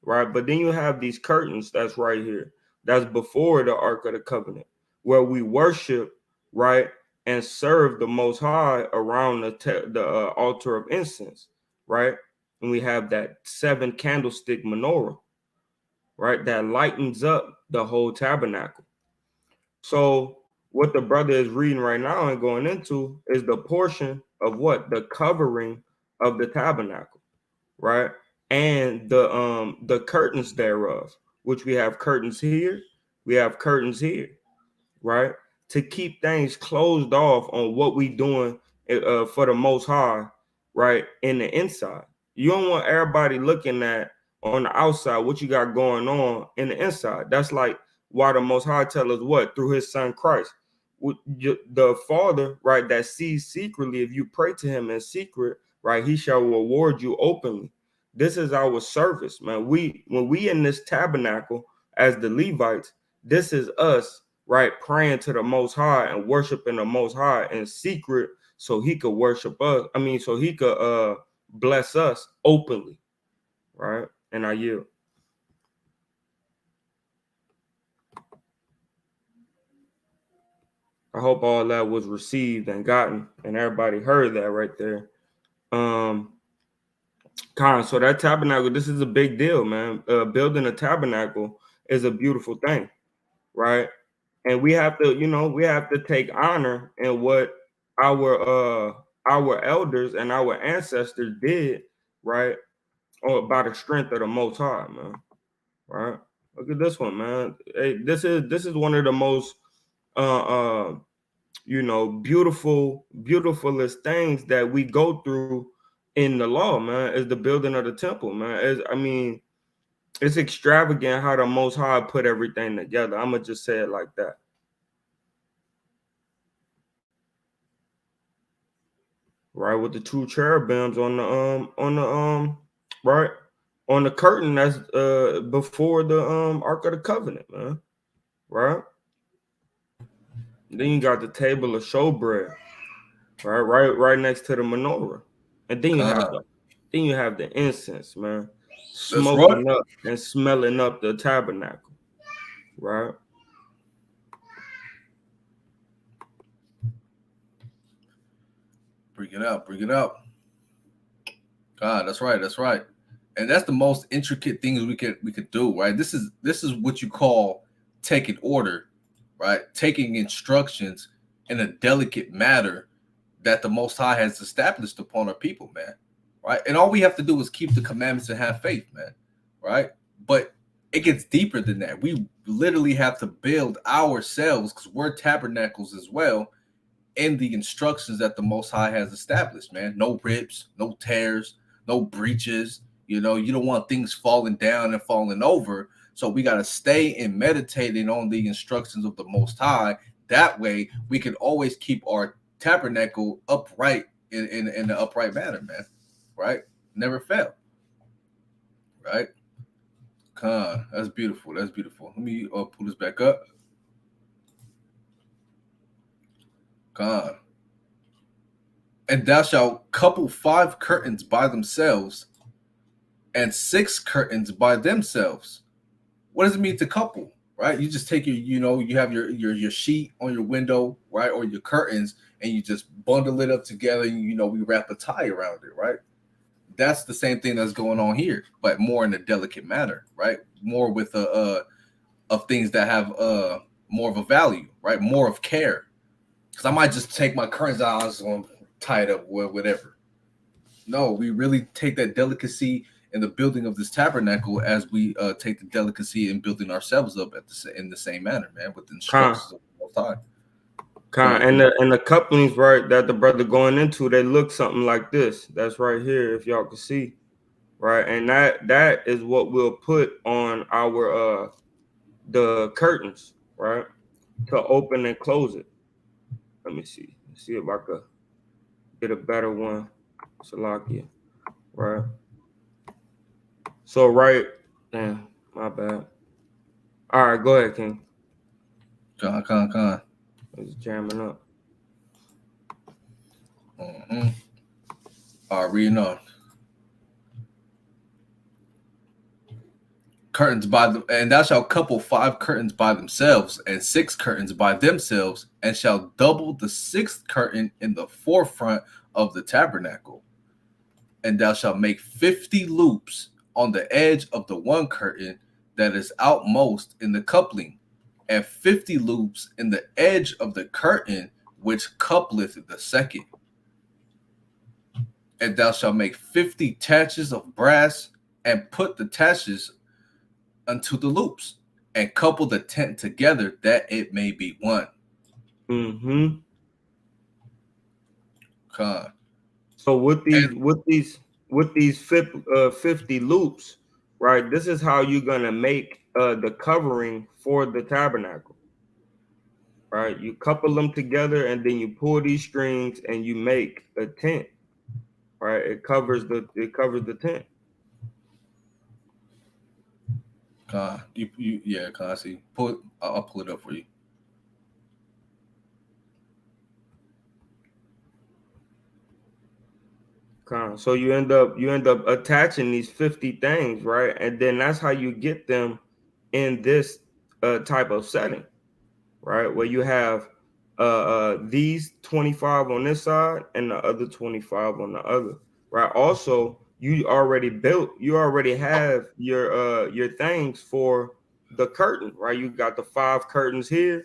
right? But then you have these curtains that's right here. That's before the Ark of the Covenant, where we worship, right, and serve the Most High around the altar of incense, right? And we have that 7 candlestick menorah, right, that lightens up the whole tabernacle. So what the brother is reading right now and going into is the portion of what? The covering of the tabernacle, right? And the curtains thereof, which we have curtains here, we have curtains here, right? To keep things closed off on what we doing for the Most High, right, in the inside. You don't want everybody looking at on the outside what you got going on in the inside. That's like why the Most High tell us what? Through his son Christ. The Father, right, that sees secretly, if you pray to him in secret, right, he shall reward you openly. This is our service, man. When we in this tabernacle as the Levites, this is us, right, praying to the Most High and worshiping the Most High in secret, so he could worship us. I mean, so he could bless us openly, right? And I yield. I hope all that was received and gotten, and everybody heard that right there. So that tabernacle, this is a big deal, man. Building a tabernacle is a beautiful thing, right? And we have to take honor in what our elders and our ancestors did, right? Or by the strength of the Most High, man. Right? Look at this one, man. Hey, this is one of the most beautifulest things that we go through in the law, man, is the building of the temple, man. It's extravagant how the Most High put everything together. I'm gonna just say it like that. Right, with the 2 cherubims on the curtain that's before the Ark of the Covenant, man. Right. Then you got the table of showbread, right next to the menorah. And then you have Con. the incense, man, That's right. smoking up and smelling up the tabernacle, right? Bring it out. Bring it out. God, that's right. That's right. And that's the most intricate things we could do, right? This is what you call taking order, right? Taking instructions in a delicate matter that the Most High has established upon our people, man. Right? And all we have to do is keep the commandments and have faith, man. Right? But it gets deeper than that. We literally have to build ourselves, because we're tabernacles as well, in the instructions that the Most High has established, man. No rips, no tears, no breaches. You know, you don't want things falling down and falling over. So we got to stay and meditating on the instructions of the Most High. That way we can always keep our tabernacle upright in the upright manner, man. Right? Never fail. Right? Con, that's beautiful. That's beautiful. Let me pull this back up. Con. And thou shalt couple 5 curtains by themselves and 6 curtains by themselves. What does it mean to couple? Right? You just take you have your sheet on your window, right? Or your curtains, and you just bundle it up together, and we wrap a tie around it, right? That's the same thing that's going on here, but more in a delicate manner, right? More with of things that have more of a value, right? More of care. Because I might just take my curtains out, I just want to tie it up with whatever. No, we really take that delicacy in the building of this tabernacle as we take the delicacy in building ourselves up in the same manner, man, with the instructions of the Most High. And the couplings, right, that the brother going into, they look something like this. That's right here, if y'all can see, right? And that is what we'll put on our the curtains, right, to open and close it. Let me see. Let's see if I could get a better one. Salakia, right? So damn, my bad. All right, go ahead, King. Con. It's jamming up. Mm-hmm. All right, reading on. Curtains and thou shalt couple 5 curtains by themselves and 6 curtains by themselves, and shall double the 6th curtain in the forefront of the tabernacle. And thou shalt make 50 loops on the edge of the one curtain that is outmost in the coupling, and 50 loops in the edge of the curtain which coupleth the second. And thou shalt make 50 taches of brass, and put the taches unto the loops, and couple the tent together that it may be one. Mm-hmm. Con. So with these 50 loops, right? This is how you're gonna make the covering for the tabernacle, right? You couple them together, and then you pull these strings, and you make a tent, right? It covers the tent. Con, Con, I see. I'll pull it up for you. So you end up attaching these 50 things, right? And then that's how you get them in this type of setting, right? Where you have these 25 on this side and the other 25 on the other, right? Also, you already have your things for the curtain, right? You got the 5 curtains here,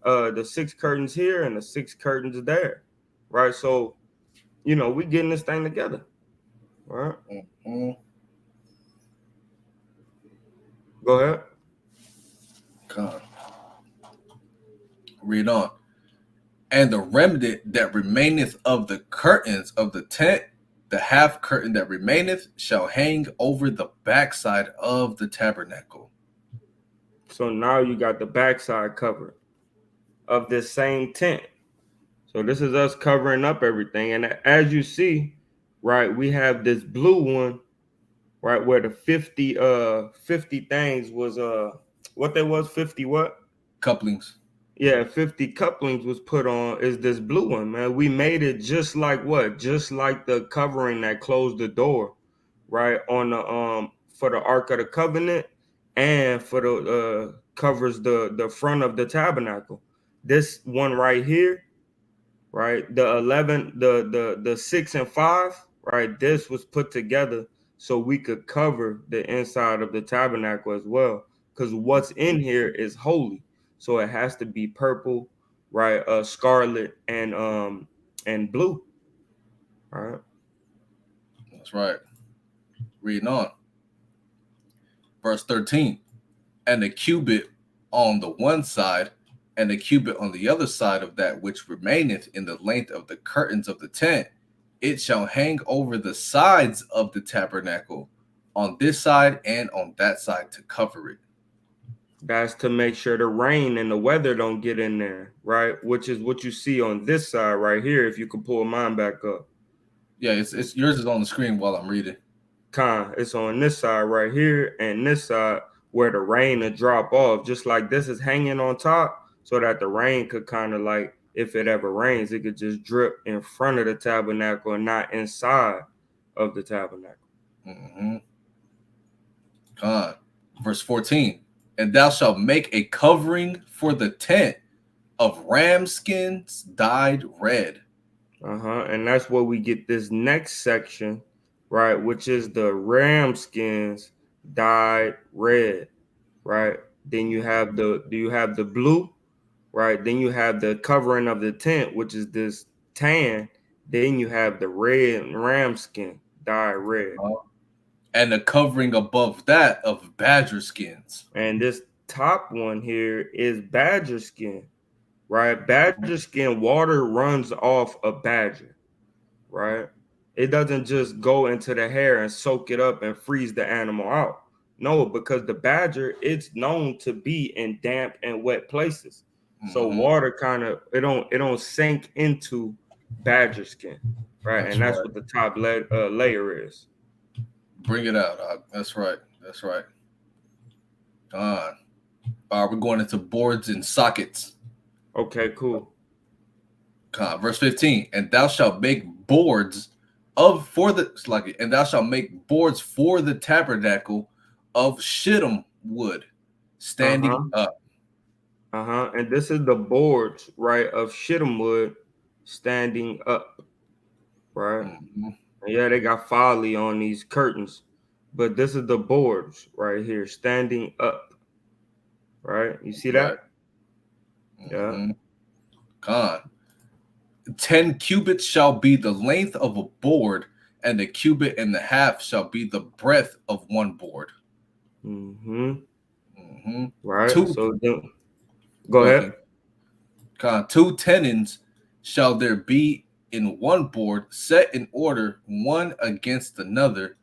the 6 curtains here, and the 6 curtains there, right? So we getting this thing together. All right. Mm-hmm. Go ahead. Con. Read on. And the remnant that remaineth of the curtains of the tent, the half curtain that remaineth, shall hang over the backside of the tabernacle. So now you got the backside covered of this same tent. So this is us covering up everything. And as you see, right, we have this blue one, right, where the 50 things was what there was 50 what? Couplings. 50 couplings was put on is this blue one, man. We made it just like what? Just like the covering that closed the door, right? On the for the Ark of the Covenant and for the covers the front of the tabernacle. This one right here, right? The 11, the 6 and 5, right? This was put together so we could cover the inside of the tabernacle as well. Because what's in here is holy. So it has to be purple, right? Scarlet and blue. All right. That's right. Reading on. Verse 13. And the cubit on the one side, and the cubit on the other side of that which remaineth in the length of the curtains of the tent, it shall hang over the sides of the tabernacle, on this side and on that side, to cover it. That's to make sure the rain and the weather don't get in there, right? Which is what you see on this side right here. If you can pull mine back up. Yeah, it's yours is on the screen while I'm reading. It's on this side right here, and this side where the rain will drop off, just like this is hanging on top, so that the rain could kind of like, if it ever rains, it could just drip in front of the tabernacle and not inside of the tabernacle. Mm-hmm. Verse 14. And thou shalt make a covering for the tent of ram skins dyed red. And that's where we get this next section, right? Which is the ram skins dyed red, right? Then you have the blue, right? Then you have the covering of the tent, which is this tan. Then you have the red ram skin dyed red. And the covering above that of badger skins. And this top one here is badger skin, right? Badger skin, water runs off a badger, right? It doesn't just go into the hair and soak it up and freeze the animal out. No, because the badger, it's known to be in damp and wet places. So water kind of it don't sink into badger skin, right? That's right. What the top layer is. Bring it out. That's right. That's right. We're going into boards and sockets. Okay, cool. Verse 15. And thou shalt make boards for the tabernacle of shittim wood, standing up. And this is the boards, right, of shittim wood standing up, right? Mm-hmm. Yeah, they got folly on these curtains, but this is the boards right here standing up, right? You see that? Right. Mm-hmm. Yeah. 10 cubits shall be the length of a board, and a cubit and a half shall be the breadth of one board. Right. So then, go ahead. 2 tenons shall there be in one board, set in order one against another.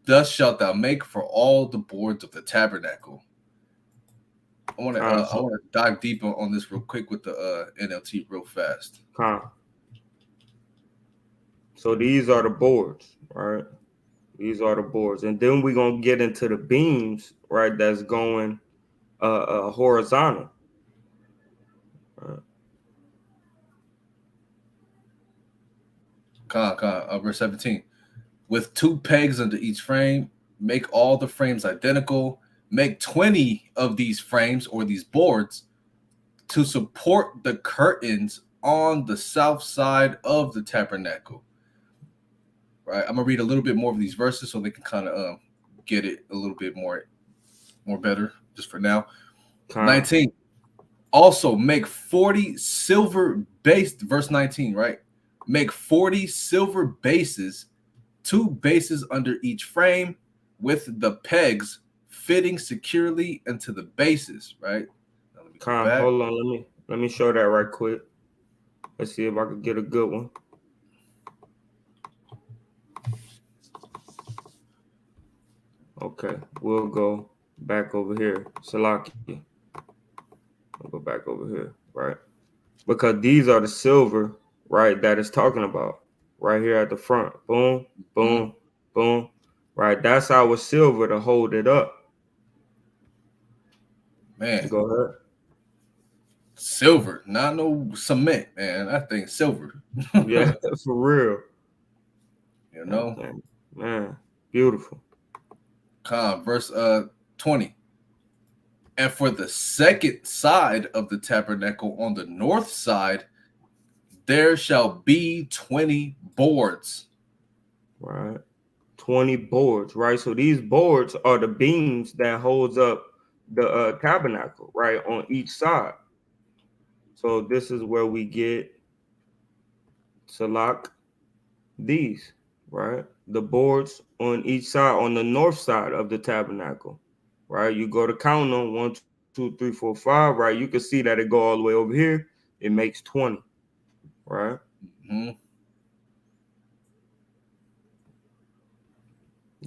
Thus shalt thou make for all the boards of the tabernacle. I want to dive deeper on this real quick with the NLT real fast. So these are the boards, right? These are the boards, and then we're gonna get into the beams, right? That's going horizontal. Right. Verse 17. With 2 pegs under each frame, make all the frames identical. Make 20 of these frames or these boards to support the curtains on the south side of the tabernacle. Right. I'm gonna read a little bit more of these verses so they can kind of get it a little bit more better just for now. 19. Also make 40 silver based, verse 19, right? Make 40 silver bases, 2 bases under each frame, with the pegs fitting securely into the bases, right? Hold on, let me show that right quick. Let's see if I can get a good one. Okay, we'll go back over here. Salaki. I'll go back over here, right? Because these are the silver, right, that it's talking about. Right here at the front. Boom, boom, boom. Right, that's our silver to hold it up. Man. Go ahead. Silver, not no cement, man. That thing silver. Yeah, for real. You know, man, beautiful. Verse 20. And for the second side of the tabernacle on the north side, there shall be 20 boards. Right. 20 boards, right? So these boards are the beams that holds up the tabernacle, right, on each side. So this is where we get Salak these, right? The boards on each side, on the north side of the tabernacle, right? You go to count on 1, 2, 3, 4, 5, right? You can see that it go all the way over here. It makes 20, right? Mm-hmm.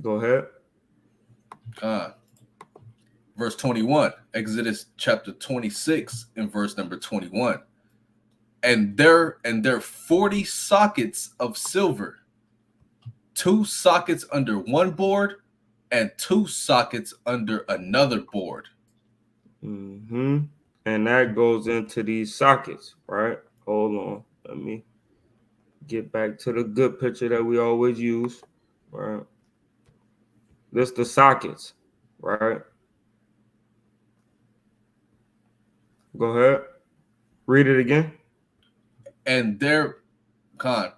Go ahead. Verse 21, Exodus chapter 26 and verse number 21. And there 40 sockets of silver, 2 sockets under one board and 2 sockets under another board. Mm-hmm. And that goes into these sockets, right? Hold on. Let me get back to the good picture that we always use, right? This the sockets, right? Go ahead. Read it again. And there, let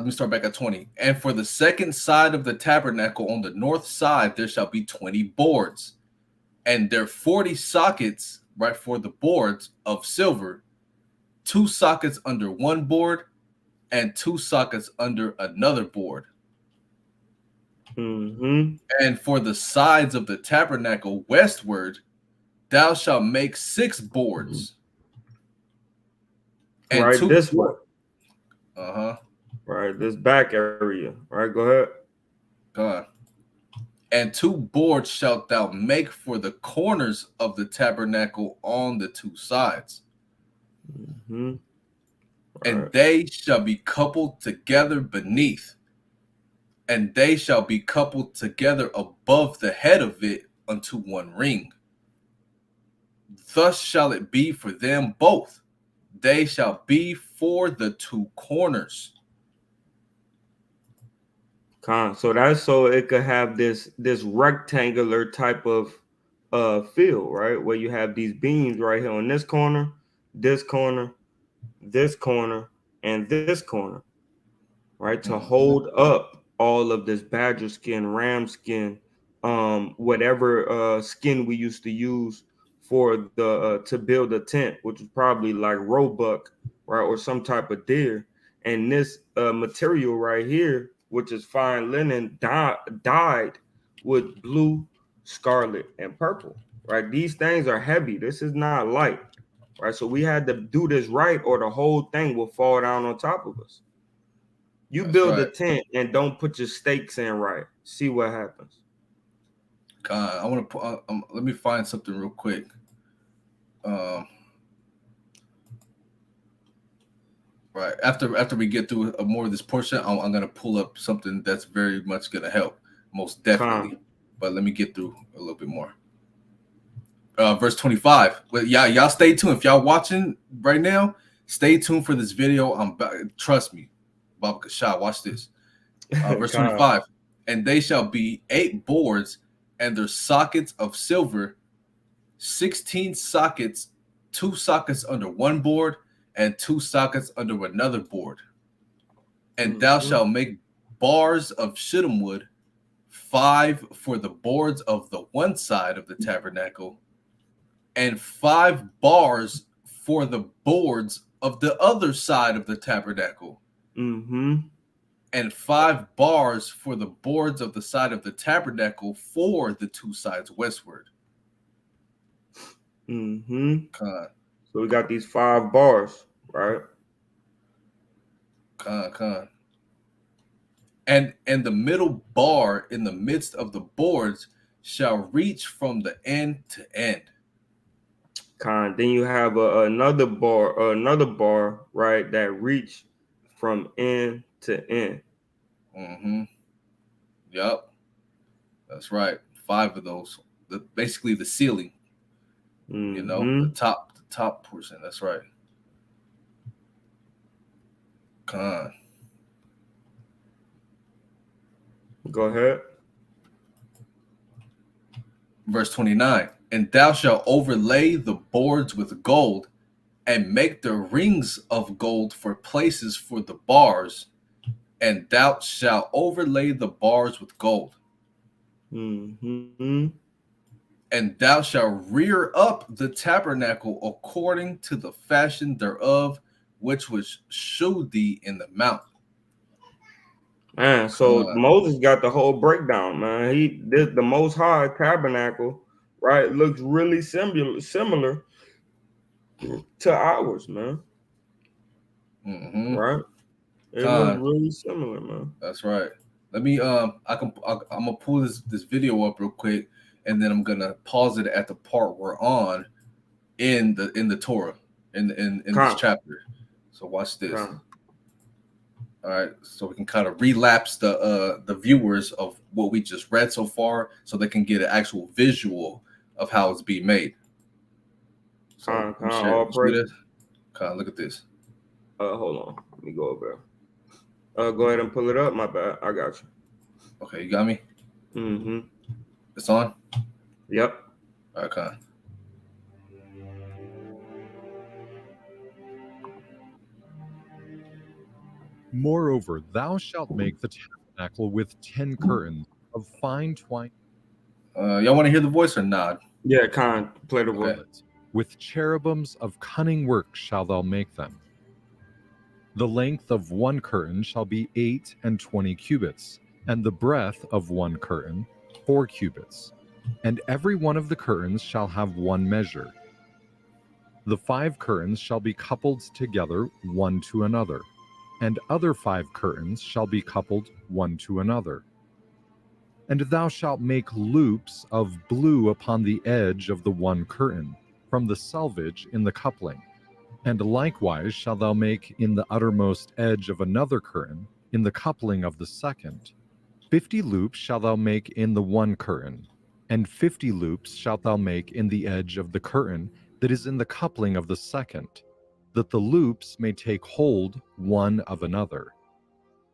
me start back at 20. And for the second side of the tabernacle on the north side, there shall be 20 boards, and there 40 sockets, right, for the boards of silver, 2 sockets under one board and 2 sockets under another board. Mm-hmm. And for the sides of the tabernacle westward, thou shalt make 6 boards. And right, this way. Right, this back area. Right, go ahead. And 2 boards shalt thou make for the corners of the tabernacle on the 2 sides. Mm-hmm. And they shall be coupled together beneath, and they shall be coupled together above the head of it unto one ring. Thus shall it be for them both. They shall be for the 2 corners. So that's so it could have this rectangular type of feel, right? Where you have these beams right here on this corner, this corner, this corner, and this corner, right? To hold up all of this badger skin, ram skin, whatever skin we used to use for the to build a tent, which was probably like roebuck, right, or some type of deer. And this material right here, which is fine linen, dyed with blue, scarlet, and purple, right? These things are heavy. This is not light, right? So we had to do this right, or the whole thing will fall down on top of us. You build a tent and don't put your stakes in right. See what happens. I want to let me find something real quick. Right after we get through more of this portion, I'm gonna pull up something that's very much gonna help, most definitely. But let me get through a little bit more. Verse 25. But y'all stay tuned. If y'all watching right now, stay tuned for this video. Trust me, Baba Kashah, watch this. Verse 25. And they shall be 8 boards, and their sockets of silver, 16 sockets, 2 sockets under one board, and 2 sockets under another board. And thou shalt make bars of shittim wood, 5 for the boards of the one side of the tabernacle, and 5 bars for the boards of the other side of the tabernacle. And 5 bars for the boards of the side of the tabernacle for the 2 sides westward. So we got these 5 bars, right? And the middle bar in the midst of the boards shall reach from the end to end. Then you have another bar, right, that reach from end to end. Yep, that's right. 5 of those. Basically the ceiling. You know, the top portion. That's right. Con. Go ahead. Verse 29. And thou shalt overlay the boards with gold, and make the rings of gold for places for the bars, and thou shalt overlay the bars with gold. Mm-hmm. And thou shalt rear up the tabernacle according to the fashion thereof, which was shewed thee in the mount. Man, so Moses got the whole breakdown, man. He did the Most High tabernacle, right? Looks really similar to ours, man. Mm-hmm. Right? It looks really similar, man. That's right. Let me I'm gonna pull this video up real quick, and then I'm gonna pause it at the part we're on in the Torah in this chapter. So watch this. All right, so we can kind of relapse the viewers of what we just read so far, so they can get an actual visual of how it's being made. So look at this. Hold on, let me go over there. Go ahead and pull it up. My bad, I got you. Okay, you got me. Mm-hmm. It's on. Yep. Okay. Moreover, thou shalt make the tabernacle with 10 curtains of fine twine. Y'all want to hear the voice or not? Yeah, play the voice. With cherubims of cunning work shalt thou make them. The length of one curtain shall be 8 and 20 cubits, and the breadth of one curtain 4 cubits. And every one of the curtains shall have one measure. The 5 curtains shall be coupled together one to another, and other 5 curtains shall be coupled one to another. And thou shalt make loops of blue upon the edge of the one curtain, from the selvage in the coupling. And likewise shalt thou make in the uttermost edge of another curtain, in the coupling of the second. 50 loops shalt thou make in the one curtain, and 50 loops shalt thou make in the edge of the curtain that is in the coupling of the second, that the loops may take hold one of another.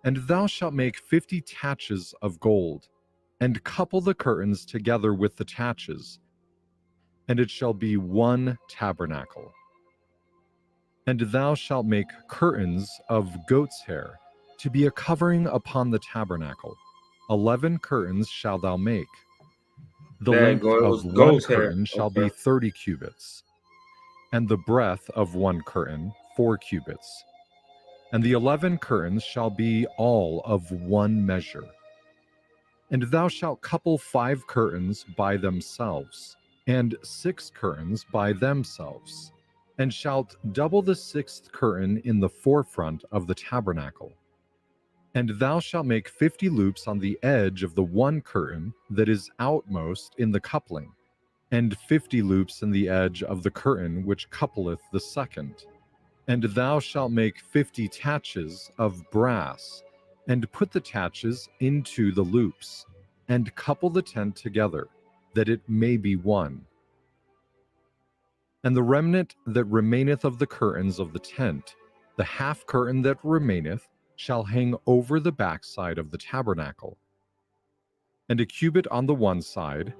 And thou shalt make 50 taches of gold, and couple the curtains together with the taches, and it shall be one tabernacle. And thou shalt make curtains of goat's hair, to be a covering upon the tabernacle. 11 curtains shalt thou make. The length of one curtain shall be 30 cubits, and the breadth of one curtain 4 cubits. And the 11 curtains shall be all of one measure. And thou shalt couple 5 curtains by themselves, and 6 curtains by themselves, and shalt double the 6th curtain in the forefront of the tabernacle. And thou shalt make 50 loops on the edge of the one curtain that is outmost in the coupling, and 50 loops in the edge of the curtain which coupleth the second. And thou shalt make 50 taches of brass, and put the taches into the loops, and couple the tent together, that it may be one. And the remnant that remaineth of the curtains of the tent, the half curtain that remaineth, shall hang over the backside of the tabernacle, and a cubit on the one side,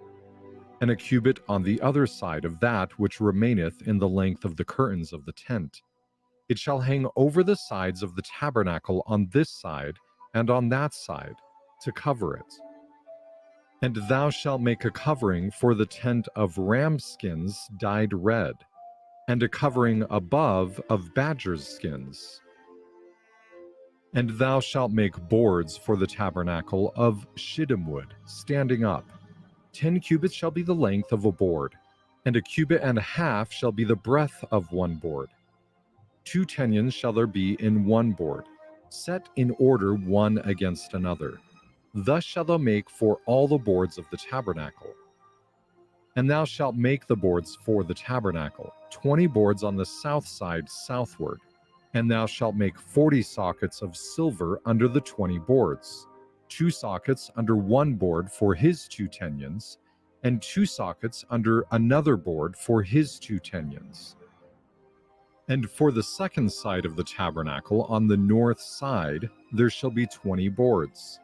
and a cubit on the other side of that which remaineth in the length of the curtains of the tent. It shall hang over the sides of the tabernacle on this side and on that side, to cover it. And thou shalt make a covering for the tent of ram skins dyed red, and a covering above of badgers' skins. And thou shalt make boards for the tabernacle of shittim wood, standing up. 10 cubits shall be the length of a board, and a cubit and a half shall be the breadth of one board. 2 tenons shall there be in one board, set in order one against another. Thus shalt thou make for all the boards of the tabernacle. And thou shalt make the boards for the tabernacle, 20 boards on the south side southward. And thou shalt make 40 sockets of silver under the 20 boards, 2 sockets under one board for his 2 tenons, and 2 sockets under another board for his 2 tenons. And for the second side of the tabernacle on the north side there shall be 20 boards,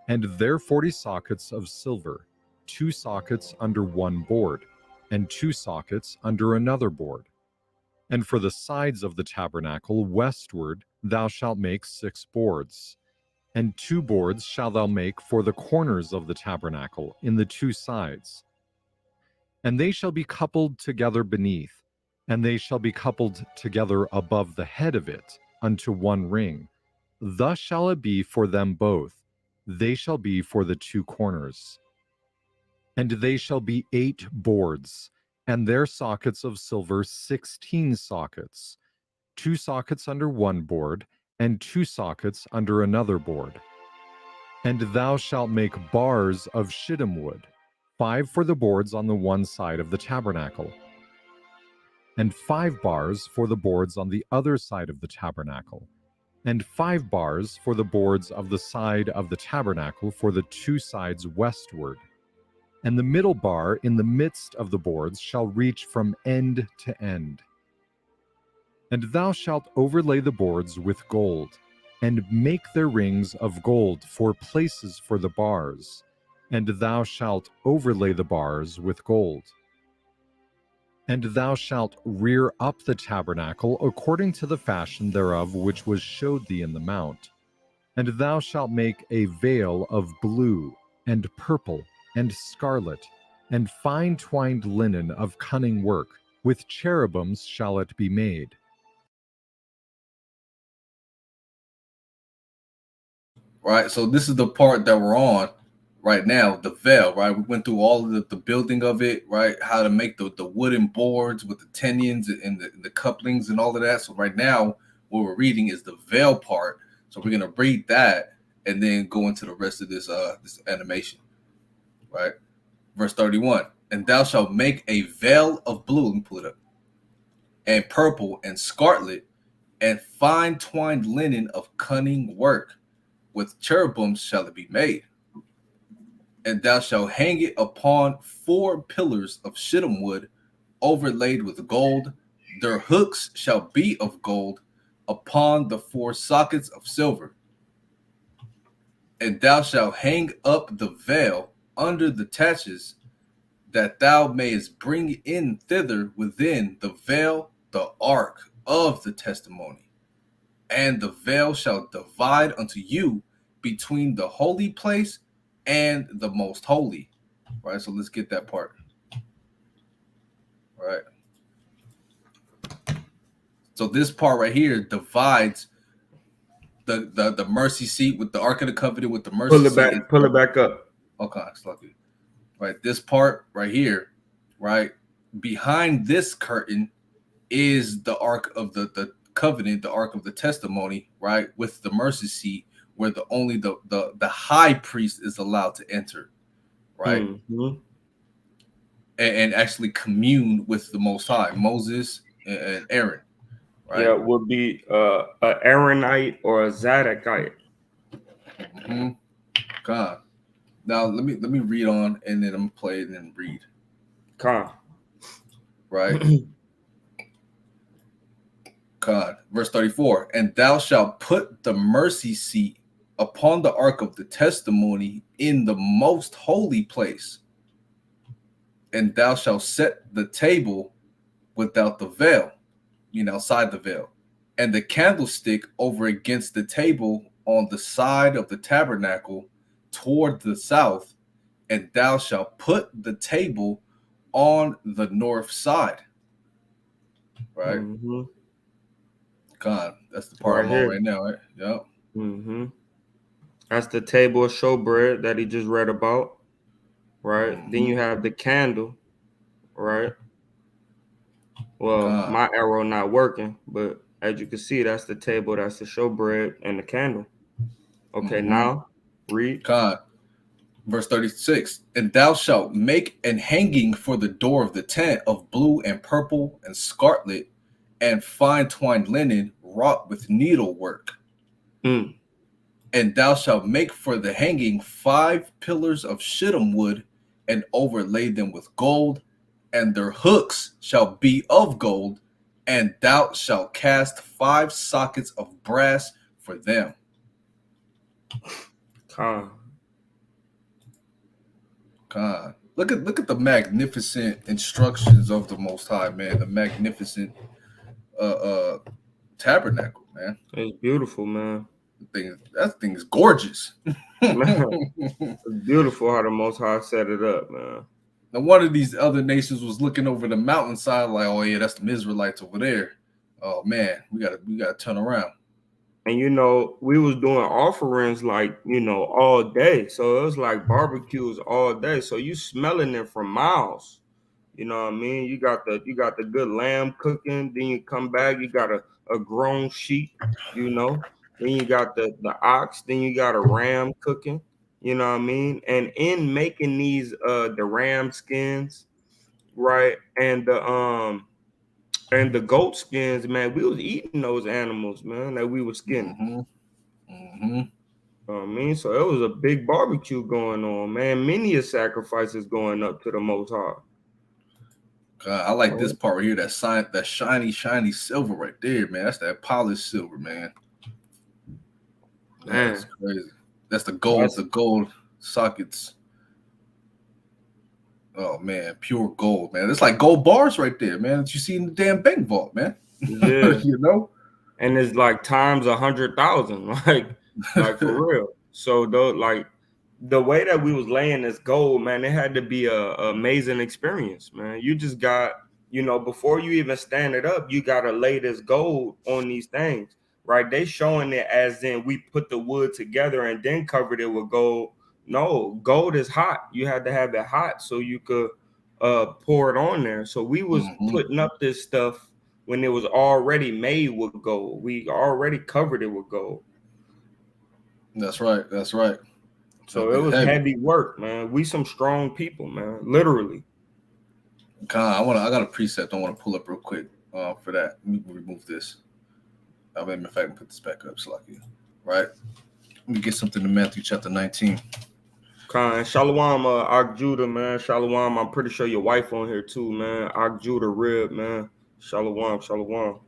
and there 40 sockets of silver, 2 sockets under one board, and 2 sockets under another board. And for the sides of the tabernacle westward thou shalt make 6 boards, and 2 boards shalt thou make for the corners of the tabernacle in the 2 sides. And they shall be coupled together beneath, and they shall be coupled together above the head of it unto one ring. Thus shall it be for them both. They shall be for the 2 corners. And they shall be 8 boards, and their sockets of silver 16 sockets, 2 sockets under one board, and 2 sockets under another board. And thou shalt make bars of shittim wood, 5 for the boards on the one side of the tabernacle, and 5 bars for the boards on the other side of the tabernacle, and 5 bars for the boards of the side of the tabernacle for the 2 sides westward. And the middle bar in the midst of the boards shall reach from end to end. And thou shalt overlay the boards with gold, and make their rings of gold for places for the bars, and thou shalt overlay the bars with gold. And thou shalt rear up the tabernacle according to the fashion thereof which was showed thee in the mount. And thou shalt make a veil of blue, and purple, and scarlet, and fine twined linen of cunning work, with cherubims shall it be made. Right, so this is the part that we're on right now, the veil, right? We went through all of the building of it, right? How to make the wooden boards with the tenons and the couplings and all of that. So right now, what we're reading is the veil part. So we're gonna read that and then go into the rest of this this animation, right? Verse 31, and thou shalt make a veil of blue, let me pull it up, and purple and scarlet, and fine twined linen of cunning work, with cherubims shall it be made. And thou shalt hang it upon 4 pillars of shittim wood, overlaid with gold. Their hooks shall be of gold, upon the 4 sockets of silver. And thou shalt hang up the veil under the taches, that thou mayest bring in thither within the veil the ark of the testimony. And the veil shall divide unto you between the holy place and the most holy. Right, so let's get that part. Right. So this part right here divides the mercy seat with the Ark of the Covenant with the mercy seat. Pull it back up. Okay, it's lucky. Right, this part right here, right, behind this curtain is the Ark of the Covenant, the Ark of the Testimony, right, with the mercy seat, where only the high priest is allowed to enter, right, and actually commune with the Most High, Moses and Aaron. Right? Yeah, it would be a Aaronite or a Zadokite. God. Now let me read on, and then I'm gonna play it and then read. God. Right. God. Verse 34. And thou shalt put the mercy seat upon the ark of the testimony in the most holy place. And thou shalt set the table without the veil, outside the veil, and the candlestick over against the table on the side of the tabernacle toward the south, and thou shalt put the table on the north side. Right? God, that's the part I'm on right now, right? Yep. That's the table of showbread that he just read about, right? Then you have the candle, right? Well, my arrow not working, but as you can see, that's the table, that's the showbread and the candle. Okay, now read. God. Verse 36, and thou shalt make an hanging for the door of the tent of blue and purple and scarlet and fine twined linen wrought with needlework. And thou shalt make for the hanging 5 pillars of shittim wood and overlay them with gold, and their hooks shall be of gold, and thou shalt cast 5 sockets of brass for them. Con. Look at the magnificent instructions of the Most High, man. The magnificent tabernacle, man. It's beautiful, man. That thing is gorgeous. Man, it's beautiful how the Most High set it up, man. Now, one of these other nations was looking over the mountainside, like, "Oh yeah, that's the Israelites over there." Oh man, we gotta turn around. And you know, we was doing offerings like, you know, all day. So it was like barbecues all day. So you smelling it from miles. You know what I mean? You got the good lamb cooking, then you come back, you got a grown sheep, you know, then you got the ox, then you got a ram cooking, you know what I mean? And in making these the ram skins, right, and the goat skins, man, we was eating those animals, man, that we were skinning. You know what I mean? So it was a big barbecue going on, man. Many a sacrifices going up to the Most High. I like this part right here. That shiny silver right there, man. That's that polished silver, man. That's crazy. That's the gold. The gold sockets. Oh man, pure gold, man. It's like gold bars right there, man. That you see in the damn bank vault, man. Yeah, you know. And it's like times 100,000, like for real. So though, like the way that we was laying this gold, man, it had to be a amazing experience, man. You just got, you know, before you even stand it up, you gotta lay this gold on these things, right? They showing it as in we put the wood together and then covered it with gold. No, gold is hot. You had to have it hot so you could pour it on there. So we was putting up this stuff when it was already made with gold. We already covered it with gold. That's right. So it was heavy work, man. We some strong people, man. Literally. I got a precept I want to pull up real quick for that. Let me remove this. I mean, in fact, put this back up, Slacky. Right? Let me get something to Matthew chapter 19. Shalom, Ak Judah, man. Shalom. I'm pretty sure your wife on here too, man. Ak Judah Rib, man. Shalom. Shalom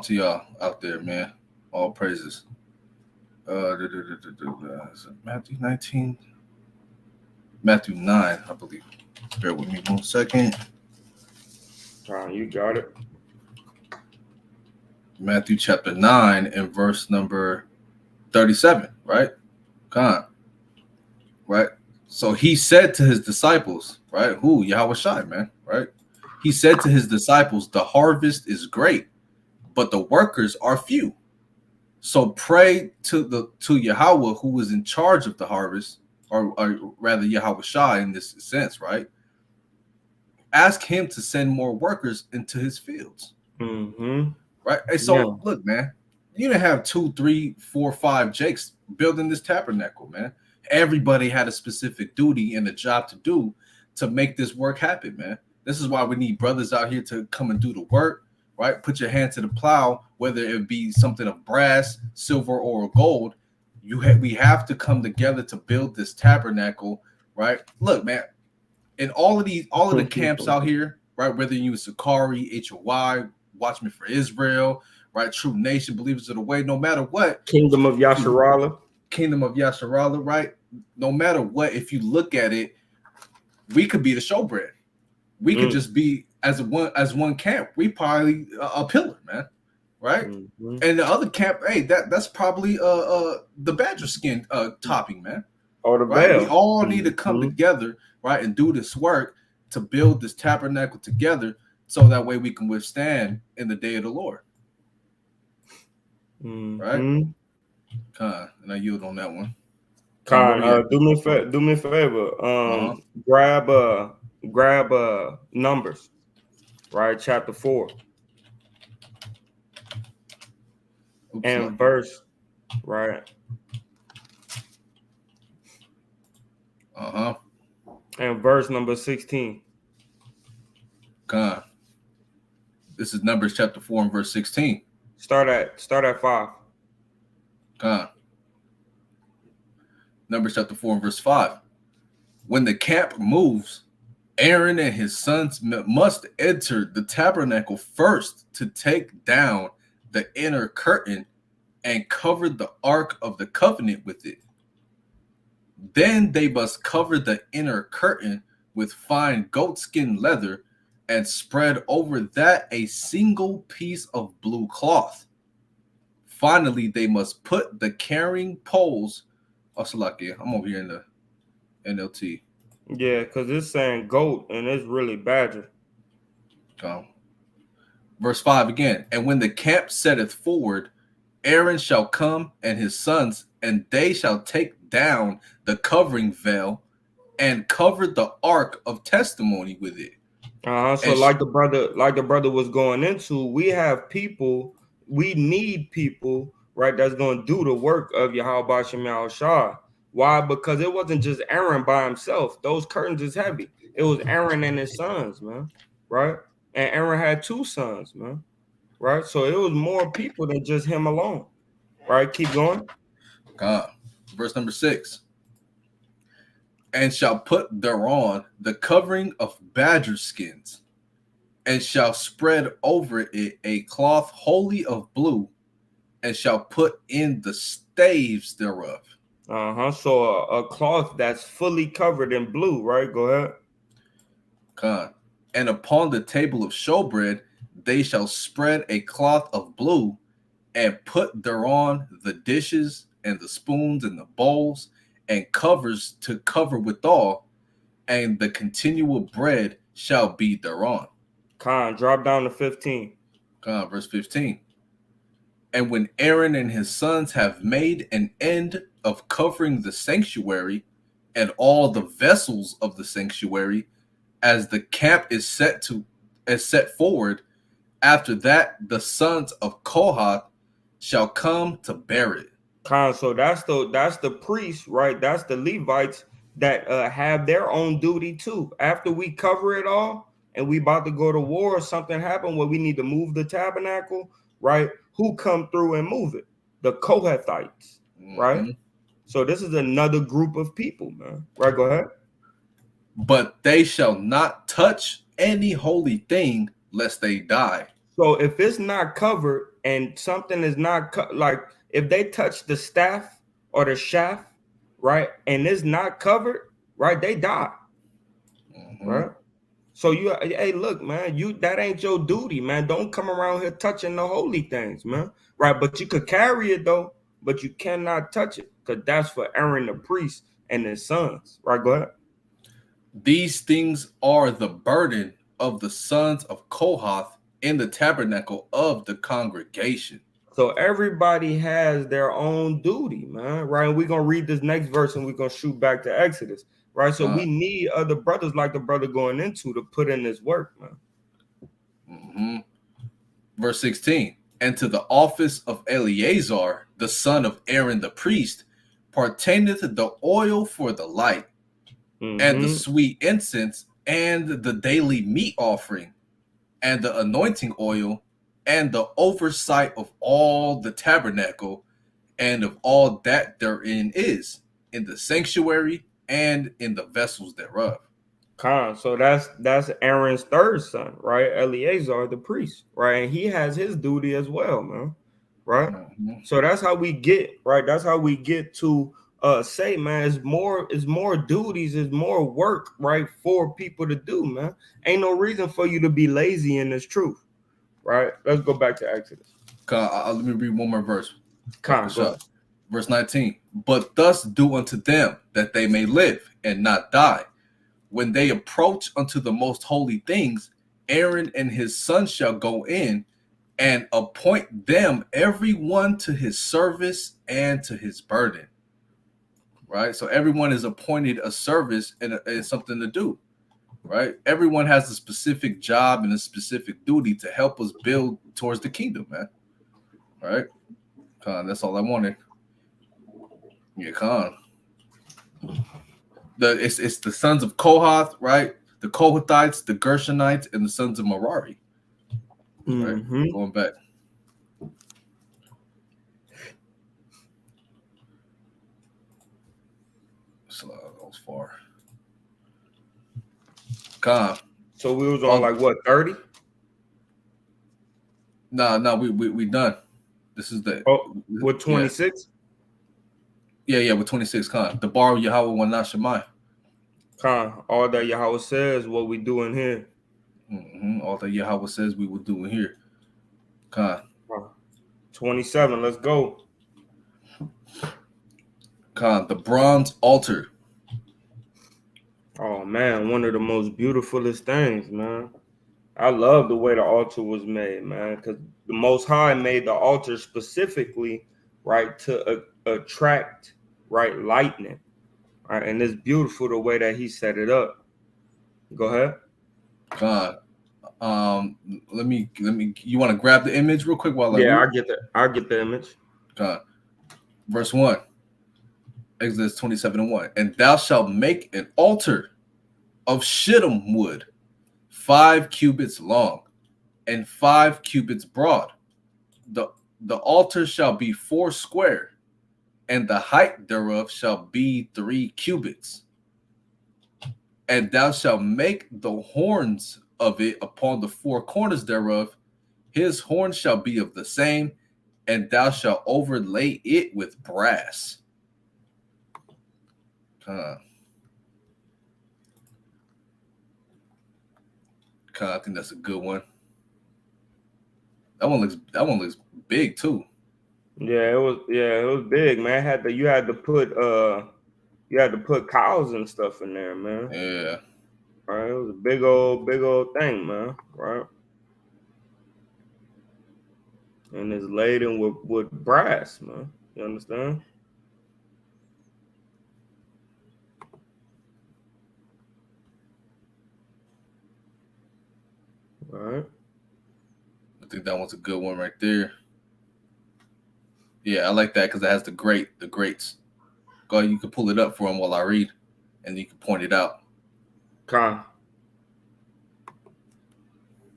to y'all out there, man. All praises. Matthew 19, Matthew 9, I believe. Bear with me 1 second. You got it. Matthew chapter 9 and verse number 37, right? Right? So he said to his disciples, right? Who? Yahweh Shai, man, right? He said to his disciples, the harvest is great, but the workers are few. So pray to Yahweh, who is in charge of the harvest, or rather Yahweh Shai in this sense, right? Ask him to send more workers into his fields. Right? And so look, man, you didn't have 2, 3, 4, 5 Jakes building this tabernacle, man. Everybody had a specific duty and a job to do to make this work happen, man. This is why we need brothers out here to come and do the work. Right, put your hand to the plow, whether it be something of brass, silver, or gold. We have to come together to build this tabernacle, right? Look, man, in all of the camps out here, right? Whether you use SUBCRIBE, K.O.Y, Watchmen for Israel, right? True Nation, Believers of the Way, no matter what. Kingdom of Yasharallah, right? No matter what, if you look at it, we could be the showbread. We could just be as one camp. We probably a pillar, man, right? And the other camp, hey, that's probably the badger skin topping, man. Or the right? veil. We all need to come together, right, and do this work to build this tabernacle together, so that way we can withstand in the day of the Lord. Right? And I yield on that one. Do me a favor. Grab Numbers, right? Chapter 4. And verse, right? And verse number 16. This is Numbers chapter 4 and verse 16. Start at 5. Numbers chapter 4 and verse 5. When the camp moves, Aaron and his sons must enter the tabernacle first to take down the inner curtain and cover the ark of the covenant with it. Then they must cover the inner curtain with fine goatskin leather and spread over that a single piece of blue cloth. Finally, they must put the carrying poles. Oh, Salakia, I'm over here in the NLT. Yeah, because it's saying goat and it's really badger. Verse 5 again. And when the camp setteth forward, Aaron shall come and his sons, and they shall take down the covering veil and cover the ark of testimony with it. So like the brother was going into, we have people, we need people, right, that's going to do the work of Yahweh Shem Shah. Why? Because it wasn't just Aaron by himself. Those curtains is heavy. It was Aaron and his sons, man, right? And Aaron had 2 sons, man, right? So it was more people than just him alone, right? Keep going. Verse number 6. And shall put thereon the covering of badger skins, and shall spread over it a cloth wholly of blue, and shall put in the staves thereof. So a cloth that's fully covered in blue, right? Go ahead. And upon the table of showbread they shall spread a cloth of blue, and put thereon the dishes and the spoons and the bowls and covers to cover withal, and the continual bread shall be thereon. Drop down to 15. Verse 15. And when Aaron and his sons have made an end of covering the sanctuary and all the vessels of the sanctuary, as the camp is set forward, after that the sons of Kohath shall come to bear it. So that's the priests, right? That's the Levites that have their own duty too. After we cover it all and we about to go to war, or something happened where we need to move the tabernacle, right? Who come through and move it? The Kohathites, right? So this is another group of people, man. Right, go ahead. But they shall not touch any holy thing lest they die. So if it's not covered and something is not like if they touch the staff or the shaft, right, and it's not covered, right, they die, right? So hey, look, man, that ain't your duty, man. Don't come around here touching the holy things, man, right? But you could carry it though, but you cannot touch it because that's for Aaron the priest and his sons, right? Go ahead. These things are the burden of the sons of Kohath in the tabernacle of the congregation. So everybody has their own duty, man, right? We're going to read this next verse and we're going to shoot back to Exodus, right? So we need other brothers like the brother going into to put in this work, man. Verse 16, and to the office of Eleazar, the son of Aaron the priest, pertaineth the oil for the light, and the sweet incense, and the daily meat offering, and the anointing oil, and the oversight of all the tabernacle, and of all that therein is, in the sanctuary and in the vessels thereof. So that's Aaron's third son, right? Eleazar, the priest, right? And he has his duty as well, man, right? So that's how we get, right? That's how we get to say, man, it's more duties, it's more work, right, for people to do, man. Ain't no reason for you to be lazy in this truth, right? Let's go back to Exodus. Let me read one more verse. Verse 19. But thus do unto them that they may live and not die. When they approach unto the most holy things, Aaron and his sons shall go in and appoint them every one to his service and to his burden. Right? So everyone is appointed a service and something to do. Right? Everyone has a specific job and a specific duty to help us build towards the kingdom, man. Right? That's all I wanted. Yeah, Khan. It's the sons of Kohath, right? The Kohathites, the Gershonites, and the sons of Merari. Right? Going back. That was far. Con. So we was on like what 30? No, we done. This is the with 26. Yeah, with 26. Con. The bar Yahweh will not Shemai. Con. All that Yahweh says, what we doing here. All that Yahweh says we will do in here. Con. 27. Let's go. Con. The bronze altar. Oh man, one of the most beautifulest things, man. I love the way the altar was made, man, because the Most High made the altar specifically, right, to attract, right, lightning, right, and it's beautiful the way that he set it up. Go ahead. God, let me. You want to grab the image real quick while I get the image. God, verse 1, Exodus 27:1, and thou shalt make an altar of shittim wood, 5 cubits long, and 5 cubits broad. The altar shall be 4 square, and the height thereof shall be 3 cubits. And thou shalt make the horns of it upon the 4 corners thereof. His horns shall be of the same, and thou shalt overlay it with brass. I think that's a good one. That one looks big too. Yeah, it was big, man. You had to put cows and stuff in there, man. Yeah. Right. It was a big old thing, man. Right. And it's laden with brass, man. You understand? All right. I think that one's a good one right there. Yeah, I like that because it has the grates. Go ahead, you can pull it up for him while I read, and you can point it out. Con.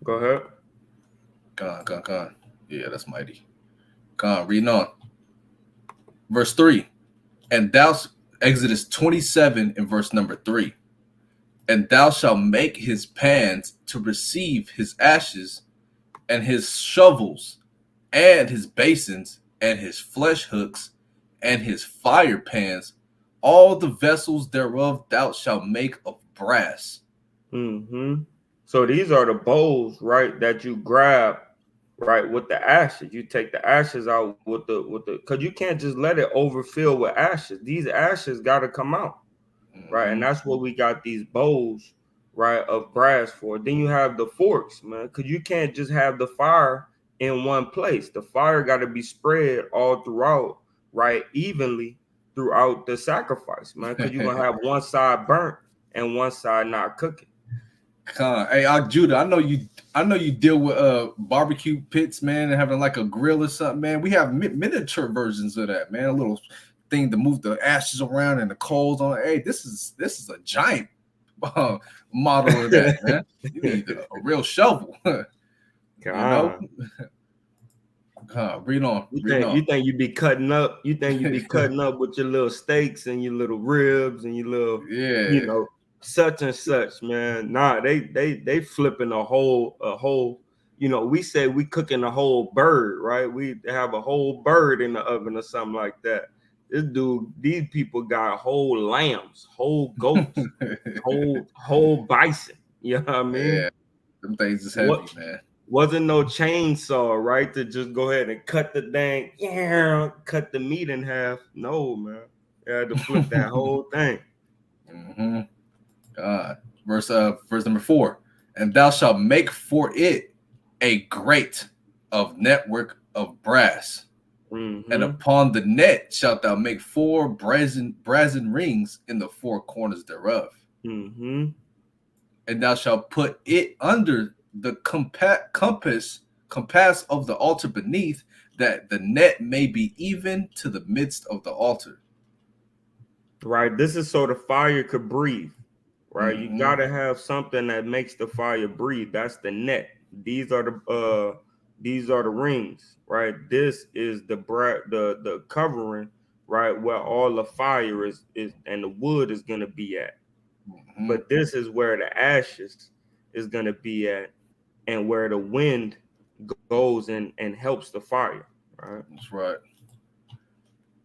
Go ahead. Con. Yeah, that's mighty. Con, reading on. Verse 3. And thou, Exodus 27 in verse number 3. And thou shalt make his pans to receive his ashes, and his shovels, and his basins, and his flesh hooks, and his fire pans. All the vessels thereof thou shalt make of brass. So these are the bowls, right, that you grab, right, with the ashes. You take the ashes out with the because you can't just let it overfill with ashes. These ashes got to come out, right? And that's what we got these bowls, right, of brass for. Then you have the forks, man, because you can't just have the fire in one place. The fire got to be spread all throughout, right, evenly throughout the sacrifice, man, because you're gonna have one side burnt and one side not cooking. Hey, Judah, I know you deal with barbecue pits, man, and having like a grill or something, man. We have miniature versions of that, man. A little thing to move the ashes around and the coals on it. Hey, this is a giant model of that, man. You need a real shovel. You know? Read on. You think you be cutting up? You think you be cutting up with your little steaks and your little ribs and your little, you know, such and such, man. Nah, they flipping a whole. You know, we say we cooking a whole bird, right? We have a whole bird in the oven or something like that. These people got whole lambs, whole goats, whole bison. You know what I mean? Yeah, them things is heavy, man. Wasn't no chainsaw, right? To just go ahead and cut the cut the meat in half. No, man. You had to flip that whole thing. Verse number 4. And thou shalt make for it a grate of network of brass. And upon the net shalt thou make 4 brazen rings in the 4 corners thereof. And thou shalt put it under the compass of the altar beneath, that the net may be even to the midst of the altar. Right. This is so the fire could breathe. Right. You gotta have something that makes the fire breathe. That's the net. These are the rings. Right. This is the covering, right, where all the fire is and the wood is gonna be at. Mhm. But this is where the ashes is gonna be at, and where the wind goes and helps the fire. Right. That's right.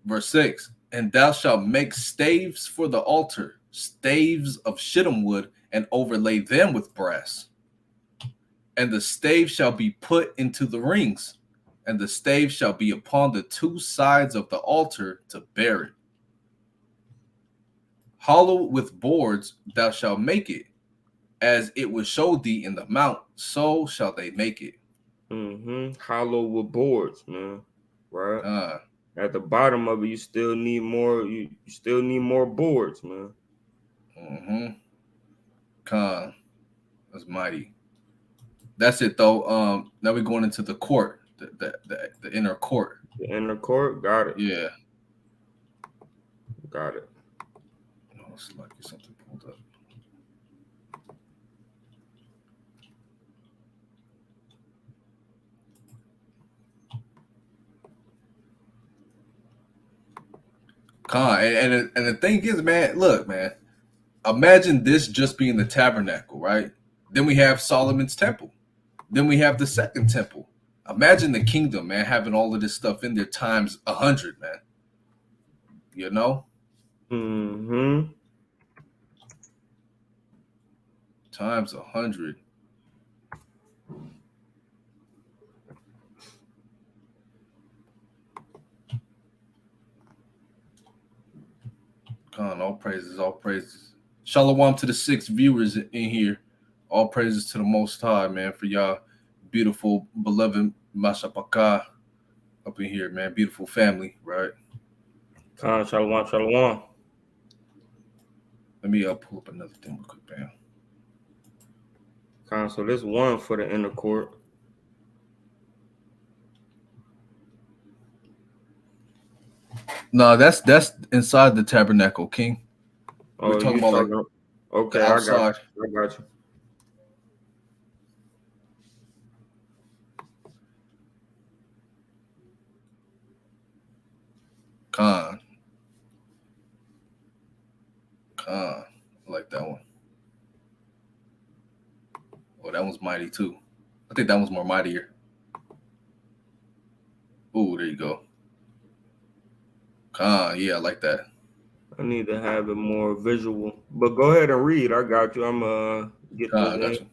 Verse 6, and thou shalt make staves for the altar, staves of shittim wood, and overlay them with brass. And the stave shall be put into the rings, and the stave shall be upon the two sides of the altar to bear it. Hollow with boards thou shalt make it, as it was showed thee in the mount, so shall they make it. Hollow with boards, man. Right. At the bottom of it, you still need more. You still need more boards, man. That's mighty. That's it though. Now we're going into the court, the inner court. The inner court, got it. Yeah, got it. Oh, it's like something pulled up. And the thing is, man, look, man, imagine this just being the tabernacle, right? Then we have Solomon's temple. Then we have the second temple. Imagine the kingdom, man, having all of this stuff in there times 100, man. You know? Times 100. All praises, all praises. Shalom to the 6 viewers in here. All praises to the Most High, man, for y'all beautiful, beloved Mashapaka up in here, man. Beautiful family, right? Shalom, shalom. Let me pull up another thing real quick, bam. So this one for the inner court. No, that's inside the tabernacle, King. We're talking about like okay, I got you. I like that one. Oh, that one's mighty too. I think that one's more mightier. Oh, there you go. Yeah, I like that. I need to have it more visual. But go ahead and read. I got you. I'm get this in.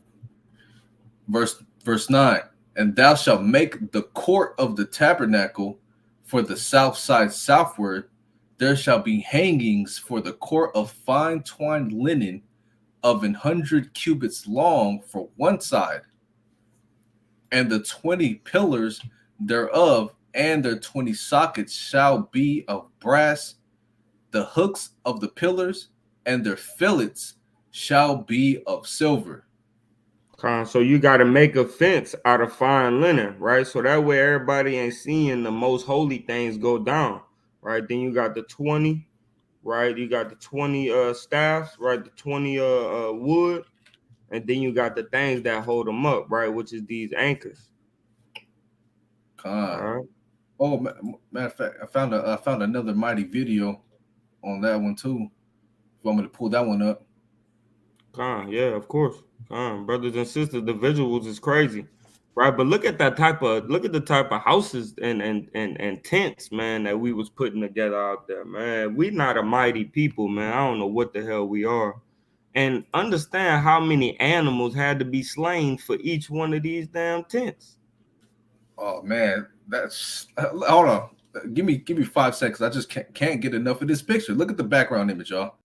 Verse 9. And thou shalt make the court of the tabernacle for the south side southward. There shall be hangings for the court of fine twined linen of 100 cubits long for one side, and the 20 pillars thereof and their 20 sockets shall be of brass. The hooks of the pillars and their fillets shall be of silver. So you got to make a fence out of fine linen, right? So that way everybody ain't seeing the most holy things go down, right? Then you got the 20, right? You got the 20 staffs, right? The 20 wood, and then you got the things that hold them up, right? Which is these anchors. Right. Oh, matter of fact, I found another mighty video on that one too. You want me to pull that one up? Yeah, of course. Brothers and sisters, the visuals is crazy, right? But look at the type of houses and tents, man, that we was putting together out there, man. We not a mighty people, man. I don't know what the hell we are. And understand how many animals had to be slain for each one of these damn tents. Oh man, that's hold on. Give me 5 seconds. I just can't get enough of this picture. Look at the background image, y'all.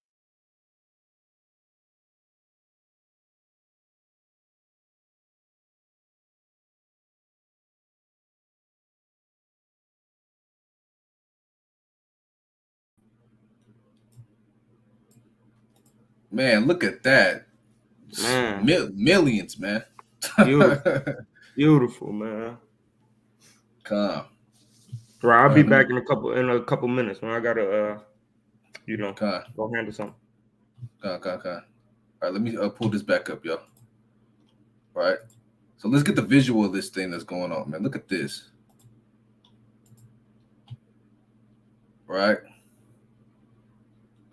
Man, look at that. Man. Millions, man. Beautiful, man. Right, I'll be back in a couple minutes, man. I gotta go handle something. All right, let me pull this back up, y'all. All right. So let's get the visual of this thing that's going on, man. Look at this. Right.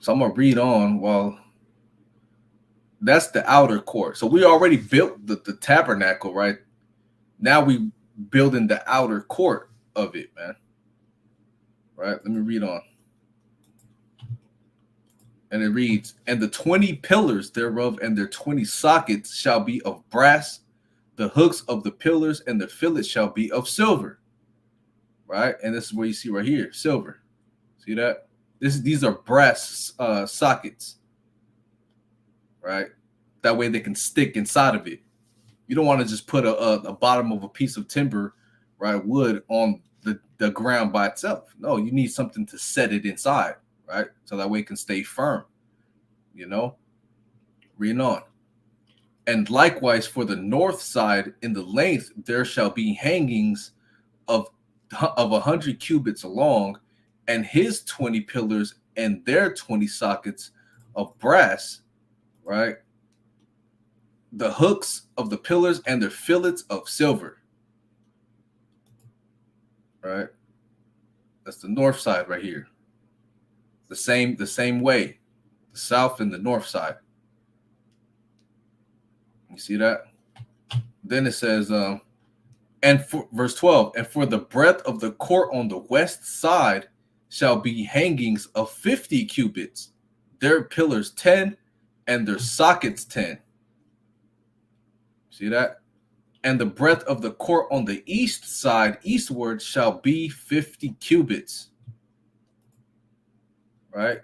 So I'm gonna read on while that's the outer court. So we already built the tabernacle, right? Now we building the outer court of it, man. Right? Let me read on. And it reads, and the 20 pillars thereof and their 20 sockets shall be of brass. The hooks of the pillars and the fillets shall be of silver. Right? And this is where you see right here, silver. See that? These are brass sockets. Right? That way they can stick inside of it. You don't want to just put a bottom of a piece of timber, right, wood on the ground by itself. No, you need something to set it inside, right? So that way it can stay firm, you know? Reading on. And likewise for the north side in the length, there shall be hangings of 100 cubits long, and his 20 pillars and their 20 sockets of brass, right? The hooks of the pillars and their fillets of silver. Right? That's the north side right here. The same way. The south and the north side. You see that? Then it says, and for verse 12, and for the breadth of the court on the west side shall be hangings of 50 cubits, their pillars 10, and their sockets 10. See that? And the breadth of the court on the east side, eastward, shall be 50 cubits. Right?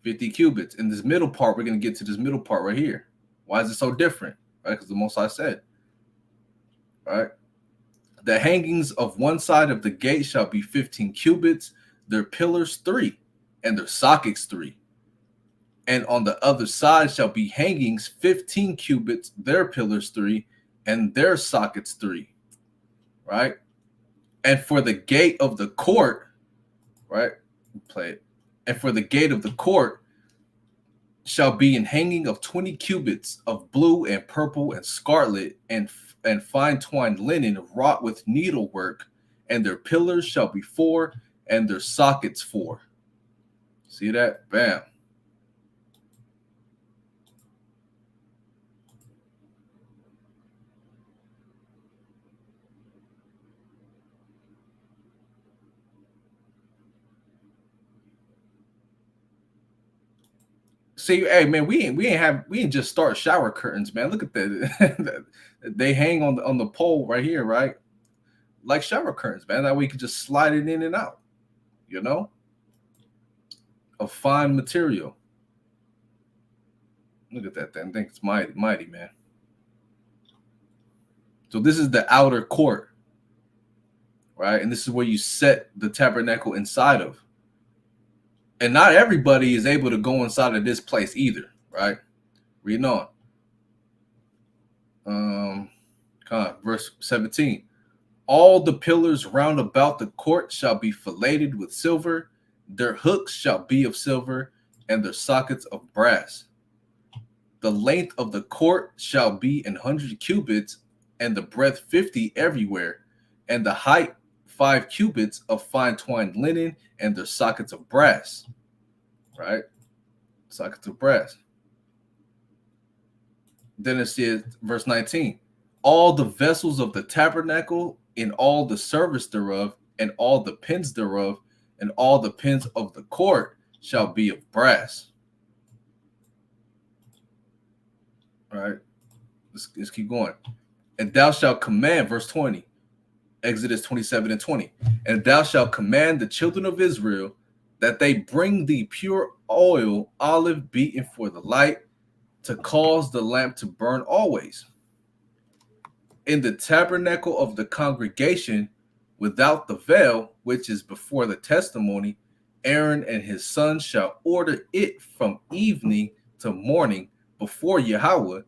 50 cubits. In this middle part, we're going to get to this middle part right here. Why is it so different? Right? Because the Most High said. Right? The hangings of one side of the gate shall be 15 cubits, their pillars 3, and their sockets 3. And on the other side shall be hangings 15 cubits, their pillars 3, and their sockets 3. Right? And for the gate of the court, right? Play it. And for the gate of the court shall be an hanging of 20 cubits of blue and purple and scarlet and fine twined linen wrought with needlework, and their pillars shall be 4, and their sockets 4. See that? Bam. See, hey man, we ain't just start shower curtains, man. Look at that. They hang on the pole right here, right? Like shower curtains, man. That way you can just slide it in and out, you know? Of fine material. Look at that thing. I think it's mighty, man. So this is the outer court, right? And this is where you set the tabernacle inside of. And not everybody is able to go inside of this place either, right? Reading on. Verse 17. All the pillars round about the court shall be filleted with silver, their hooks shall be of silver, and their sockets of brass. The length of the court shall be 100 cubits, and the breadth 50 everywhere, and the height 5 cubits of fine twined linen, and their sockets of brass. Right? Sockets of brass. Then it says, verse 19, all the vessels of the tabernacle in all the service thereof, and all the pins thereof, and all the pins of the court shall be of brass. All right, let's keep going. And thou shalt command, verse 20, Exodus 27 and 20, and thou shalt command the children of Israel that they bring thee pure oil, olive beaten for the light, to cause the lamp to burn always. In the tabernacle of the congregation, without the veil, which is before the testimony, Aaron and his sons shall order it from evening to morning before Yahweh.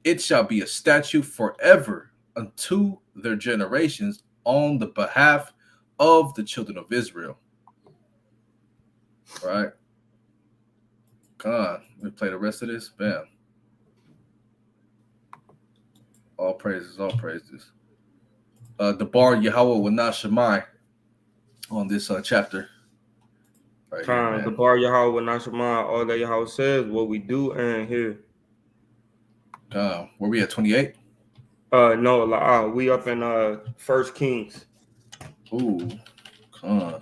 It shall be a statute forever unto their generations on the behalf of the children of Israel. Right? Come on. Let me play the rest of this. Bam. All praises, all praises. The bar Yahweh will not Shemai on this chapter. right here, Time the man. bar Yahweh Nashama, all that Yahweh says, what we do and here. Where we at 28? No, we up in 1 Kings. Ooh, come.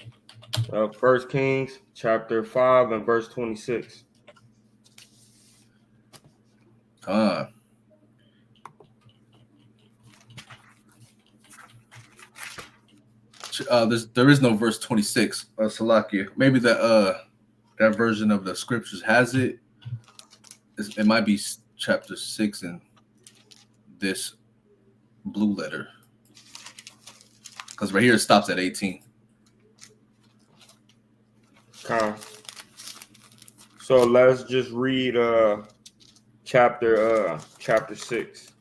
1 Kings chapter 5 and verse 26. There is no verse 26. Salakia. Maybe that version of the scriptures has it. It might be chapter 6 in this blue letter. Because right here it stops at 18. So let's just read chapter 6.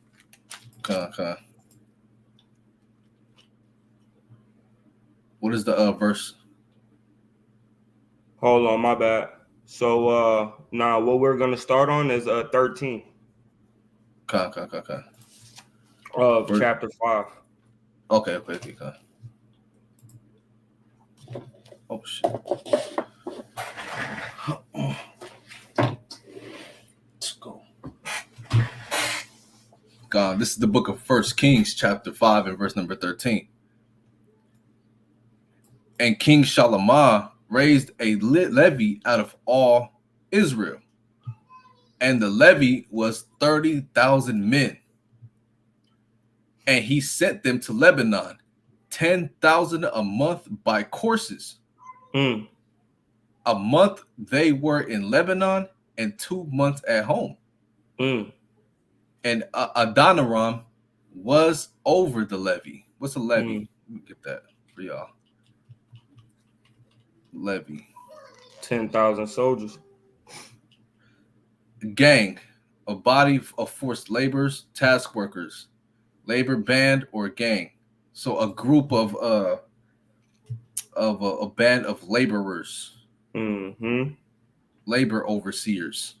What is the verse? Hold on, my bad. So now what we're gonna start on is 13 of chapter 5. Okay. Oh shit. Let's go. God, this is the book of 1 Kings, chapter 5, and verse number 13. And King Shalamah raised a levy out of all Israel, and the levy was 30,000 men. And he sent them to Lebanon, 10,000 a month by courses. A month they were in Lebanon, and 2 months at home. And Adoniram was over the levy. What's a levy? Let me get that for y'all. Levy. 10,000 soldiers. Gang, a body of forced laborers, task workers, labor band or gang. So a group of a band of laborers, labor overseers,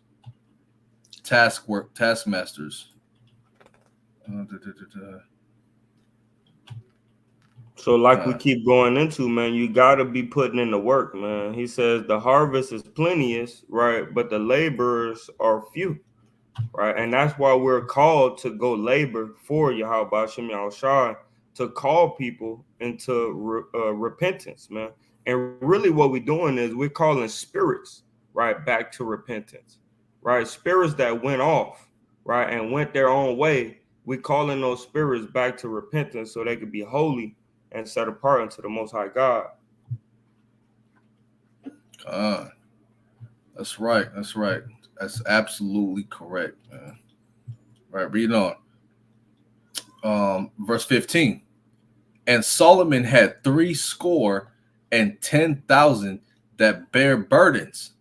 taskmasters. So like we keep going into, man, you got to be putting in the work, man. He says the harvest is plenteous, right? But the laborers are few, right? And that's why we're called to go labor for Yahweh B'Shem Yahushua, to call people into repentance, man. And really what we're doing is we're calling spirits, right, back to repentance, right? Spirits that went off, right, and went their own way. We're calling those spirits back to repentance so they could be holy and set apart unto the Most High God. That's right. That's absolutely correct, man. Right, read on. Verse 15. And Solomon had 70,010 that bear burdens,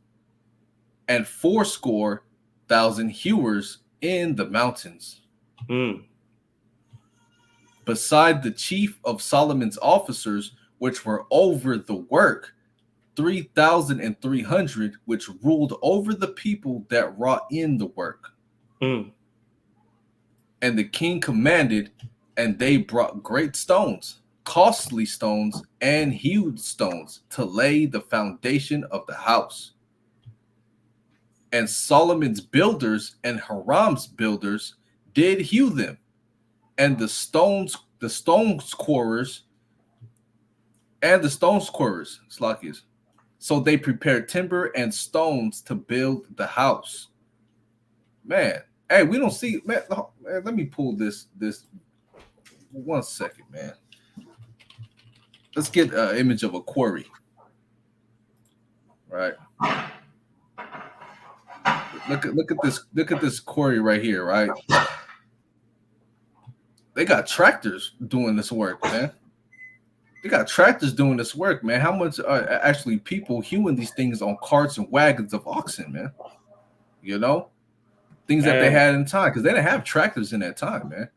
and 80,000 hewers in the mountains. Beside the chief of Solomon's officers, which were over the work, 3,300, which ruled over the people that wrought in the work. And the king commanded, and they brought great stones, costly stones, and hewed stones to lay the foundation of the house. And Solomon's builders and Hiram's builders did hew them, and the stones quarrers, Slakias. So they prepared timber and stones to build the house. Man, hey, we don't see, man, let me pull this 1 second, man. Let's get an image of a quarry. Right. Look at this quarry right here, right? They got tractors doing this work, man. How much are actually people hewing these things on carts and wagons of oxen, man? You know, things that they had in time, because they didn't have tractors in that time, man.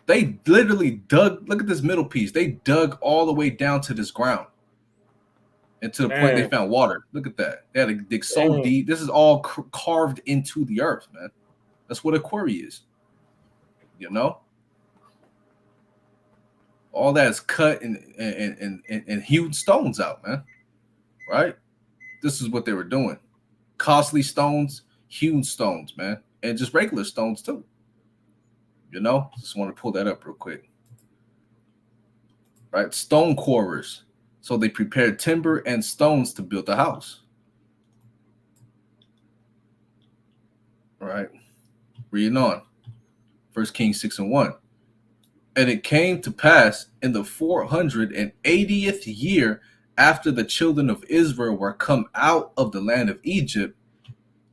They literally dug. Look at this middle piece. They dug all the way down to this ground, and to the point they found water. Look at that. They had to dig so deep. This is all carved into the earth, man. That's what a quarry is. You know, all that is cut and hewed stones out, man. Right? this is what they were doing. Costly stones, hewn stones, man, and just regular stones too. You know, just want to pull that up real quick. Right, stone quarrers. So they prepared timber and stones to build the house. All right, reading on. 1 Kings 6:1. And it came to pass in the 480th year after the children of Israel were come out of the land of Egypt,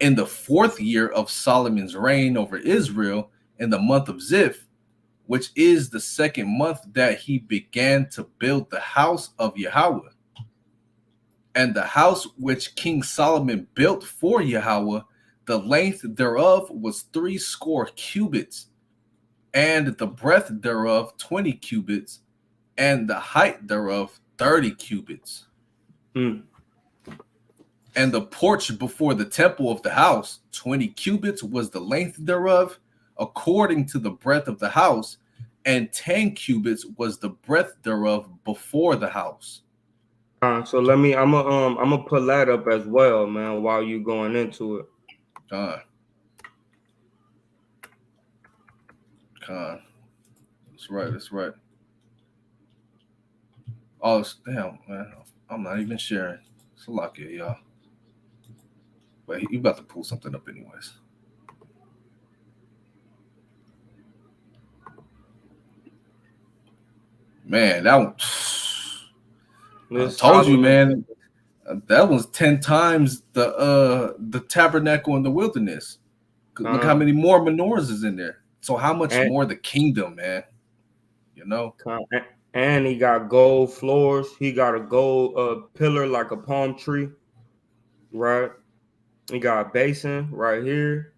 in the 4th year of Solomon's reign over Israel, in the month of Ziph, which is the 2nd month, that he began to build the house of Yahweh. And the house which King Solomon built for Yahweh, the length thereof was 80 cubits, and the breadth thereof 20 cubits, and the height thereof 30 cubits. Mm. And the porch before the temple of the house, 20 cubits was the length thereof, according to the breadth of the house, and 10 cubits was the breadth thereof before the house. So I'm gonna pull that up as well, man, while you going into it. That's right. Oh, damn, man. I'm not even sharing. It's a lot here, y'all. But you about to pull something up anyways. Man, that one. I told you, man. That was 10 times the tabernacle in the wilderness. Look how many more menorahs is in there. So how much more the kingdom, man? You know. And he got gold floors. He got a gold pillar like a palm tree, right? He got a basin right here,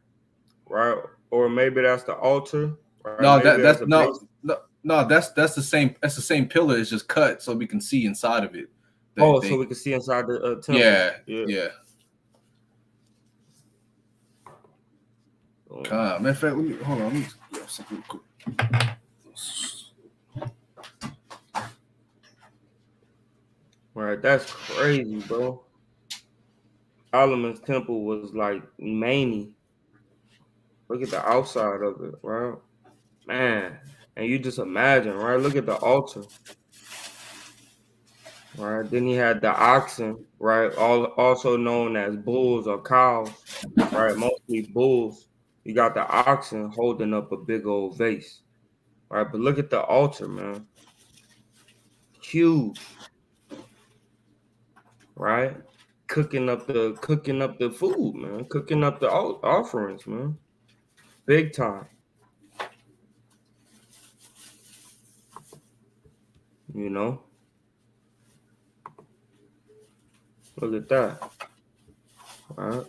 right? Or maybe that's the altar. Right? No, maybe that's the same. That's the same pillar. It's just cut so we can see inside of it. So we can see inside the temple. Yeah. Matter of fact, hold on. Let me grab something real quick. Right, that's crazy, bro. Solomon's temple was like many. Look at the outside of it, right? Man, and you just imagine, right? Look at the altar. Right. Then he had the oxen, right? Also known as bulls or cows, right? Mostly bulls. You got the oxen holding up a big old vase. Right. But look at the altar, man. Huge. Right? Cooking up the food, man. Cooking up the offerings, man. Big time. You know? Look at that. Right?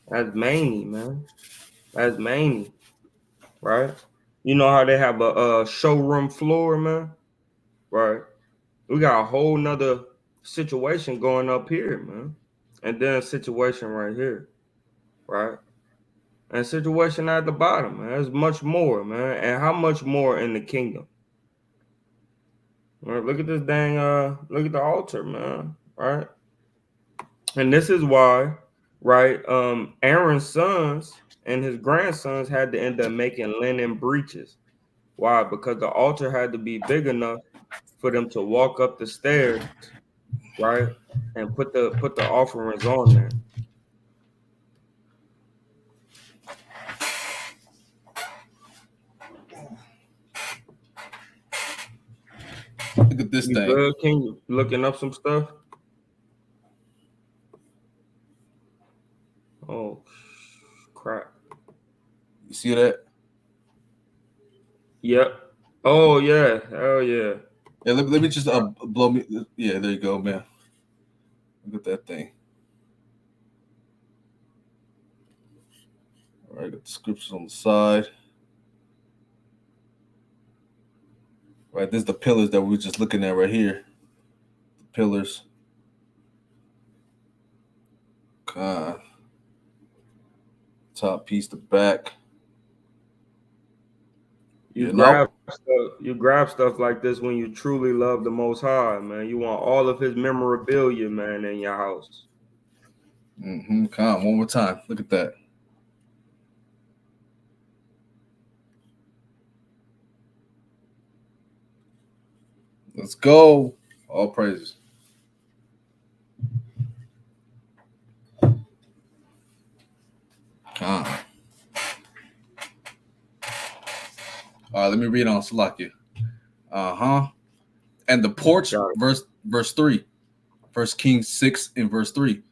That's Manny, man. That's Manny. Right? You know how they have a showroom floor, man? Right? We got a whole nother situation going up here, man. And then a situation right here. Right? And a situation at the bottom, man. There's much more, man. And how much more in the kingdom? Right? Look at this dang look at the altar, man. Right? And this is why, right? Aaron's sons and his grandsons had to end up making linen breeches. Why? Because the altar had to be big enough for them to walk up the stairs, right? And put the offerings on there. Look at this thing. Good? Can you looking up some stuff? Oh crap. You see that? Yep. Oh yeah. Hell yeah. Yeah, let me just blow me. Yeah, there you go, man. Look at that thing. All right, got the scriptures on the side. Right, this is the pillars that we were just looking at right here. The pillars. Top piece, the back. You grab stuff like this when you truly love the Most High, man. You want all of His memorabilia, man, in your house. Come on, one more time. Look at that. Let's go. All praises. All right, let me read on Salakia. And the porch, verse 3. 1 Kings 6 and verse 3.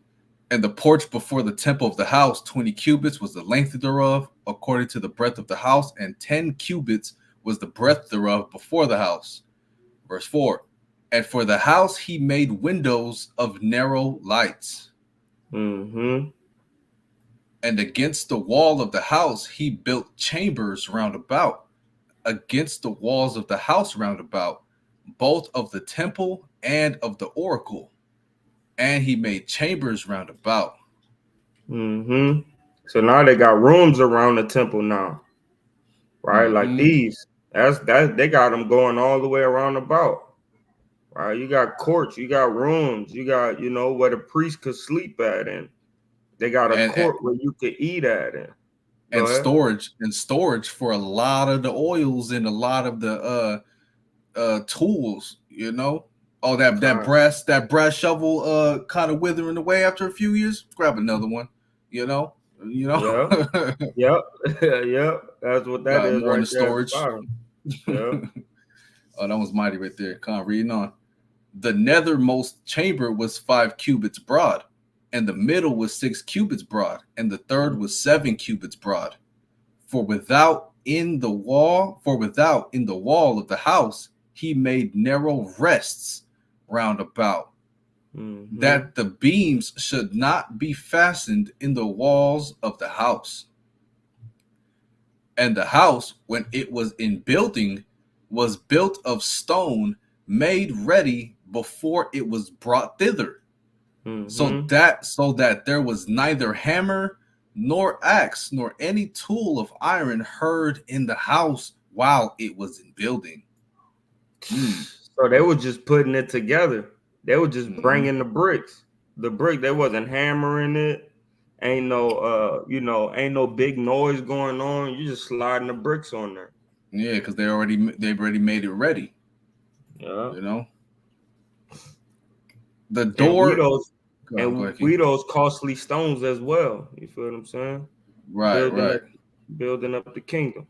And the porch before the temple of the house, 20 cubits was the length thereof, according to the breadth of the house, and 10 cubits was the breadth thereof before the house. Verse 4. And for the house he made windows of narrow lights. Mm-hmm. And against the wall of the house he built chambers round about, against the walls of the house round about, both of the temple and of the oracle. And he made chambers round about. Mm-hmm. So now they got rooms around the temple now, right? Mm-hmm. Like these. That's they got them going all the way around about. Right? You got courts, you got rooms, you got, where the priest could sleep at, and they got a court where you could eat at, and storage for a lot of the oils and a lot of the tools, Oh, that brass shovel kind of withering away after a few years. Grab another one, Yeah. Yep. Yep. That's what that is more right in the storage. Yeah. Oh, that was mighty right there. Come on, reading on. The nethermost chamber was 5 cubits broad, and the middle was 6 cubits broad, and the third was 7 cubits broad. For without in the wall of the house he made narrow rests round about, that the beams should not be fastened in the walls of the house. And the house, when it was in building, was built of stone made ready before it was brought thither, so that there was neither hammer nor axe nor any tool of iron heard in the house while it was in building. So they were just putting it together. They were just bringing the bricks. The brick, they wasn't hammering it. Ain't no ain't no big noise going on. You just sliding the bricks on there. Yeah, because they've already made it ready. Yeah. The door and we those costly stones as well. You feel what I'm saying? Right. Building up the kingdom.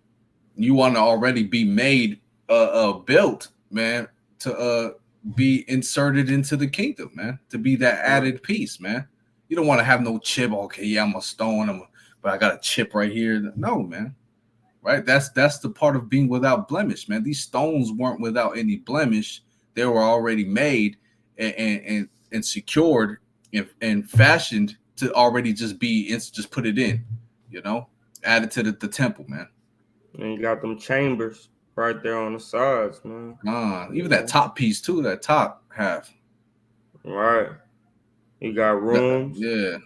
You want to already be made built, man, to be inserted into the kingdom, man, to be that added piece, man. You don't want to have no chip. Okay, yeah, I'm a stone, but I got a chip right here. No, man. Right? That's the part of being without blemish, man. These stones weren't without any blemish. They were already made and secured and fashioned to already just put it in, added to the temple, man. And you got them chambers right there on the sides, man. Even that top piece too, that top half. Right. You got rooms. Yeah.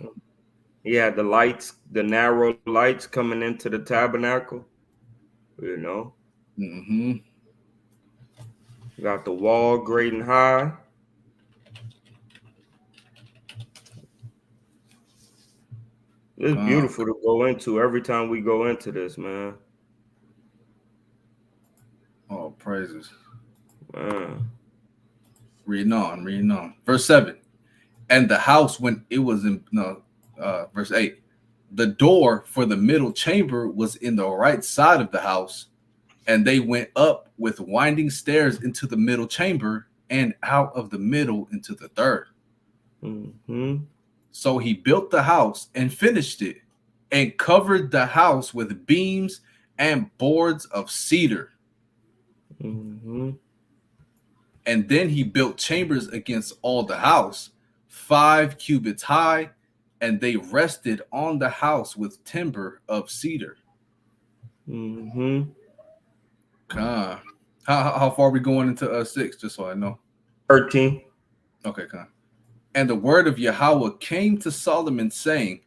You had the lights, the narrow lights coming into the tabernacle. You got the wall great and high. It's beautiful to go into every time we go into this, man. Oh, praises. Man. Reading on. Verse 7. And the house, when it was in verse 8. The door for the middle chamber was in the right side of the house, and they went up with winding stairs into the middle chamber and out of the middle into the third. So he built the house and finished it and covered the house with beams and boards of cedar. And then he built chambers against all the house, 5 cubits high, and they rested on the house with timber of cedar. How far are we going into 6, just so I know? 13. Okay, And the word of Yahweh came to Solomon, saying,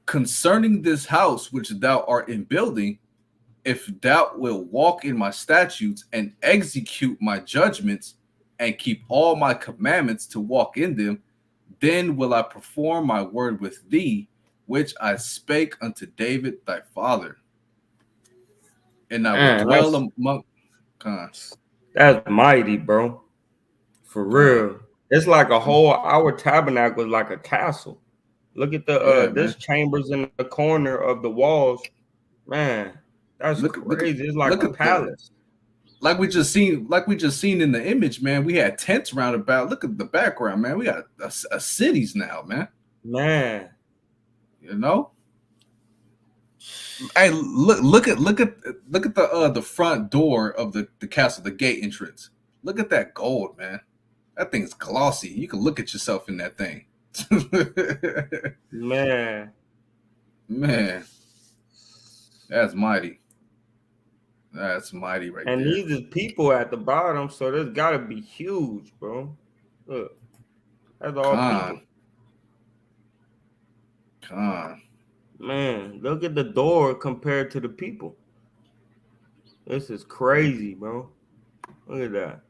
concerning this house which thou art in building, if thou wilt walk in my statutes and execute my judgments and keep all my commandments to walk in them, then will I perform my word with thee, which I spake unto David thy father. And I will Man, dwell among. that's mighty, bro. For real. It's like a whole, our tabernacle is like a castle. Look at the this chambers in the corner of the walls. Man, that's crazy. It's like a palace. Like we just seen in the image, man. We had tents round about. Look at the background, man. We got a cities now, man. Man, you know. Hey, look at the front door of the castle, the gate entrance. Look at that gold, man. That thing's glossy. You can look at yourself in that thing. Man, that's mighty. That's mighty right and there. these is people at the bottom, so there's got to be huge, bro. Look, that's all people. Man, look at the door compared to the people. This is crazy, bro. Look at that.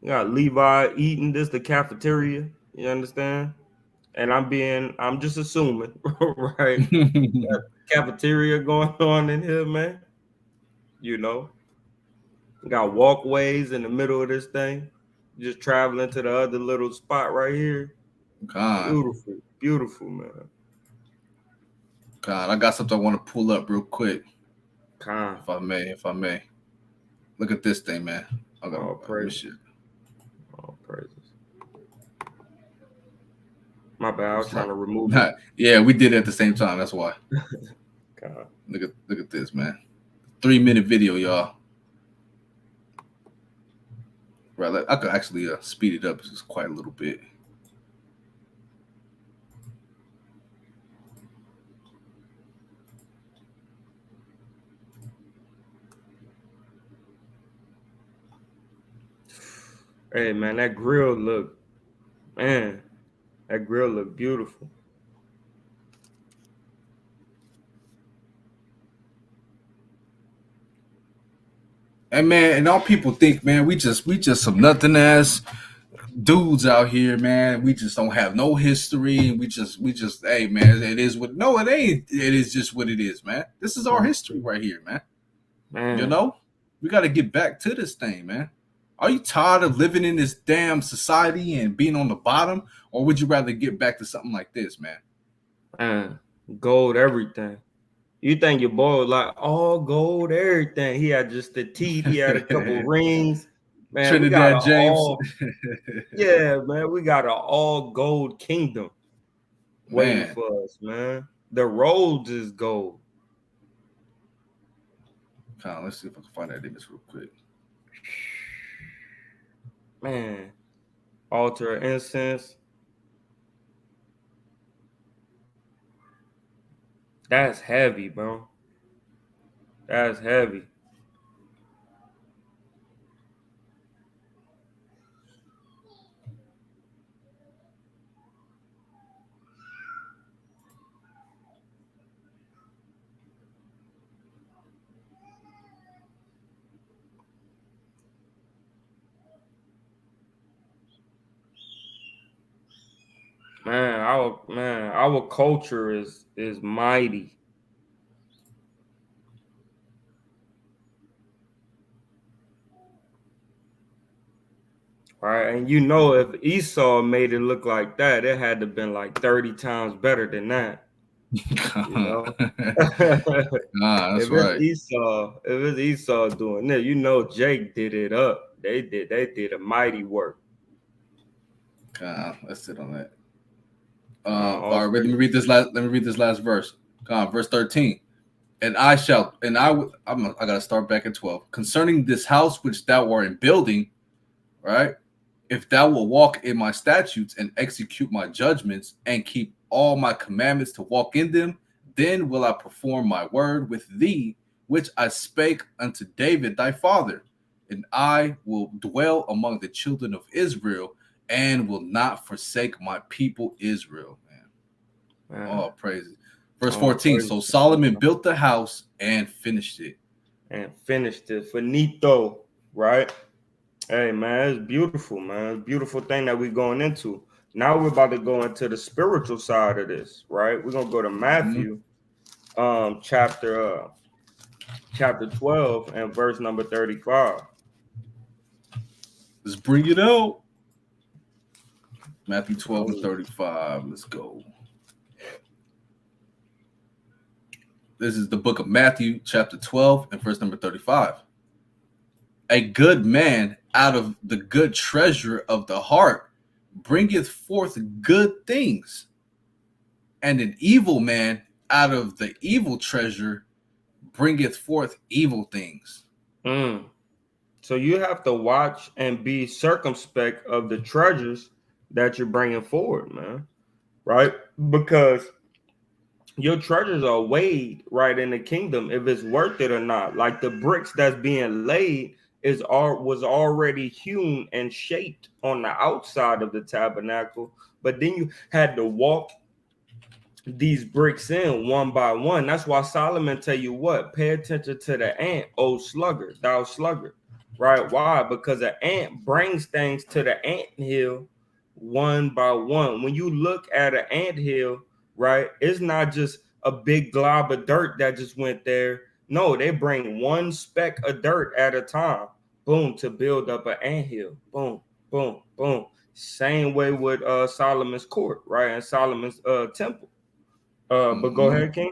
You got Levi eating this, the cafeteria. You understand? And I'm just assuming, right? Cafeteria going on in here, man. You know, you got walkways in the middle of this thing. Just traveling to the other little spot right here. Beautiful, beautiful, man. I got something I want to pull up real quick. If I may. Look at this thing, man. All praises. All praises. My bad. I was trying to remove it. Yeah, we did it at the same time. That's why. Look at this, man. 3-minute video, y'all. Right, I could actually speed it up just quite a little bit. Hey, man, that grill look beautiful. And man, and all people think, man, we just some nothing ass dudes out here, man. We just don't have no history. We just, hey, man, it is what. No, it ain't. It is just what it is, man. This is our history right here, man. You know, we got to get back to this thing, man. Are you tired of living in this damn society and being on the bottom, or would you rather get back to something like this, man? Gold, everything. You think your boy was like all gold, everything? He had just the teeth. He had a couple rings. Man, Trinidad James. Yeah, man, we got an all gold kingdom waiting for us, man. The roads is gold. Let's see if I can find that image real quick. Man, altar of incense. That's heavy, bro. That's heavy. Our culture is mighty. Right, and you know, if Esau made it look like that, it had to have been like 30 times better than that. You know? That's right. If it's Esau doing it, you know, Jake did it up. They did a mighty work. Let's sit on that. All right, let me read this last verse. Verse 13. I gotta start back at 12. Concerning this house which thou art in building, right? If thou wilt walk in my statutes and execute my judgments and keep all my commandments to walk in them, then will I perform my word with thee, which I spake unto David thy father, and I will dwell among the children of Israel and will not forsake my people Israel. Man. All praises. Verse 14. So Solomon built the house and finished it. Finito, right? Hey, man, it's beautiful, man. It's a beautiful thing that we're going into. Now we're about to go into the spiritual side of this, right? We're gonna go to Matthew, chapter 12 and verse number 35. Let's bring it out. Matthew 12 and 35. Let's go. This is the book of Matthew, chapter 12 and verse number 35. A good man out of the good treasure of the heart bringeth forth good things, and an evil man out of the evil treasure bringeth forth evil things. So you have to watch and be circumspect of the treasures that you're bringing forward, man, right? Because your treasures are weighed right in the kingdom if it's worth it or not. Like the bricks that's being laid was already hewn and shaped on the outside of the tabernacle, but then you had to walk these bricks in one by one. That's why Solomon tell you what, pay attention to the ant, O sluggard, thou sluggard, right? Why? Because an ant brings things to the anthill one by one. When you look at an anthill, right, it's not just a big glob of dirt that just went there. No, they bring one speck of dirt at a time, boom, to build up an anthill. Boom, boom, boom. Same way with Solomon's court, right, and Solomon's temple. But go ahead, King.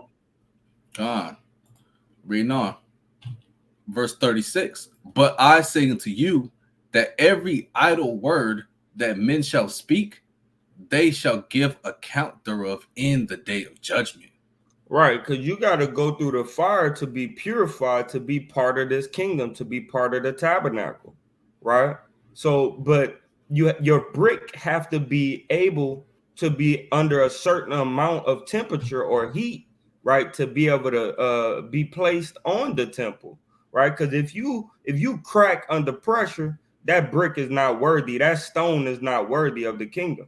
Reading on. Verse 36. But I say unto you that every idle word that men shall speak, they shall give account thereof in the day of judgment. Right, because you got to go through the fire to be purified, to be part of this kingdom, to be part of the tabernacle, right? So, but your brick have to be able to be under a certain amount of temperature or heat, right, to be able to be placed on the temple, right? Because if you crack under pressure, that brick is not worthy. That stone is not worthy of the kingdom,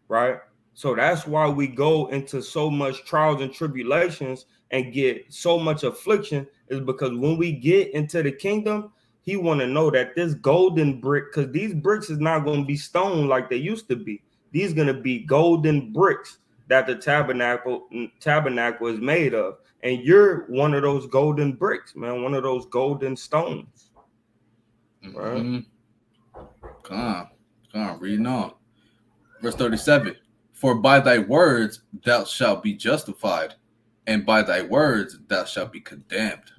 right? So that's why we go into so much trials and tribulations and get so much affliction, is because when we get into the kingdom, he want to know that this golden brick, because these bricks is not going to be stone like they used to be. These going to be golden bricks that the tabernacle is made of. And you're one of those golden bricks, man, one of those golden stones. Right? Come on, reading on. Verse 37. For by thy words thou shalt be justified, and by thy words thou shalt be condemned.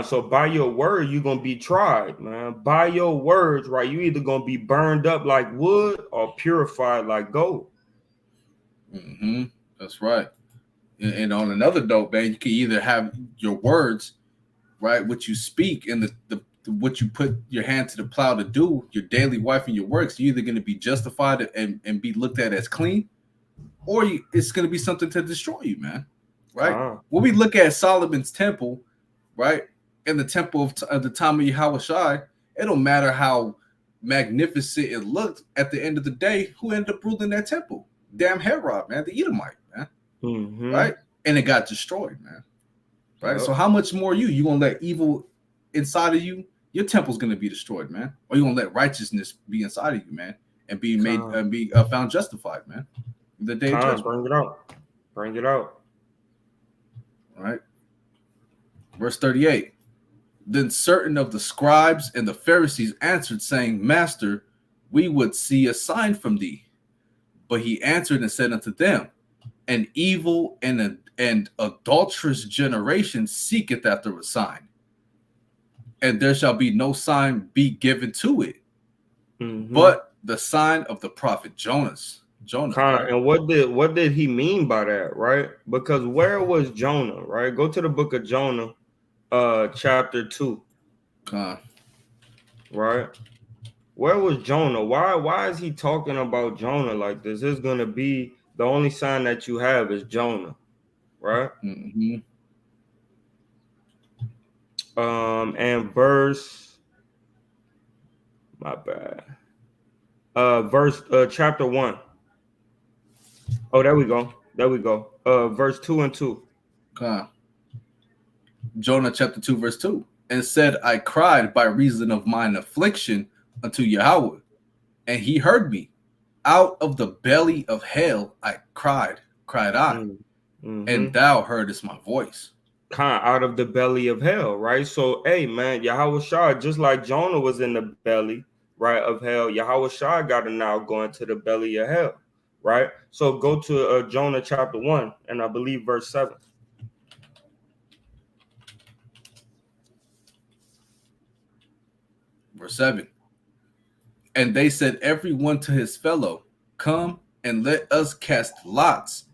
So by your word, you're going to be tried, man. By your words, right? You either going to be burned up like wood or purified like gold. That's right. And on another note, man, you can either have your words, right, what you speak, and the what you put your hand to the plow to do, your daily life and your works, you're either going to be justified and be looked at as clean, or it's going to be something to destroy you, man. Right? When we look at Solomon's temple, right, and the temple of the time of Yahushua, it don't matter how magnificent it looked. At the end of the day, who ended up ruling that temple? Damn Herod, man, the Edomite, man. Right? And it got destroyed, man. Right? So how much more you gonna let evil inside of you? Your temple's gonna be destroyed, man. Or you gonna let righteousness be inside of you, man, and be made and be found justified, man. The day of judgment. Bring it out. All right. Verse 38. Then certain of the scribes and the Pharisees answered, saying, Master, we would see a sign from thee. But he answered and said unto them, an evil and adulterous generation seeketh after a sign, and there shall be no sign be given to it, but the sign of the prophet Jonah. And what did he mean by that, right? Because where was Jonah, right? Go to the book of Jonah, chapter 2. Right? Where was Jonah? Why is he talking about Jonah like this? It's gonna be the only sign that you have is Jonah, right? And verse, my bad. Verse chapter 1. Oh, there we go. There we go. Verse 2 and 2. Jonah chapter 2, verse 2. And said, I cried by reason of mine affliction unto Yahweh, and he heard me. Out of the belly of hell I cried I, and thou heardest my voice. Out of the belly of hell, right? So, hey, man, Yahweh Shah, just like Jonah was in the belly, right, of hell, Yahweh Shah got to now go into the belly of hell, right? So go to Jonah chapter 1, and I believe verse 7. Verse 7. And they said, every one to his fellow, come and let us cast lots,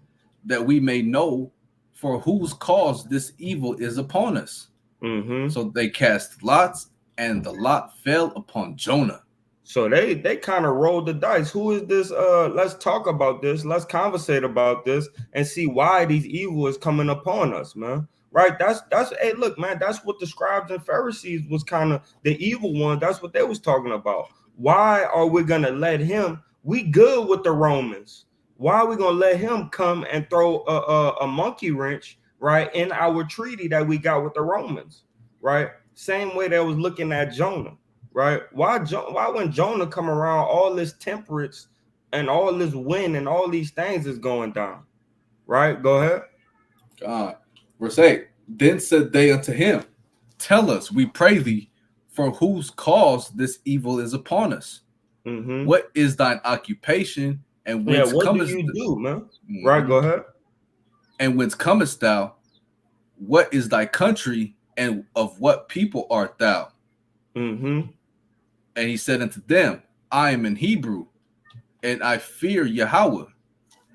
that we may know for whose cause this evil is upon us. So they cast lots, and the lot fell upon Jonah. So they kind of rolled the dice. Who is this? Let's talk about this. Let's conversate about this and see why these evil is coming upon us, man. Right? That's hey, look, man, that's what the scribes and Pharisees was kind of the evil one. That's what they was talking about. Why are we gonna let him? We good with the Romans. Why are we gonna let him come and throw a monkey wrench, right, in our treaty that we got with the Romans, right? Same way they was looking at Jonah, right? Why when Jonah come around, all this temperance and all this wind and all these things is going down, right? Go ahead. Verse 8. Then said they unto him, tell us, we pray thee, for whose cause this evil is upon us. What is thine occupation, and whence comest do you do, man? Right, go ahead. And whence comest thou? What is thy country, and of what people art thou? And he said unto them, I am an Hebrew, and I fear Yahweh,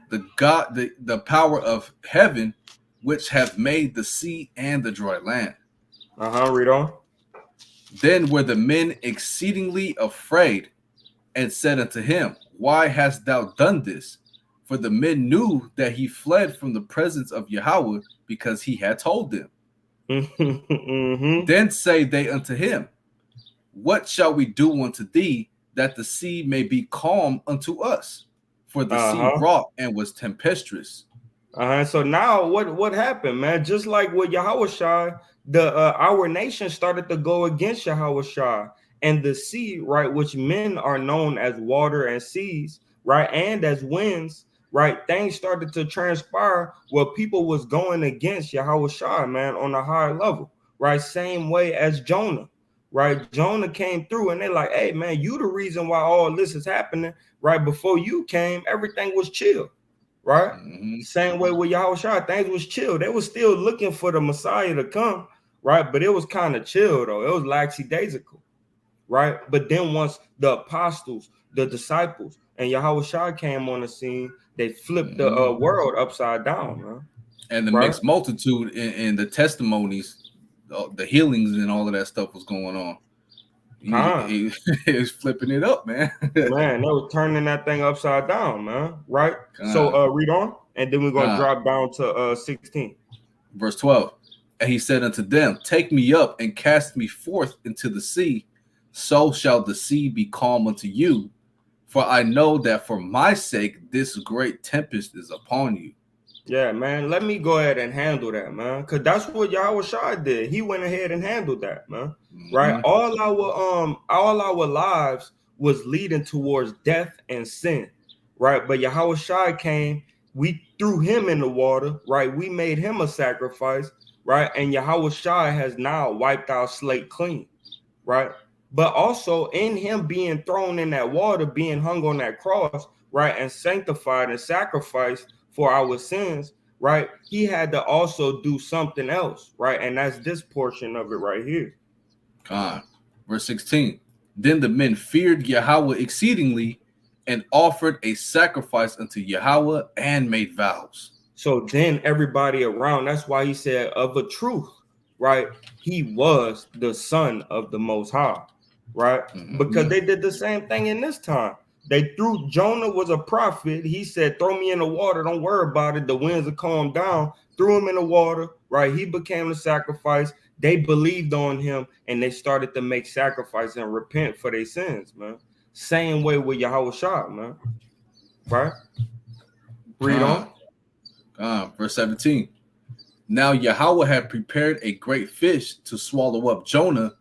the God, the power of heaven, which hath made the sea and the dry land. Read on. Then were the men exceedingly afraid, and said unto him, why hast thou done this? For the men knew that he fled from the presence of Yahweh, because he had told them. Then say they unto him, what shall we do unto thee, that the sea may be calm unto us? For the sea wrought and was tempestuous. So now what happened, man? Just like with Yahweh Shai, our nation started to go against Yahweh Shai, and the sea, right, which men are known as water and seas, right, and as winds, right, things started to transpire where people was going against Yahweh Shai, man, on a higher level, right? Same way as Jonah, right? Jonah came through and they're like, hey, man, you the reason why all this is happening, right? Before you came, everything was chill, right? Same way with Yahweh Shai, things was chill. They was still looking for the Messiah to come, right? But it was kind of chill, though. It was lackadaisical, right? But then once the apostles, the disciples, and Yahweh Shai came on the scene, they flipped the world upside down, man. And the mixed multitude in the testimonies, the healings and all of that stuff was going on. He was flipping it up, man. Man, they were turning that thing upside down, man. Right? So read on, and then we're going to drop down to 16. Verse 12. And he said unto them, take me up and cast me forth into the sea, so shall the sea be calm unto you. For I know that for my sake this great tempest is upon you. Yeah, man. Let me go ahead and handle that, man. Because that's what Yahweh Shai did. He went ahead and handled that, man. Right? All our lives was leading towards death and sin. Right? But Yahweh Shai came, we threw him in the water, right? We made him a sacrifice, right? And Yahweh Shai has now wiped our slate clean, right? But also in him being thrown in that water, being hung on that cross, right? And sanctified and sacrificed for our sins, right? He had to also do something else, right? And that's this portion of it right here. Verse 16. Then the men feared Yahweh exceedingly and offered a sacrifice unto Yahweh and made vows. So then everybody around, that's why he said of a truth, right? He was the son of the Most High, right? Because they did the same thing in this time. They threw, Jonah was a prophet. He said, throw me in the water. Don't worry about it. The winds will calm down. Threw him in the water, right? He became the sacrifice. They believed on him, and they started to make sacrifice and repent for their sins, man. Same way with Yahweh Shai, man. Right? Read on. Verse 17. Now Yahweh had prepared a great fish to swallow up Jonah,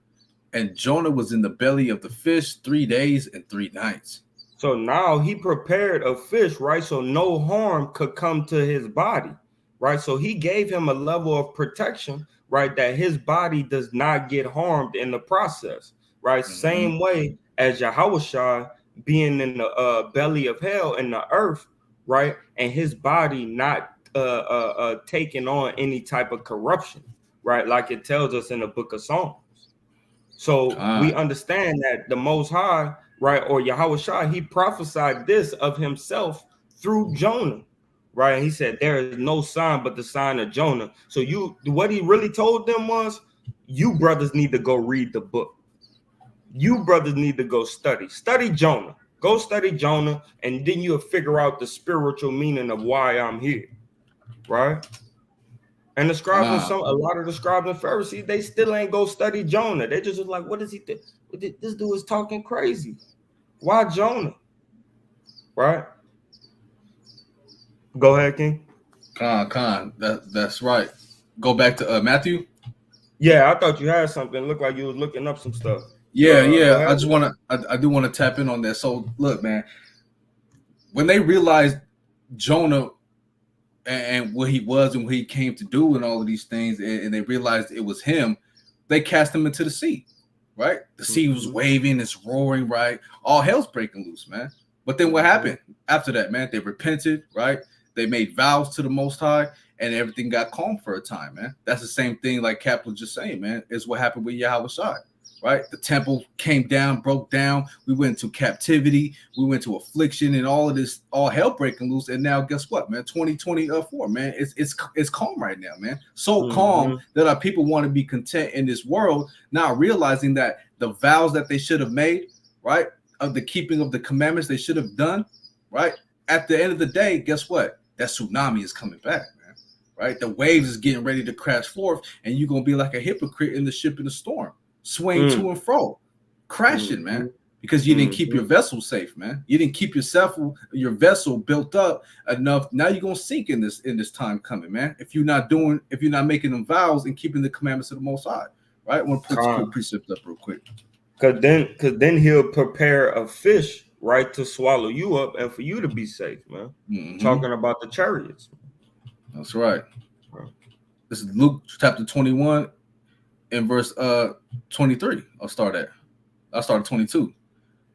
and Jonah was in the belly of the fish 3 days and 3 nights. So now he prepared a fish, right? So no harm could come to his body, right? So he gave him a level of protection, right? That his body does not get harmed in the process, right? Mm-hmm. Same way as Yahushua being in the belly of hell in the earth, right? And his body not taking on any type of corruption, right? Like it tells us in the book of Psalms. So we understand that the Most High, right, or Yahushua, he prophesied this of himself through Jonah, right? And he said, there is no sign but the sign of Jonah. So what he really told them was, you brothers need to go read the book. You brothers need to go study Jonah. Go study Jonah, and then you'll figure out the spiritual meaning of why I'm here, right? And the scribes and a lot of the scribes and Pharisees, they still ain't go study Jonah. They just was like, what is he think? This dude is talking crazy. Why Jonah? Right? Go ahead, King. Khan. That's right. Go back to Matthew. Yeah, I thought you had something. It looked like you was looking up some stuff. Yeah. I do want to tap in on that. So look, man, when they realized Jonah and what he was and what he came to do and all of these things, and they realized it was him, they cast him into the sea, right? The sea was waving, it's roaring, right? All hell's breaking loose, man. But then what happened after that, man? They repented, right? They made vows to the Most High, and everything got calm for a time, man. That's the same thing like Cap was just saying, man, is what happened with Yahushua. Right, the temple came down, broke down. We went into captivity. We went to affliction, and all of this, all hell breaking loose. And now, guess what, man? 2024, man, it's calm right now, man. So calm that our people want to be content in this world, not realizing that the vows that they should have made, right, of the keeping of the commandments they should have done, right. At the end of the day, guess what? That tsunami is coming back, man. Right, the waves is getting ready to crash forth, and you're gonna be like a hypocrite in the ship in the storm. Swing to and fro, crashing, man, because you didn't keep your vessel safe, man. You didn't keep your vessel built up enough. Now you're gonna sink in this time coming, man. If you're not making them vows and keeping the commandments of the Most High, right? I want to put some precepts up real quick. Cause then he'll prepare a fish, right, to swallow you up and for you to be safe, man. Talking about the chariots. That's right. This is Luke chapter 21. In verse 23, I'll start at 22.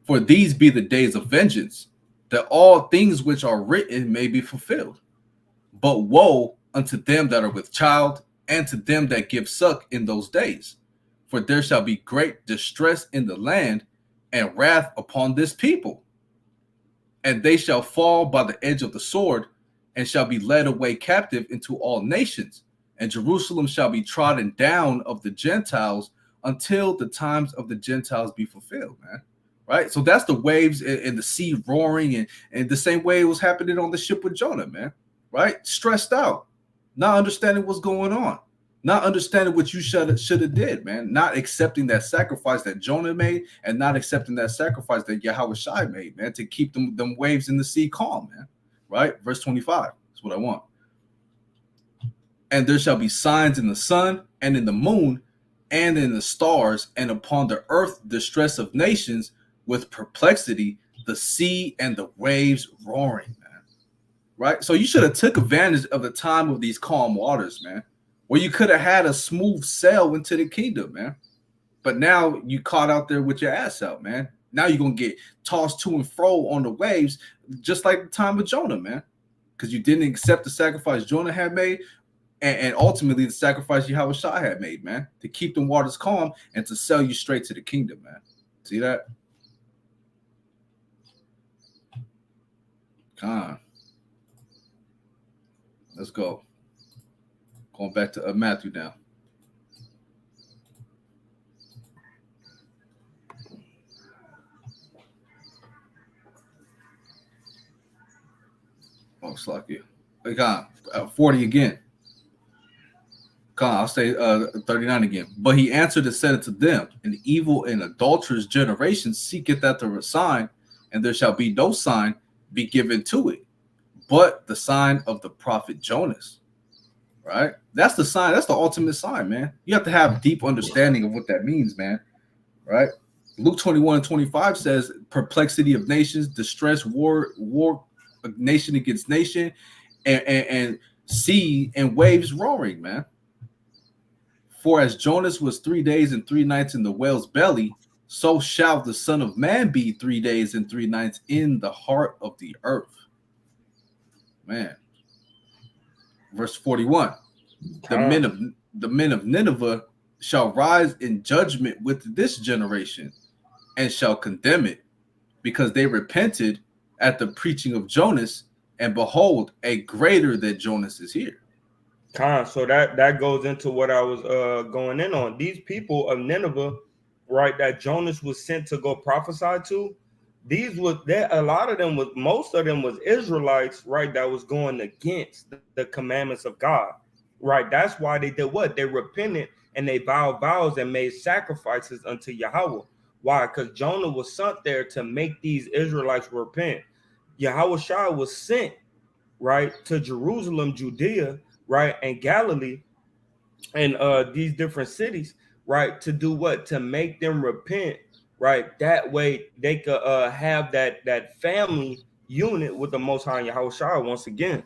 For these be the days of vengeance, that all things which are written may be fulfilled. But woe unto them that are with child, and to them that give suck in those days. For there shall be great distress in the land, and wrath upon this people. And they shall fall by the edge of the sword, and shall be led away captive into all nations. And Jerusalem shall be trodden down of the Gentiles until the times of the Gentiles be fulfilled, man. Right? So that's the waves and the sea roaring, and the same way it was happening on the ship with Jonah, man. Right? Stressed out, not understanding what's going on, not understanding what you should have did, man. Not accepting that sacrifice that Jonah made, and not accepting that sacrifice that Yahushua made, man, to keep them waves in the sea calm, man. Right? Verse 25 is what I want. And there shall be signs in the sun and in the moon and in the stars, and upon the earth distress of nations with perplexity, the sea and the waves roaring, man. Right? So you should have took advantage of the time of these calm waters, man, where you could have had a smooth sail into the kingdom, man. But now you caught out there with your ass out, man. Now you're going to get tossed to and fro on the waves, just like the time of Jonah, man, because you didn't accept the sacrifice Jonah had made. And ultimately, the sacrifice Yahushua had made, man, to keep the waters calm and to sell you straight to the kingdom, man. See that? Let's go. Going back to Matthew now. Oh, Slacky. 40 again. I'll say 39 again. But he answered and said unto them, an evil and adulterous generation seeketh after a sign, and there shall be no sign be given to it, but the sign of the prophet Jonas. Right? That's the sign. That's the ultimate sign, man. You have to have deep understanding of what that means, man. Right? Luke 21:25 says, perplexity of nations, distress, war, nation against nation, and sea and waves roaring, man. For as Jonas was 3 days and 3 nights in the whale's belly, so shall the Son of Man be 3 days and 3 nights in the heart of the earth. Man. Verse 41. The men of Nineveh shall rise in judgment with this generation and shall condemn it, because they repented at the preaching of Jonas, and behold, a greater than Jonas is here. So that goes into what I was going in on. These people of Nineveh, right, that Jonas was sent to go prophesy to, most of them was Israelites, right, that was going against the commandments of God, right? That's why they did what? They repented and they vowed vows and made sacrifices unto Yahweh. Why? Because Jonah was sent there to make these Israelites repent. Yahushua was sent, right, to Jerusalem, Judea, right, and Galilee, and these different cities, right, to do what? To make them repent, right? That way they could have that family unit with the Most High Yahushua once again.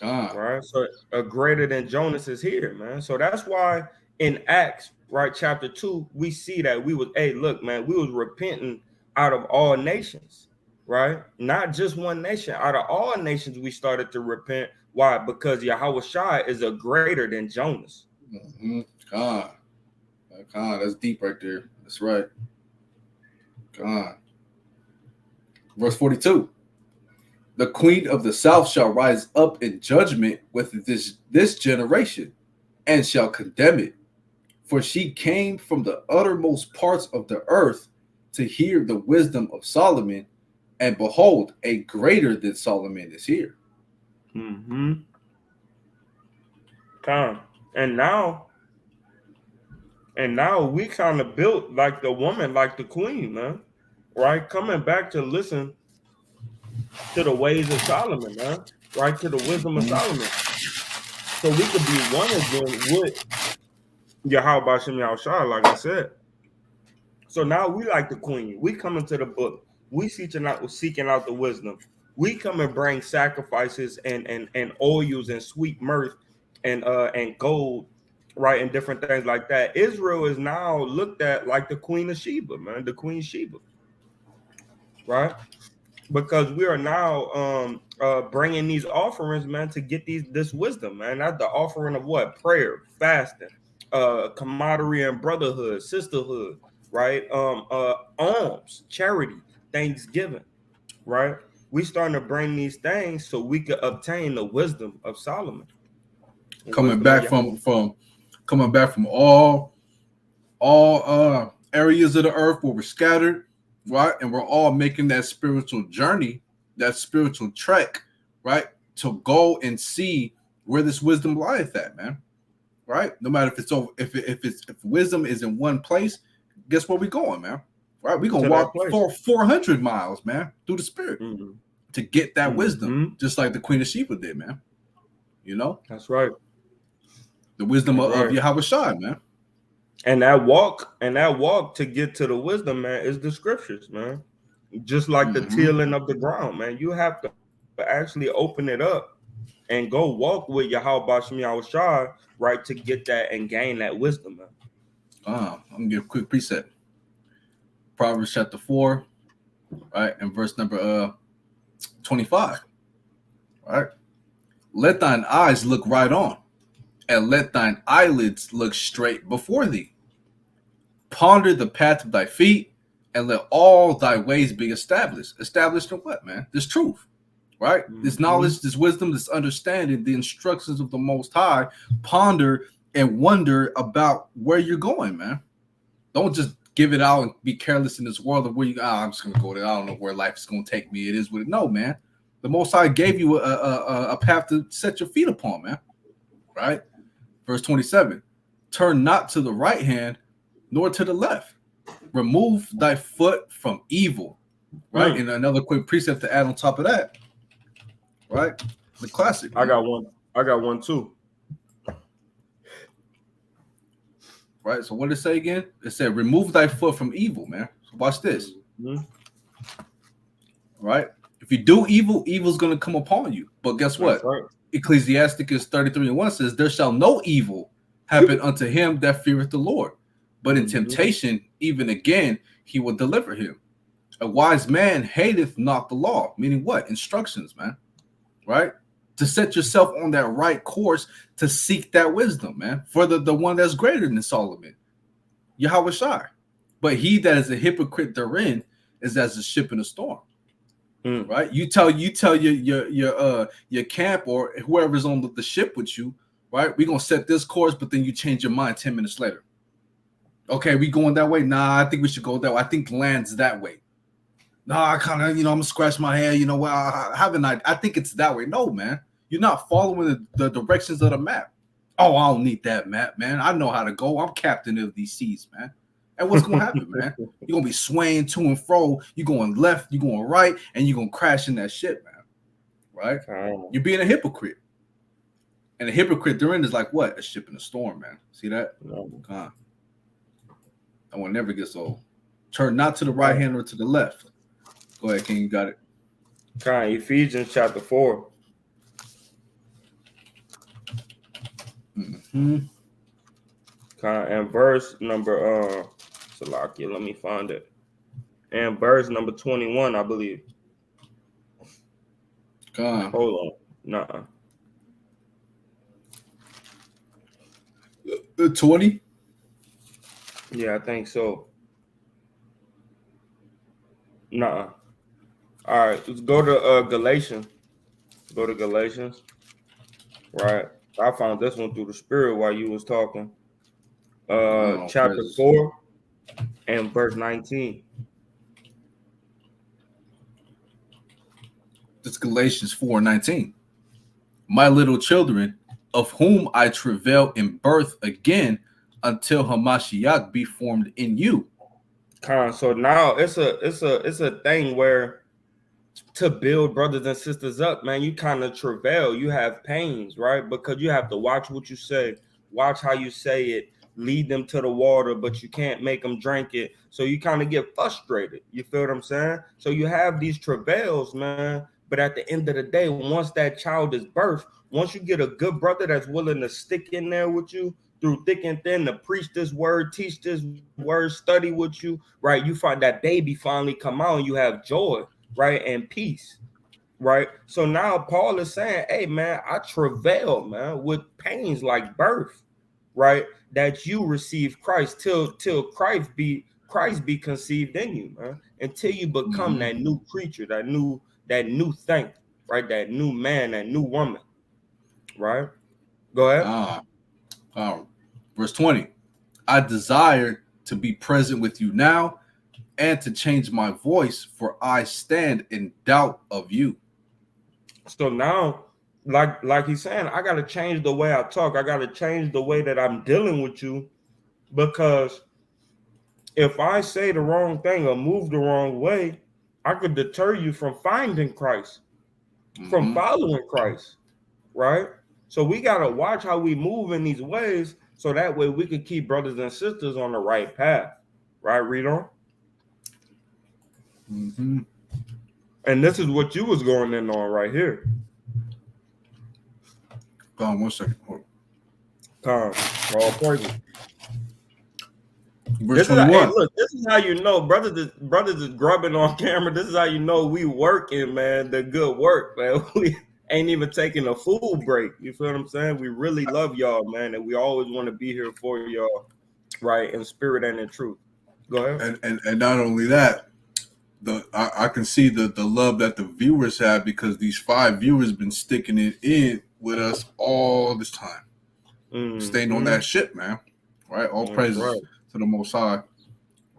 Right, so a greater than Jonas is here, man. So that's why in Acts, right, chapter 2, we see that we was, hey, look, man, we was repenting out of all nations, right? Not just one nation. Out of all nations, we started to repent. Why? Because Yahushua is a greater than Jonas. That's deep right there. That's right. Verse 42. The queen of the south shall rise up in judgment with this generation, and shall condemn it. For she came from the uttermost parts of the earth to hear the wisdom of Solomon, and behold, a greater than Solomon is here. And now we kind of built like the woman, like the queen, man. Right? Coming back to listen to the ways of Solomon, man. Right? To the wisdom of Solomon. So we could be one again with Yahweh Bashem Yahushua, like I said. So now we like the queen. We come into the book. We seeking out the wisdom. We come and bring sacrifices and oils and sweet mirth and gold, right, and different things like that. Israel is now looked at like the Queen of Sheba, man, the Queen Sheba, right? Because we are now bringing these offerings, man, to get this wisdom, man. That's the offering of what? Prayer, fasting, camaraderie and brotherhood, sisterhood, right? Alms, charity, thanksgiving, right? We starting to bring these things so we could obtain the wisdom of Solomon. Coming back from all areas of the earth where we're scattered, right? And we're all making that spiritual journey, that spiritual trek, right? To go and see where this wisdom lieth at, man. Right? No matter if it's over, if wisdom is in one place, guess where we going, man? Right? We're gonna walk for 400 miles, man, through the spirit to get that wisdom, just like the Queen of Sheba did, man. You know? That's right. The wisdom of Yahushua, man. And that walk to get to the wisdom, man, is the scriptures, man. Just like the tilling of the ground, man. You have to actually open it up and go walk with Yahweh Bashem Yahushua, right, to get that and gain that wisdom, man. I'm gonna give a quick precept. Proverbs chapter 4, right, and verse number 25. Right. Let thine eyes look right on, and let thine eyelids look straight before thee. Ponder the path of thy feet, and let all thy ways be established. Established in what, man? This truth, right? This knowledge, this wisdom, this understanding, the instructions of the Most High. Ponder and wonder about where you're going, man. Don't just give it out and be careless in this world of where you. I'm just gonna go there. I don't know where life is gonna take me. It is what it. No, man. The Most High gave you a path to set your feet upon, man. Right? Verse 27. Turn not to the right hand, nor to the left. Remove thy foot from evil. Right? And another quick precept to add on top of that. right? The classic. I got one too. Right. So what did it say again? It said, "Remove thy foot from evil, man." So watch this. Mm-hmm. Right. If you do evil, evil's going to come upon you. But guess what? Right. Ecclesiasticus 33:1 says, "There shall no evil happen unto him that feareth the Lord. But in temptation, even again, he will deliver him. A wise man hateth not the law." Meaning what? Instructions, man. Right? To set yourself on that right course, to seek that wisdom, man. For the one that's greater than Solomon, Yahweh Shai. But he that is a hypocrite therein is as a ship in a storm. Right? You tell your camp or whoever's on the ship with you, right? We're gonna set this course, but then you change your mind 10 minutes later. Okay, we going that way? Nah, I think we should go that way. I think land's that way. Nah, I kind of, I'm gonna scratch my head. You know what? I think it's that way. No, man, you're not following the directions of the map. Oh, I don't need that map, man. I know how to go. I'm captain of these seas, man. And what's gonna happen, man? You're gonna be swaying to and fro. You're going left, you're going right, and you're gonna crash in that shit, man. Right? You're being a hypocrite. And a hypocrite therein is like what? A ship in a storm, man. See that? That one never gets old. Turn not to the right hand or to the left. Go ahead, King. You got it. Ephesians chapter 4. And verse number Salakia, let me find it. And verse number 21, I believe. Hold on. Nuh-uh. 20? Yeah, I think so. Nuh-uh. All right, let's go to Galatians. Go to Galatians. Right. I found this one through the Spirit while you was talking. Chapter 4 and verse 19. It's Galatians 4:19. My little children, of whom I travail in birth again until Hamashiach be formed in you. So now it's a thing where to build brothers and sisters up, man, you kind of travail, you have pains, right? Because you have to watch what you say, watch how you say it, lead them to the water, but you can't make them drink it. So you kind of get frustrated. You feel what I'm saying? So you have these travails, man. But at the end of the day, once that child is birthed, once you get a good brother that's willing to stick in there with you through thick and thin, to preach this word, teach this word, study with you, right? You find that baby finally come out and you have joy, right? And peace, right? So now Paul is saying, hey, man, I travail, man, with pains like birth, right? That you receive Christ till Christ be conceived in you, man, until you become that new creature, that new thing, right? That new man, that new woman, right? Go ahead. Verse 20. I desire to be present with you now and to change my voice, for I stand in doubt of you. So now, like he's saying, I got to change the way I talk. I got to change the way that I'm dealing with you, because if I say the wrong thing or move the wrong way, I could deter you from finding Christ, from following Christ, right? So we got to watch how we move in these ways, so that way we can keep brothers and sisters on the right path, right? Read on. And this is what you was going in on right here. Hold on 1 second. All praise. Verse 21. Look, this is how you know brothers is grubbing on camera. This is how you know we working, man. The good work, man. We ain't even taking a full break. You feel what I'm saying? We really love y'all, man, and we always want to be here for y'all, right? In spirit and in truth. Go ahead. And not only that, I can see the love that the viewers have, because these 5 viewers been sticking it in with us all this time, staying on that shit, man. Right? All praises to the Most High.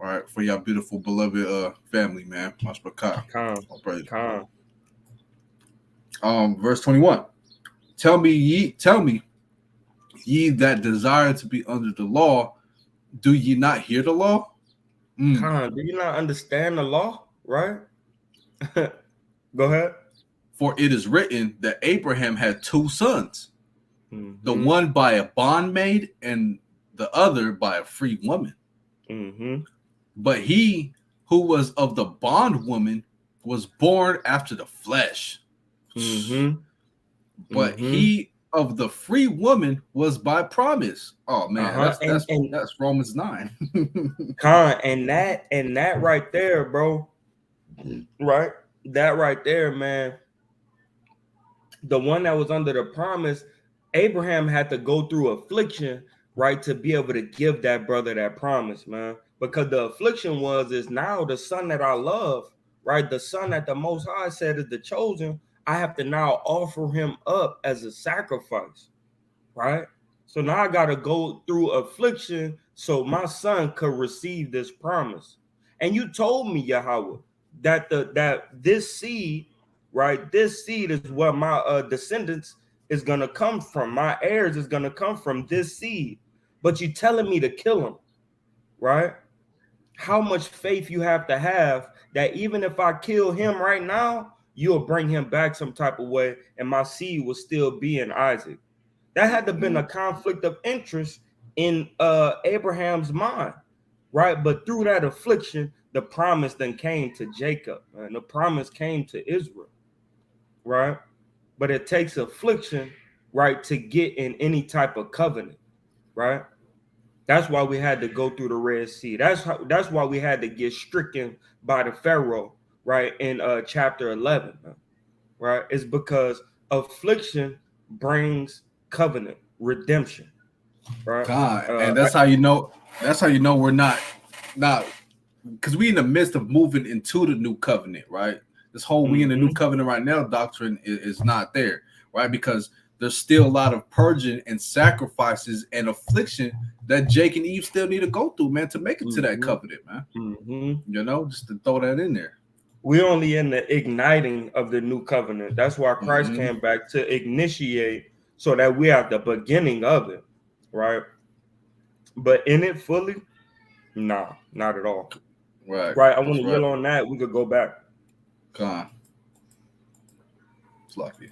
All right, for your beautiful beloved family, man. All praises. Verse 21. Tell me, ye that desire to be under the law, do ye not hear the law? Do you not understand the law? Right? Go ahead. For it is written that Abraham had 2 sons, Mm-hmm. the one by a bondmaid and the other by a free woman. Mm-hmm. But he who was of the bondwoman was born after the flesh. Mm-hmm. But he of the free woman was by promise. Oh man, that's Romans 9. And that right there, bro. Right? That right there, man. The one that was under the promise, Abraham had to go through affliction, right, to be able to give that brother that promise, man. Because the affliction is now the son that I love, right? The son that the Most High said is the chosen. I have to now offer him up as a sacrifice, right? So now I got to go through affliction so my son could receive this promise. And you told me, Yahweh, that this seed, right? This seed is where my descendants is gonna come from. My heirs is gonna come from this seed. But you telling me to kill him, right? How much faith you have to have that even if I kill him right now, you'll bring him back some type of way, and my seed will still be in Isaac. That had to have been a conflict of interest in Abraham's mind, right? But through that affliction, the promise then came to Jacob, and the promise came to Israel, right? But it takes affliction, right, to get in any type of covenant, right? That's why we had to go through the Red Sea. That's why we had to get stricken by the Pharaoh, right, in chapter 11, right? It's because affliction brings covenant redemption, right? God, and that's how you know we're not because we in the midst of moving into the new covenant, right? This whole we in the new covenant right now doctrine is not there, right? Because there's still a lot of purging and sacrifices and affliction that Jake and Eve still need to go through, man, to make it to that covenant, man. You know, just to throw that in there. We're only in the igniting of the new covenant. That's why Christ came back to initiate, so that we have the beginning of it, right? But in it fully, nah, not at all. Right. I want to yell on that. We could go back. Come on. It's lucky.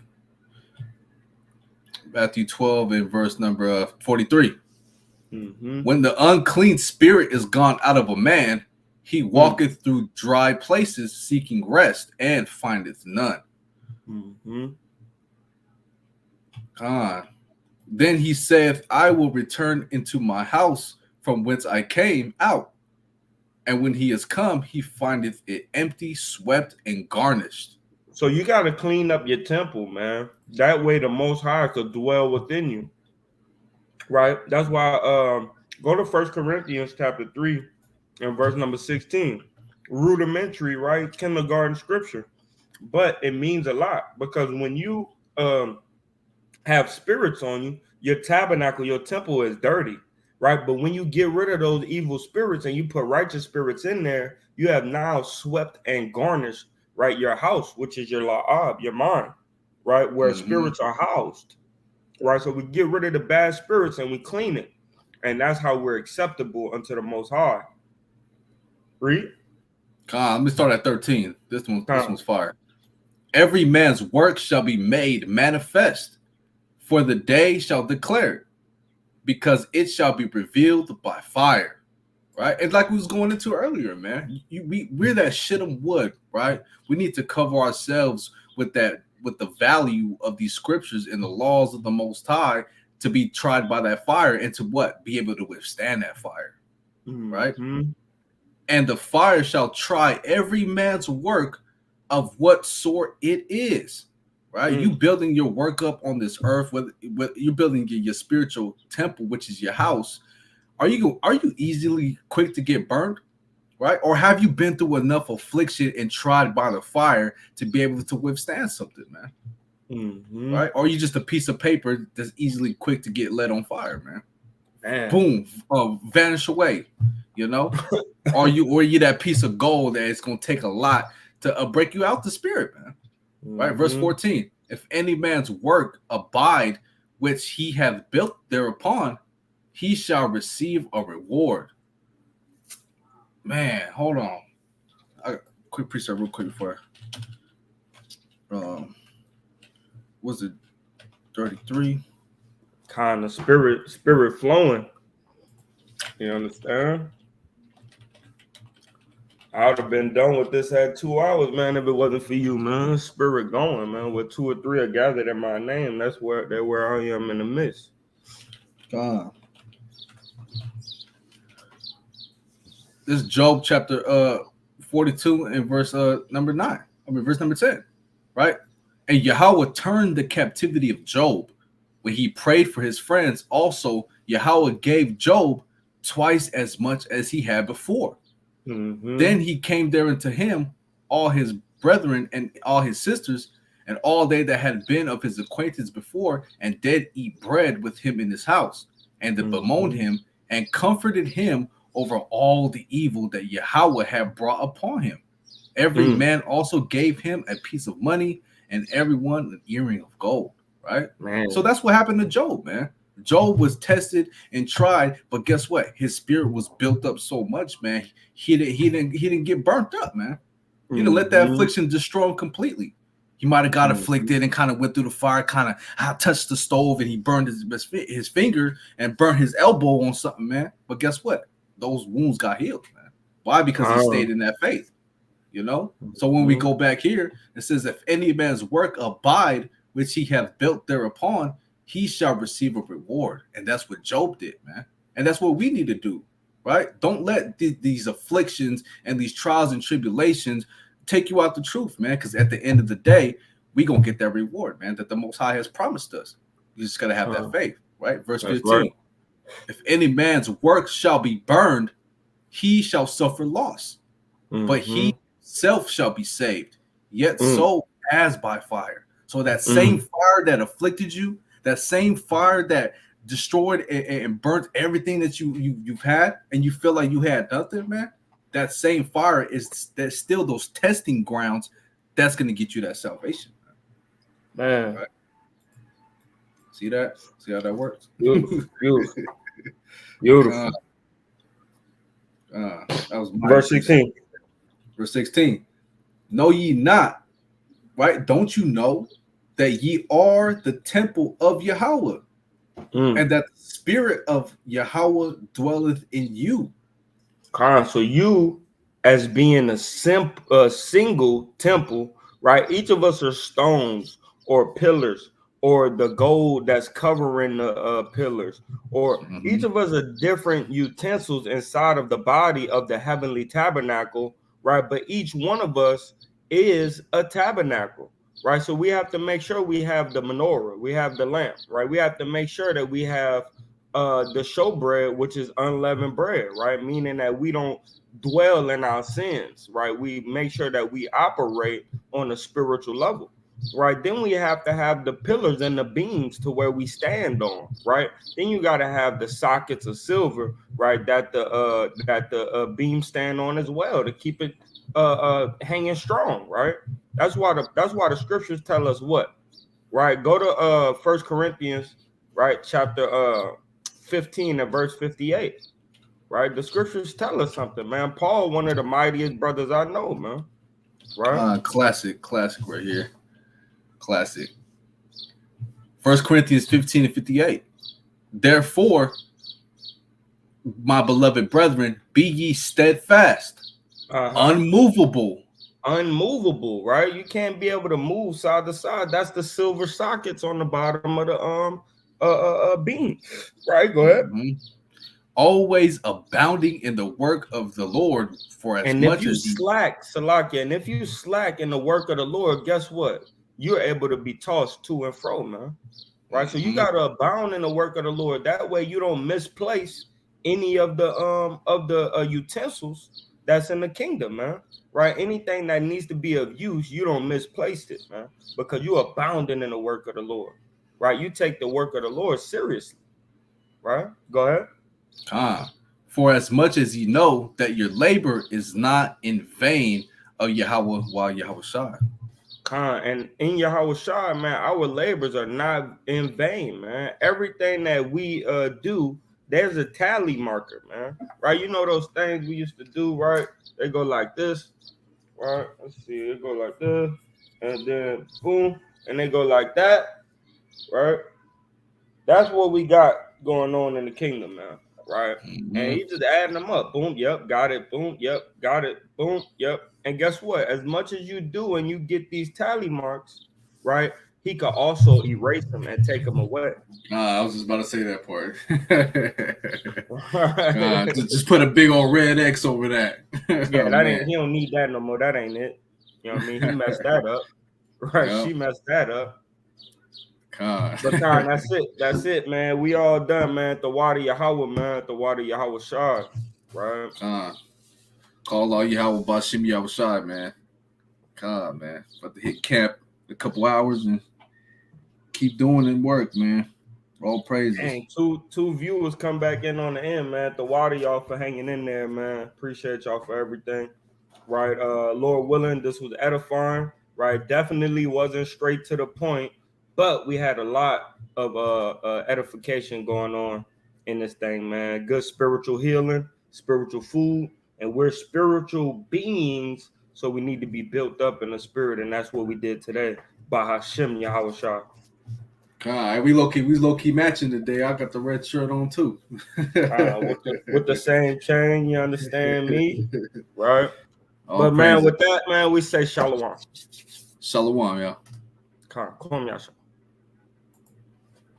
Matthew 12 and verse number 43. When the unclean spirit is gone out of a man, he walketh through dry places seeking rest and findeth none. Then he saith, I will return into my house from whence I came out. And when he is come, he findeth it empty, swept, and garnished. So you got to clean up your temple, man. That way the Most High could dwell within you, right? That's why go to 1 Corinthians chapter 3 and verse number 16. Rudimentary, right? Kindergarten scripture. But it means a lot, because when you have spirits on you, your tabernacle, your temple is dirty, right? But when you get rid of those evil spirits and you put righteous spirits in there, you have now swept and garnished, right, your house, which is your la'ab, your mind, right, where spirits are housed, right? So we get rid of the bad spirits and we clean it, and that's how we're acceptable unto the Most High. Read. Let me start at 13. This one's fire. Every man's work shall be made manifest, for the day shall declare it, because it shall be revealed by fire. Right? And like we was going into earlier, man, we're that shit'em wood, right? We need to cover ourselves with the value of these scriptures and the laws of the Most High to be tried by that fire and to what? Be able to withstand that fire, right? And the fire shall try every man's work of what sort it is, right? You building your work up on this earth, whether you're building your spiritual temple, which is your house. Are you easily quick to get burned, right? Or have you been through enough affliction and tried by the fire to be able to withstand something, man? Right? Or are you just a piece of paper that's easily quick to get lit on fire, man? Boom, vanish away, you know? or you that piece of gold that it's gonna take a lot to break you out the spirit, man. Right? Verse 14. If any man's work abide which he hath built thereupon, he shall receive a reward. Man, hold on. Quick precept real quick before. was it 33? Kind of spirit flowing. You understand? I would have been done with this at 2 hours, man, if it wasn't for you, man. Spirit going, man. Where 2 or 3 are gathered in my name, that's where I am in the midst. This is Job chapter 42 and verse number 9. Verse number 10, right? And Yahweh turned the captivity of Job when he prayed for his friends. Also, Yahweh gave Job twice as much as he had before. Mm-hmm. Then he came there unto him, all his brethren and all his sisters, and all they that had been of his acquaintance before, and did eat bread with him in his house, and they bemoaned him, and comforted him over all the evil that Yahweh had brought upon him. Every man also gave him a piece of money, and everyone an earring of gold. Right? Man. So that's what happened to Job, man. Job was tested and tried, but guess what? His spirit was built up so much, man. He didn't get burnt up, man. He didn't let that affliction destroy him completely. He might have got afflicted and kind of went through the fire, kind of touched the stove, and he burned his finger and burnt his elbow on something, man. But guess what? Those wounds got healed, man. Why? Because he stayed in that faith, you know? So when we go back here, it says, if any man's work abide, which he hath built thereupon, he shall receive a reward. And that's what Job did, man. And that's what we need to do, right? Don't let these afflictions and these trials and tribulations take you out the truth, man, because at the end of the day, we going to get that reward, man, that the Most High has promised us. You just got to have that faith, right? Verse 15. Right. If any man's work shall be burned, he shall suffer loss, but he himself shall be saved, yet so as by fire. So that same fire that afflicted you, that same fire that destroyed and burnt everything that you've had, and you feel like you had nothing, man, that same fire is that's still those testing grounds that's going to get you that salvation, man. Right? See that? See how that works? Beautiful. That was verse 16. Verse 16. Know ye not, right? Don't you know that ye are the temple of Yahweh, and that the spirit of Yahweh dwelleth in you? So you, as being a single temple, right? Each of us are stones or pillars, or the gold that's covering the pillars, or each of us are different utensils inside of the body of the heavenly tabernacle, right? But each one of us is a tabernacle, right? So we have to make sure we have the menorah, we have the lamp, right? We have to make sure that we have the showbread, which is unleavened bread, right? Meaning that we don't dwell in our sins, right? We make sure that we operate on a spiritual level, right? Then we have to have the pillars and the beams to where we stand on, right? Then you got to have the sockets of silver, right? That the beams stand on as well to keep it hanging strong, right? That's why the scriptures tell us what, right? Go to 1 Corinthians, right? Chapter 15 and verse 58, right? The scriptures tell us something, man. Paul, one of the mightiest brothers I know, man. Right? Classic right here. Classic. 1 Corinthians 15 and 58. Therefore, my beloved brethren, be ye steadfast, unmovable, right? You can't be able to move side to side. That's the silver sockets on the bottom of the beam, right? Go ahead. Always abounding in the work of the Lord, for as much as if you slack in the work of the Lord, guess what? You're able to be tossed to and fro, man. Right? So you got to abound in the work of the Lord. That way you don't misplace any of the utensils that's in the kingdom, man. Right? Anything that needs to be of use, you don't misplace it, man, because you're abounding in the work of the Lord. Right? You take the work of the Lord seriously. Right? Go ahead. For as much as you know that your labor is not in vain of Yahweh while Yahweh Shai. And in Yahweh Shai, man, our labors are not in vain, man. Everything that we do, there's a tally marker, man. Right? You know those things we used to do, right? They go like this, right? Let's see, it go like this, and then boom, and they go like that, right? That's what we got going on in the kingdom now, right? Mm-hmm. And he's just adding them up. Boom, yep, got it. Boom, yep, got it. Boom, yep. And guess what? As much as you do and you get these tally marks, right? He could also erase them and take them away. I was just about to say that part. Just put a big old red X over that. Yeah, that ain't. He don't need that no more. That ain't it. You know what I mean? He messed that up, right? Yep. She messed that up. God. But Khan, that's it. That's it, man. We all done, man. The water Yahweh, man. The water Yahweh Shah, right? Call all Yahweh Bashim Yahweh Shah, man. God, man. About to hit camp in a couple hours and keep doing it work, man. All praises. Dang, two viewers come back in on the end, man. The water y'all for hanging in there, man. Appreciate y'all for everything. Right. Lord willing, this was edifying, right? Definitely wasn't straight to the point, but we had a lot of edification going on in this thing, man. Good spiritual healing, spiritual food, and we're spiritual beings, so we need to be built up in the spirit, and that's what we did today. By Hashem Yahweh Shah. God, we low key matching today. I got the red shirt on too. With the same chain, you understand me, right? All but praises. Man, with that, man, we say shalom. Shalom, y'all. Come, Yasha.